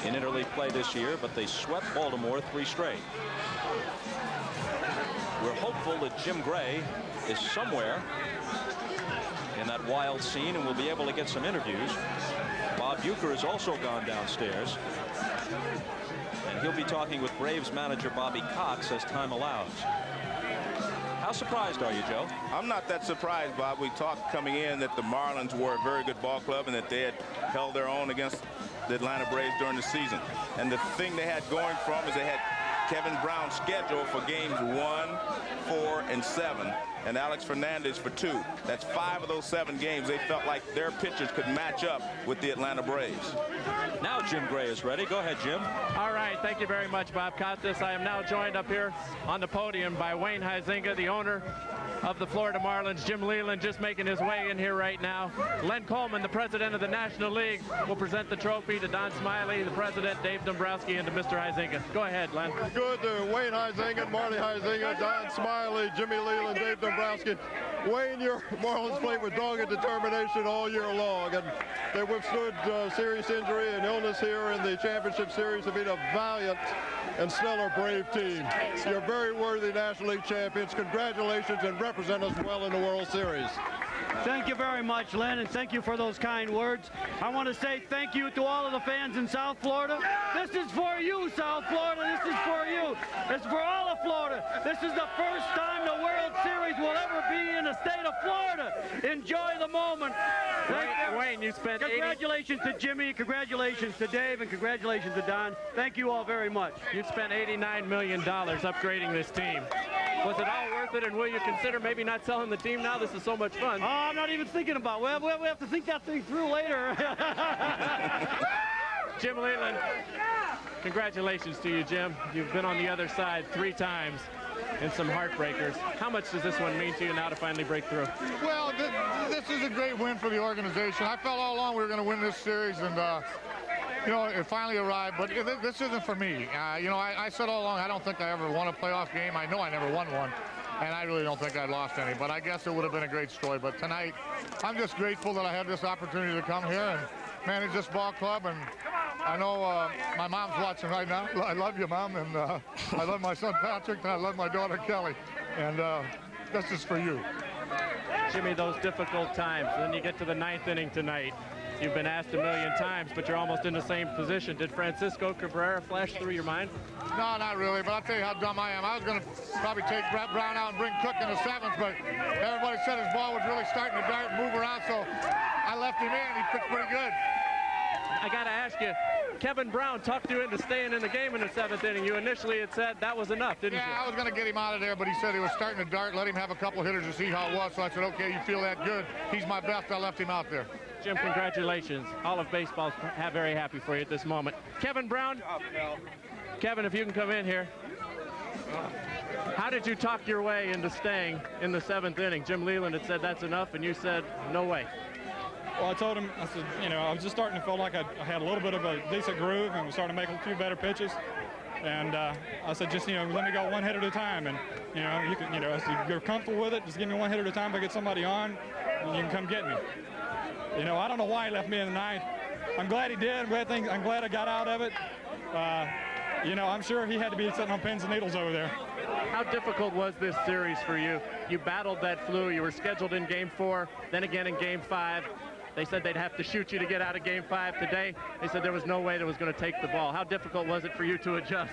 in interleague play this year, but they swept Baltimore 3 straight. We're hopeful that Jim Gray is somewhere in that wild scene and will be able to get some interviews. Bob Uecker has also gone downstairs, and he'll be talking with Braves manager Bobby Cox as time allows. How surprised are you, Joe? I'm not that surprised, Bob. We talked coming in that the Marlins were a very good ball club and that they had held their own against the Atlanta Braves during the season. And the thing they had going for them is they had Kevin Brown scheduled for games 1, 4, and 7, and Alex Fernandez for 2. That's 5 of those 7 games. They felt like their pitchers could match up with the Atlanta Braves. Now Jim Gray is ready. Go ahead, Jim. All right. Thank you very much, Bob Costas. I am now joined up here on the podium by Wayne Huizenga, the owner of the Florida Marlins. Jim Leland just making his way in here right now. Len Coleman, the president of the National League, will present the trophy to Don Smiley, the president, Dave Dombrowski, and to Mr. Huizenga. Go ahead, Len. Good. Wayne Huizenga, Marty Huizenga, Don Smiley, Jimmy Leland, Dave Dombrowski. Wayne, your Marlins played with dogged determination all year long, and they withstood serious injury and illness here in the championship series to beat a valiant and stellar Brave team. You're very worthy National League champions. Congratulations, and represent us well in the World Series. Thank you very much, Len, and thank you for those kind words. I want to say thank you to all of the fans in South Florida. This is for you, South Florida. This is for you. It's for all of Florida. This is the first time the World Series will ever be in the state of Florida. Enjoy the moment. Wayne, you spent Congratulations to Jimmy, congratulations to Dave, and congratulations to Don. Thank you all very much. You spent $89 million upgrading this team. Was it all worth it, and will you consider maybe not selling the team now? This is so much fun. Oh, I'm not even thinking about it. We have to think that thing through later. Jim Leland, congratulations to you, Jim. You've been on the other side 3 times and some heartbreakers. How much does this one mean to you now to finally break through? Well, this is a great win for the organization. I felt all along we were going to win this series, and you know, it finally arrived, but this isn't for me. You know, I said all along I don't think I ever won a playoff game. I know I never won one, and I really don't think I lost any, but I guess it would have been a great story. But tonight, I'm just grateful that I had this opportunity to come here and manage this ball club, and I know my mom's watching right now. I love you, Mom, and I love my son Patrick, and I love my daughter Kelly, and this is for you. Jimmy, those difficult times, then you get to the 9th inning tonight. You've been asked a million times, but you're almost in the same position. Did Francisco Cabrera flash through your mind? No, not really, but I'll tell you how dumb I am. I was going to probably take Brett Brown out and bring Cook in the 7th, but everybody said his ball was really starting to dart and move around, so I left him in. He pitched pretty good. I got to ask you, Kevin Brown talked you into staying in the game in the 7th inning. You initially had said that was enough, didn't you? Yeah, I was going to get him out of there, but he said he was starting to dart. Let him have a couple hitters to see how it was. So I said, okay, you feel that good. He's my best. I left him out there. Jim, congratulations. All of baseball's very happy for you at this moment. Kevin Brown. Kevin, if you can come in here. How did you talk your way into staying in the 7th inning? Jim Leland had said that's enough, and you said no way. Well, I told him, I said, you know, I was just starting to feel like I had a little bit of a decent groove and was starting to make a few better pitches. And I said, just, you know, let me go one hit at a time. And, you know, you can, you know, if you're comfortable with it, just give me one hit at a time. If I get somebody on, and you can come get me. You know, I don't know why he left me in the 9th. I'm glad he did. I'm glad I got out of it. You know, I'm sure he had to be sitting on pins and needles over there. How difficult was this series for you? You battled that flu. You were scheduled in Game 4, then again in Game 5. They said they'd have to shoot you to get out of Game 5 today. They said there was no way that was going to take the ball. How difficult was it for you to adjust?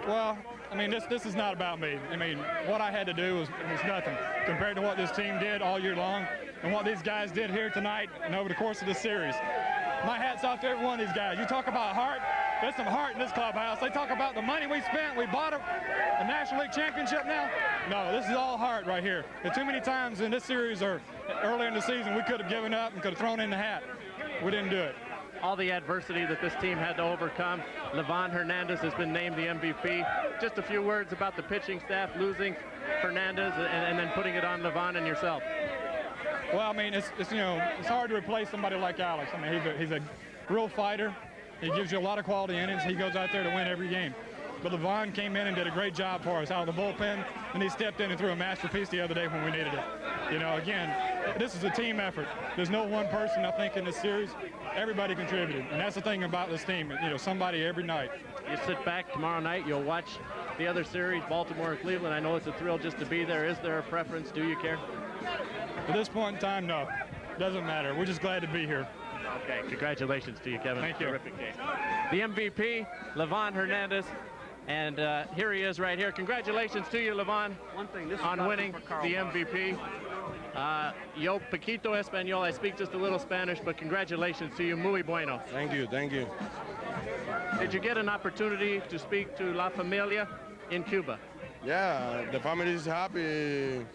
Well, I mean, this is not about me. I mean, what I had to do was nothing compared to what this team did all year long and what these guys did here tonight and over the course of this series. My hat's off to every one of these guys. You talk about heart, there's some heart in this clubhouse. They talk about the money we spent. We bought a National League championship now. No, this is all heart right here. And too many times in this series or earlier in the season, we could have given up and could have thrown in the hat. We didn't do it. All the adversity that this team had to overcome. Glavine Hernandez has been named the MVP. Just a few words about the pitching staff losing Hernandez and then putting it on Glavine and yourself. Well, I mean, it's you know, it's hard to replace somebody like Alex. I mean, he's a real fighter. He gives you a lot of quality innings. He goes out there to win every game. But Glavine came in and did a great job for us out of the bullpen, and he stepped in and threw a masterpiece the other day when we needed it. You know, again, this is a team effort. There's no one person, I think, in this series. Everybody contributed, and that's the thing about this team. You know, somebody every night. You sit back tomorrow night, you'll watch the other series, Baltimore and Cleveland. I know it's a thrill just to be there. Is there a preference? Do you care? At this point in time, no. Doesn't matter. We're just glad to be here. Okay, congratulations to you, Kevin. Thank you. Terrific game. The MVP, Glavine Hernandez, and here he is right here. Congratulations to you, Glavine, on winning the MVP. Yo poquito español. I speak just a little Spanish, but congratulations to you. Muy bueno. Thank you, thank you. Did you get an opportunity to speak to La Familia in Cuba? Yeah, the family is happy.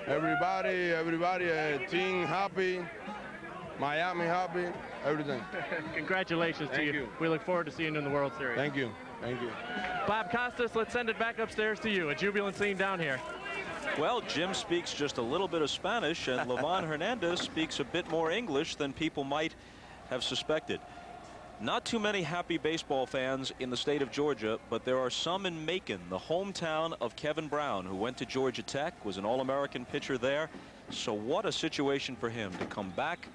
Everybody, team happy. Miami happy, everything. Congratulations to you. We look forward to seeing you in the World Series. Thank you. Thank you. Bob Costas, let's send it back upstairs to you. A jubilant scene down here. Well, Jim speaks just a little bit of Spanish, and Glavine Hernandez speaks a bit more English than people might have suspected. Not too many happy baseball fans in the state of Georgia, but there are some in Macon, the hometown of Kevin Brown, who went to Georgia Tech, was an All-American pitcher there. So what a situation for him to come back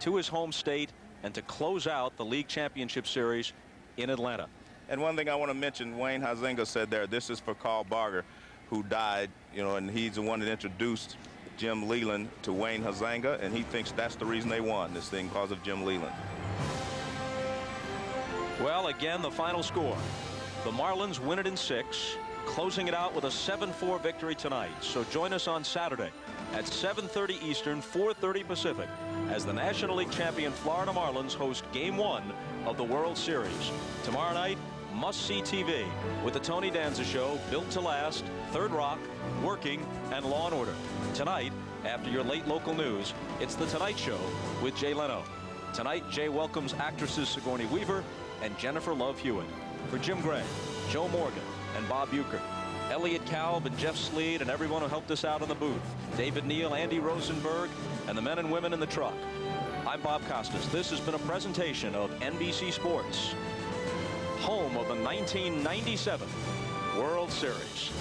to his home state and to close out the league championship series in Atlanta. And one thing I want to mention, Wayne Huizenga said there, this is for Carl Barger, who died, you know, and he's the one that introduced Jim Leland to Wayne Huizenga, and he thinks that's the reason they won this thing, because of Jim Leland. Well, again, the final score. The Marlins win it in 6, closing it out with a 7-4 victory tonight. So join us on Saturday at 7:30 Eastern, 4:30 Pacific, as the National League champion Florida Marlins host Game 1 of the World Series. Tomorrow night, must-see TV with the Tony Danza Show, Built to Last, Third Rock, Working, and Law & Order. Tonight, after your late local news, it's The Tonight Show with Jay Leno. Tonight, Jay welcomes actresses Sigourney Weaver and Jennifer Love Hewitt. For Jim Gray, Joe Morgan, and Bob Bucher, Elliot Kalb and Jeff Sleed, and everyone who helped us out in the booth, David Neal, Andy Rosenberg, and the men and women in the truck. I'm Bob Costas. This has been a presentation of NBC Sports, home of the 1997 World Series.